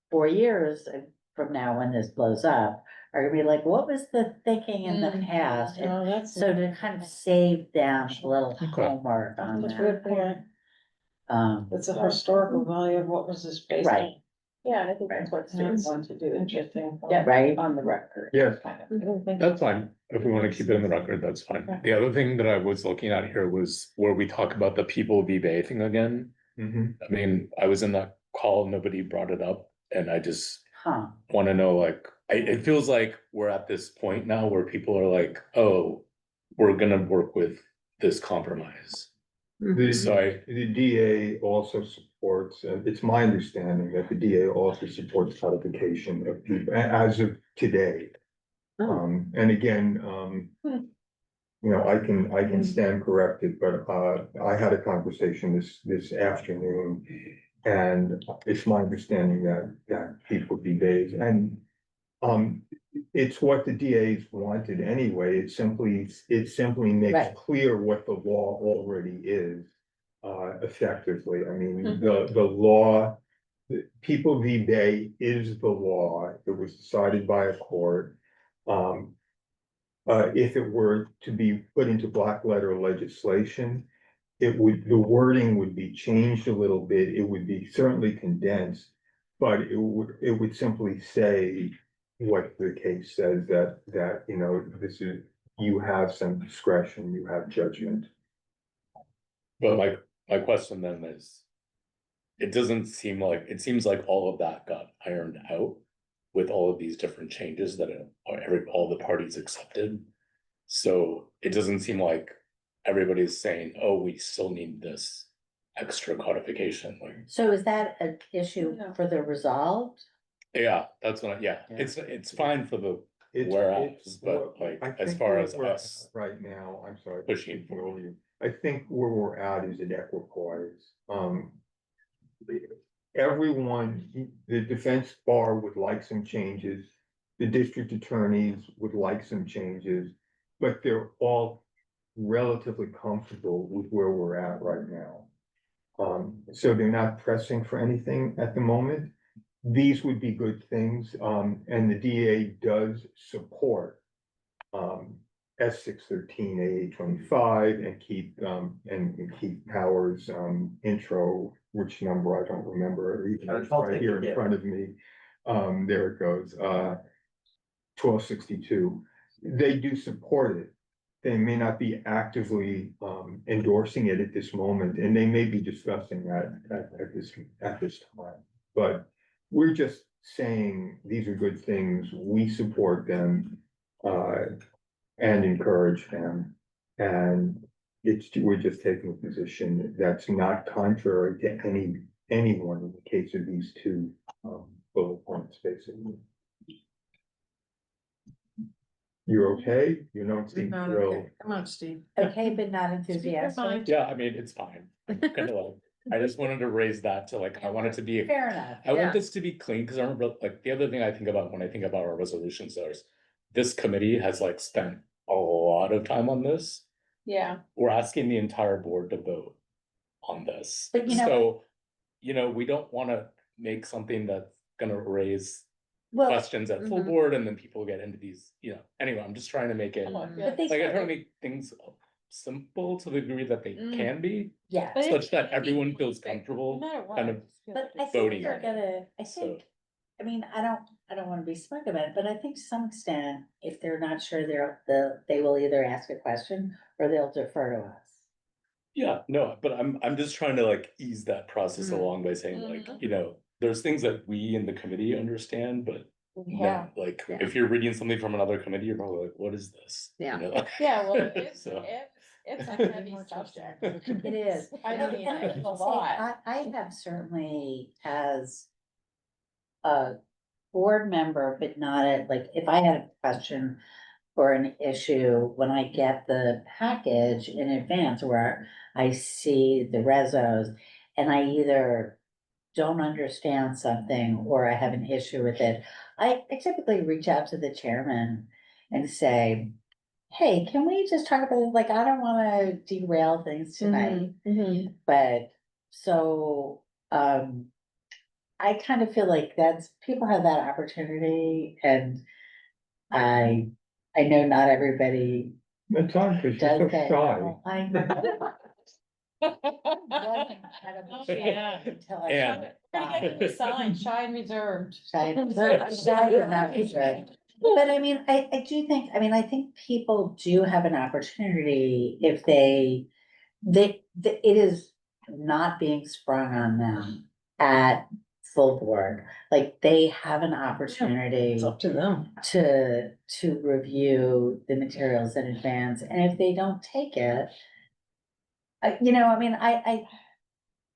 Speaker 5: 4 years from now, when this blows up, are gonna be like, what was the thinking in the past? And
Speaker 2: Oh, that's.
Speaker 5: so to kind of save them a little
Speaker 10: Okay.
Speaker 5: homework on
Speaker 6: That's a
Speaker 5: that.
Speaker 6: good point. It's a
Speaker 2: Yeah.
Speaker 6: historical value of what was this based on.
Speaker 5: Right.
Speaker 2: Yeah, and I think that's what
Speaker 6: That's
Speaker 2: students want to do,
Speaker 6: interesting.
Speaker 2: Yeah,
Speaker 5: Right.
Speaker 2: on the record.
Speaker 1: Yes.
Speaker 2: kind of.
Speaker 10: that's fine. If we want to keep it in the record, that's fine. The other thing that I was looking at here was where we talk about the people be bathing again.
Speaker 1: Mhm.
Speaker 10: I mean, I was in that call, nobody brought it up, and I just
Speaker 5: Huh.
Speaker 10: want to know, like, it feels like we're at this point now where people are like, oh, we're gonna work with this compromise.
Speaker 1: The,
Speaker 10: So
Speaker 1: the DA also supports, it's my understanding that the DA also supports codification of people, as of today.
Speaker 7: Oh.
Speaker 1: And again, I can stand corrected, but, I had a conversation this afternoon. And it's my understanding that people be bathed, and, it's what the DAs wanted anyway. It simply makes
Speaker 5: Right.
Speaker 1: clear what the law already is, effectively. I mean, the law, People v. Bay is the law. It was decided by a court. If it were to be put into black letter legislation, the wording would be changed a little bit. It would be certainly condensed, but it would simply say what the case says, that, this is, you have some discretion, you have judgment.
Speaker 10: But my question then is, it seems like all of that got ironed out with all of these different changes that all the parties accepted. So it doesn't seem like everybody's saying, oh, we still need this extra codification, like,
Speaker 5: So is that an issue
Speaker 2: No.
Speaker 5: for the resolved?
Speaker 10: yeah, that's what,
Speaker 5: Yeah.
Speaker 10: it's fine for the
Speaker 1: It's-
Speaker 10: whereas, but like,
Speaker 1: I
Speaker 10: as
Speaker 1: think
Speaker 10: far
Speaker 1: where
Speaker 10: as
Speaker 1: we're
Speaker 10: us
Speaker 1: at right now, I'm sorry.
Speaker 10: pushing for.
Speaker 1: I think where we're at is in equipoise. Everyone, the defense bar would like some changes. The district attorneys would like some changes, but they're all relatively comfortable with where we're at right now. So they're not pressing for anything at the moment. These would be good things, and the DA does support S 613, A 25, and keep Powers, intro, which number I don't remember. It's right here in front of me. There it goes, 1262. They do support it. They may not be actively endorsing it at this moment, and they may be discussing that at this time. But we're just saying these are good things. We support them. And encourage them. And we're just taking a position that's not contrary to anyone in the case of these two bullet points, basically. You're okay? You don't seem
Speaker 6: Not
Speaker 1: thrilled.
Speaker 6: okay. Come on, Steve.
Speaker 5: Okay, but not
Speaker 6: Speak your
Speaker 5: enthusiastic.
Speaker 6: mind.
Speaker 10: Yeah, I mean, it's fine. I'm kind of like, I just wanted to raise that to like, I want it to be,
Speaker 5: Fair enough.
Speaker 10: I want this to be clean, because I remember, like, the other thing I think about when I think about our resolutions is this committee has like spent a lot of time on this.
Speaker 2: Yeah.
Speaker 10: We're asking the entire board to vote on this.
Speaker 5: But you know-
Speaker 10: So, you know, we don't wanna make something that's gonna raise
Speaker 5: Well,
Speaker 10: questions at full
Speaker 6: Mhm.
Speaker 10: board, and then people get into these, you know, anyway, I'm just trying to make it,
Speaker 2: Oh,
Speaker 10: like,
Speaker 2: yeah.
Speaker 5: but they
Speaker 10: I try to
Speaker 5: started,
Speaker 10: make things simple to the degree that they
Speaker 2: Mm.
Speaker 10: can be,
Speaker 5: yeah.
Speaker 2: But
Speaker 10: such
Speaker 2: it's
Speaker 10: that
Speaker 2: easy.
Speaker 10: everyone feels
Speaker 2: No
Speaker 10: comfortable.
Speaker 2: matter what.
Speaker 10: kind of
Speaker 2: I just feel
Speaker 5: But
Speaker 2: like
Speaker 5: I
Speaker 2: it's-
Speaker 5: think
Speaker 10: voting
Speaker 5: they're
Speaker 10: on it.
Speaker 5: gonna, I
Speaker 10: So-
Speaker 5: think, I mean, I don't wanna be smug about it, but I think to some extent, if they're not sure, they will either ask a question or they'll defer to us.
Speaker 10: Yeah, no, but I'm just trying to like ease that process
Speaker 5: Mm.
Speaker 10: along by saying like,
Speaker 2: Mhm.
Speaker 10: you know, there's things that we in the committee understand, but
Speaker 2: Yeah,
Speaker 10: like,
Speaker 7: Yeah.
Speaker 10: if you're reading something from another committee, you're probably like, what is this? You
Speaker 7: Yeah.
Speaker 10: know?
Speaker 2: yeah, well, it's,
Speaker 10: So-
Speaker 2: it's a heavy subject.
Speaker 5: It is.
Speaker 2: I
Speaker 5: And-
Speaker 2: mean,
Speaker 5: and I
Speaker 2: it's a
Speaker 5: will say,
Speaker 2: lot.
Speaker 5: I have certainly as a board member, but not at, like, if I had a question or an issue, when I get the package in advance where I see the resos and I either don't understand something or I have an issue with it, I typically reach out to the chairman and say, hey, can we just talk about it? Like, I don't wanna derail things tonight.
Speaker 2: Mhm.
Speaker 5: But so, I kind of feel like people have that opportunity and I know not everybody
Speaker 1: That's odd, because
Speaker 5: does
Speaker 1: you're so
Speaker 5: that.
Speaker 1: shy.
Speaker 5: I was incredibly shy
Speaker 2: Yeah.
Speaker 5: until I
Speaker 10: And-
Speaker 5: started
Speaker 2: We're gonna get you a sign, shy and reserved.
Speaker 5: Shy but not reserved. But I mean, I do think, I mean, I think people do have an opportunity if it is not being sprung on them at full board. Like, they have an opportunity
Speaker 6: It's up to them.
Speaker 5: to review the materials in advance, and if they don't take it, you know, I mean,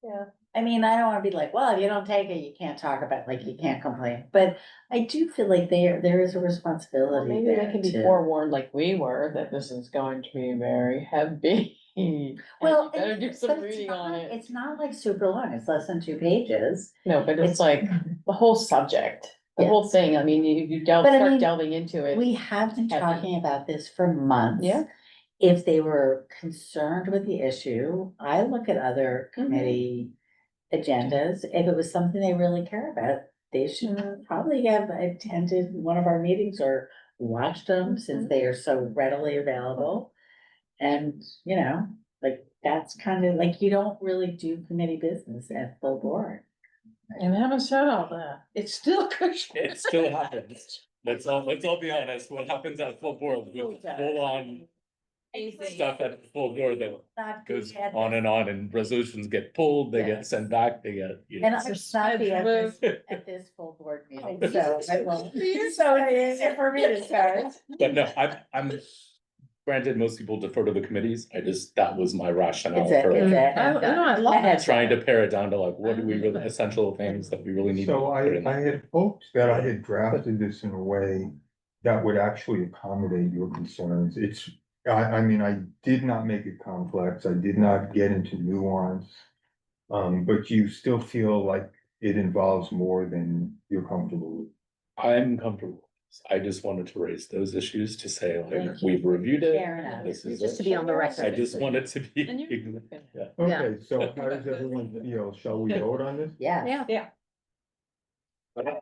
Speaker 2: Yeah.
Speaker 5: I mean, I don't wanna be like, well, if you don't take it, you can't talk about, like, you can't complain, but I do feel like there is a
Speaker 2: Well,
Speaker 5: responsibility
Speaker 2: maybe they
Speaker 5: there
Speaker 2: can be
Speaker 5: to.
Speaker 2: forewarned like we were, that this is going to be very heavy. And
Speaker 5: Well,
Speaker 2: you better do
Speaker 5: but
Speaker 2: some
Speaker 5: it's
Speaker 2: reading
Speaker 5: not-
Speaker 2: on it.
Speaker 5: It's not like super long, it's less than 2 pages.
Speaker 2: No, but it's like the whole subject, the whole
Speaker 5: Yes.
Speaker 2: thing. I mean, you don't
Speaker 5: But I
Speaker 2: start
Speaker 5: mean,
Speaker 2: delving into it.
Speaker 5: We have been
Speaker 2: heavy.
Speaker 5: talking about this for months.
Speaker 2: Yeah.
Speaker 5: If they were concerned with the issue, I look at other
Speaker 2: Mhm.
Speaker 5: committee agendas. If it was something they really care about, they should probably have attended one of our meetings or watched them since they are so readily available. And, you know, like, that's kind of like, you don't really do committee business at full board.
Speaker 6: And having said all that, it's still cushion.
Speaker 10: It still happens. Let's all be honest, what happens at full board with full on stuff at full board that
Speaker 5: Not
Speaker 10: goes
Speaker 5: at
Speaker 10: on
Speaker 5: this-
Speaker 10: and on, and resolutions get pulled, they get
Speaker 6: Yes.
Speaker 10: sent back, they get, you know.
Speaker 5: And I'm not be at this full board meeting, so I won't. So it's easy for me to start.
Speaker 10: But no, I'm granted, most people defer to the committees, that was my rationale
Speaker 5: It's a,
Speaker 10: for
Speaker 5: it's
Speaker 10: like
Speaker 5: a.
Speaker 6: I- no, I love
Speaker 5: heads
Speaker 10: trying
Speaker 5: up.
Speaker 10: to pare it down to like, what do we really, essential things that we really need to
Speaker 1: So
Speaker 10: put in
Speaker 1: I
Speaker 10: there.
Speaker 1: had hoped that I had drafted this in a way that would actually accommodate your concerns. I mean, I did not make it complex. I did not get into nuance. But you still feel like it involves more than you're comfortable with.
Speaker 10: I'm comfortable. I just wanted to raise those issues to say like,
Speaker 5: Thank you.
Speaker 10: we've reviewed it.
Speaker 5: Fair enough.
Speaker 10: This is
Speaker 7: Just to
Speaker 10: it.
Speaker 7: be on the record.
Speaker 10: I just want it to be.
Speaker 2: And you-
Speaker 10: Yeah.
Speaker 7: Yeah.
Speaker 1: Okay, so how does everyone feel? Shall we vote on this?
Speaker 5: Yeah.
Speaker 6: Yeah.
Speaker 3: Okay.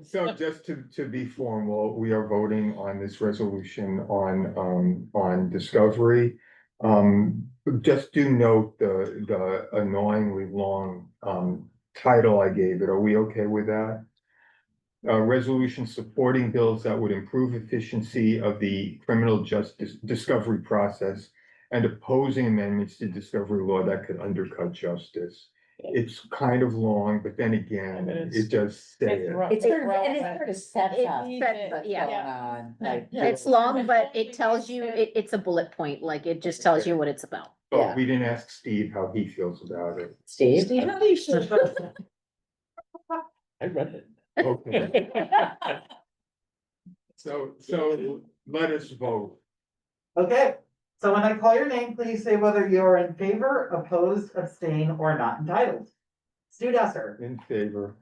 Speaker 1: So just to be formal, we are voting on this resolution on discovery. Just do note the annoyingly long, title I gave it. Are we okay with that? Resolution supporting bills that would improve efficiency of the criminal justice discovery process and opposing amendments to discovery law that could undercut justice. It's kind of long, but then again,
Speaker 2: But it's-
Speaker 1: it does say it.
Speaker 5: It's sort of, and
Speaker 2: relevant.
Speaker 5: it sort of sets
Speaker 7: It
Speaker 5: up
Speaker 7: sets-
Speaker 5: what's
Speaker 7: yeah.
Speaker 5: going on, like.
Speaker 7: It's long, but it tells you, it's a bullet point, like it just tells you what it's about.
Speaker 1: But we didn't ask Steve how he feels about it.
Speaker 5: Steve?
Speaker 6: Steve, how do you feel about that?
Speaker 10: I read it.
Speaker 1: Okay, so let us vote.
Speaker 3: Okay, so when I call your name, please say whether you're in favor, opposed, abstain, or not entitled. Stu Dusser,
Speaker 1: In favor.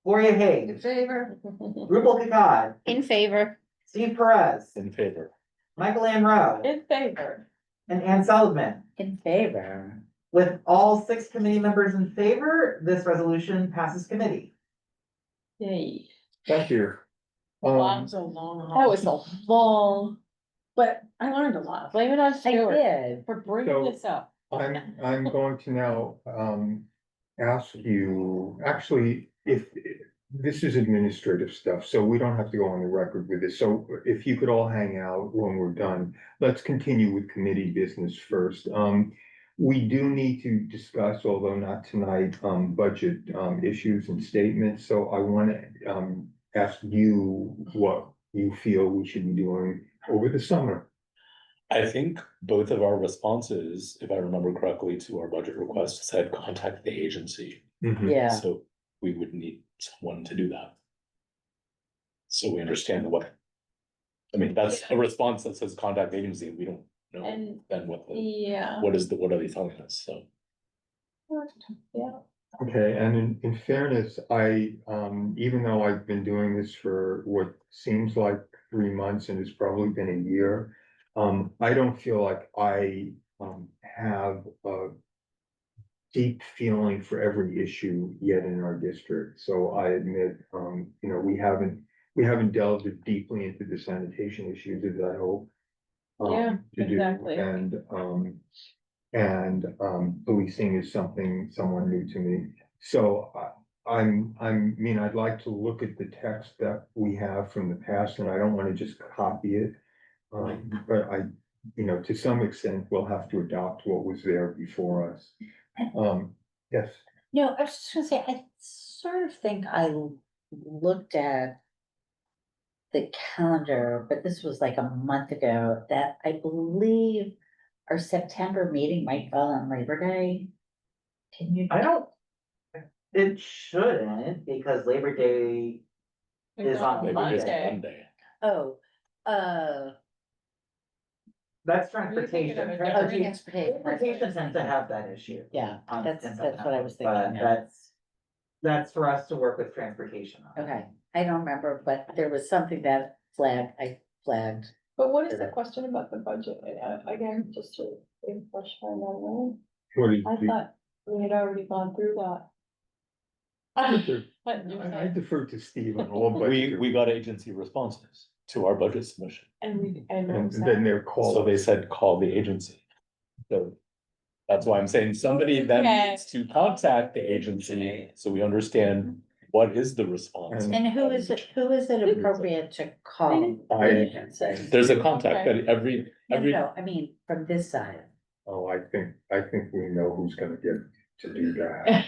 Speaker 3: Gloria Hayes,
Speaker 6: Favor.
Speaker 3: Rupal Kakad,
Speaker 7: In favor.
Speaker 3: Steve Perez,
Speaker 10: In favor.
Speaker 3: Michael Ann Rowe,
Speaker 2: In favor.
Speaker 3: and Ann Seligman.
Speaker 5: In favor.
Speaker 3: With all 6 committee members in favor, this resolution passes committee.
Speaker 2: Yay.
Speaker 1: Thank you.
Speaker 6: That was a long haul.
Speaker 2: That was a long, but I learned a lot. Blame it on
Speaker 5: I
Speaker 2: Stuart
Speaker 5: did.
Speaker 2: for bringing
Speaker 1: So-
Speaker 2: this up.
Speaker 1: I'm going to now, ask you, actually, if, this is administrative stuff, so we don't have to go on the record with this. So if you could all hang out when we're done, let's continue with committee business first. We do need to discuss, although not tonight, budget, issues and statements. So I want to, ask you what you feel we should be doing over the summer.
Speaker 10: I think both of our responses, if I remember correctly, to our budget request said contact the agency.
Speaker 5: Yeah.
Speaker 10: So we would need someone to do that. So we understand what. I mean, that's a response that says contact the agency, we don't know
Speaker 2: And
Speaker 10: then what the,
Speaker 2: yeah.
Speaker 10: what are they telling us, so.
Speaker 2: Yeah.
Speaker 1: Okay, and in fairness, even though I've been doing this for what seems like 3 months and it's probably been a year, I don't feel like I, have a deep feeling for every issue yet in our district. So I admit, we haven't delved as deeply into the sanitation issues as I hope.
Speaker 2: Yeah,
Speaker 1: to do.
Speaker 2: exactly.
Speaker 1: And policing is somewhat new to me. So I'd like to look at the text that we have from the past, and I don't want to just copy it. But to some extent, we'll have to adopt what was there before us. Yes,
Speaker 5: No, I was just gonna say, I sort of think I looked at the calendar, but this was like a month ago, that I believe our September meeting might fall on Labor Day. Can you?
Speaker 3: It shouldn't, because Labor Day is on
Speaker 10: Maybe it's
Speaker 3: Monday.
Speaker 10: Monday.
Speaker 5: Oh,
Speaker 3: That's
Speaker 2: You're thinking
Speaker 3: transportation.
Speaker 2: of a
Speaker 5: transportation.
Speaker 3: Transportation tends to have that issue.
Speaker 5: Yeah,
Speaker 3: on-
Speaker 5: that's
Speaker 3: in
Speaker 5: what I was
Speaker 3: September,
Speaker 5: thinking,
Speaker 3: But
Speaker 5: yeah.
Speaker 3: that's for us to work with transportation on.
Speaker 5: Okay, I don't remember, but there was something that I flagged.
Speaker 2: But what is the question about the budget? Again, just to refresh my memory.
Speaker 1: what is
Speaker 2: I thought we had already gone through that. But you
Speaker 1: I
Speaker 2: said-
Speaker 1: defer to Steve on all, but.
Speaker 10: We got agency responses to our budget submission,
Speaker 2: And what
Speaker 1: And
Speaker 2: was
Speaker 1: then
Speaker 2: that?
Speaker 1: they're called.
Speaker 10: so they said, call the agency. So that's why I'm saying somebody then
Speaker 2: Okay.
Speaker 10: needs to contact the agency, so we understand what is the response.
Speaker 1: And-
Speaker 5: And who is it appropriate to call?
Speaker 10: There's a contact that every,
Speaker 5: No, I mean, from this side.
Speaker 1: Oh, I think we know who's gonna get to do that.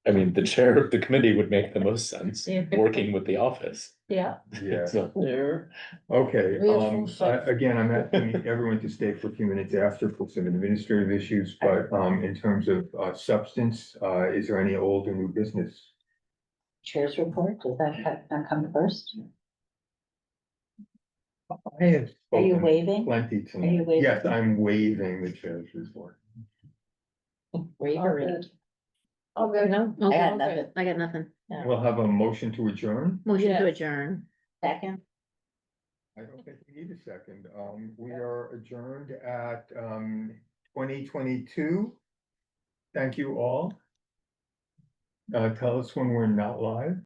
Speaker 10: I mean, the chair of the committee would make the most sense,
Speaker 2: Yeah.
Speaker 10: working with the office.
Speaker 2: Yeah.
Speaker 1: Yeah.
Speaker 10: So,
Speaker 1: Okay,
Speaker 6: We have full faith.
Speaker 1: again, I'm asking everyone to stay for a few minutes after for some administrative issues, but, in terms of, substance, is there any old or new business?
Speaker 5: Chair's report, does that not come first?
Speaker 1: I have
Speaker 5: Are you
Speaker 1: spoken
Speaker 5: waving?
Speaker 1: plenty tonight.
Speaker 5: you waving?
Speaker 1: Yes, I'm waving the chair's report.
Speaker 5: Bravery.
Speaker 2: All good.
Speaker 7: No,
Speaker 5: I got nothing.
Speaker 7: I got nothing.
Speaker 5: Yeah.
Speaker 1: We'll have a motion to adjourn.
Speaker 7: Motion to
Speaker 2: Yes.
Speaker 7: adjourn.
Speaker 5: Second.
Speaker 1: I don't think we need a second. We are adjourned at, 2022. Thank you all. Tell us when we're not live.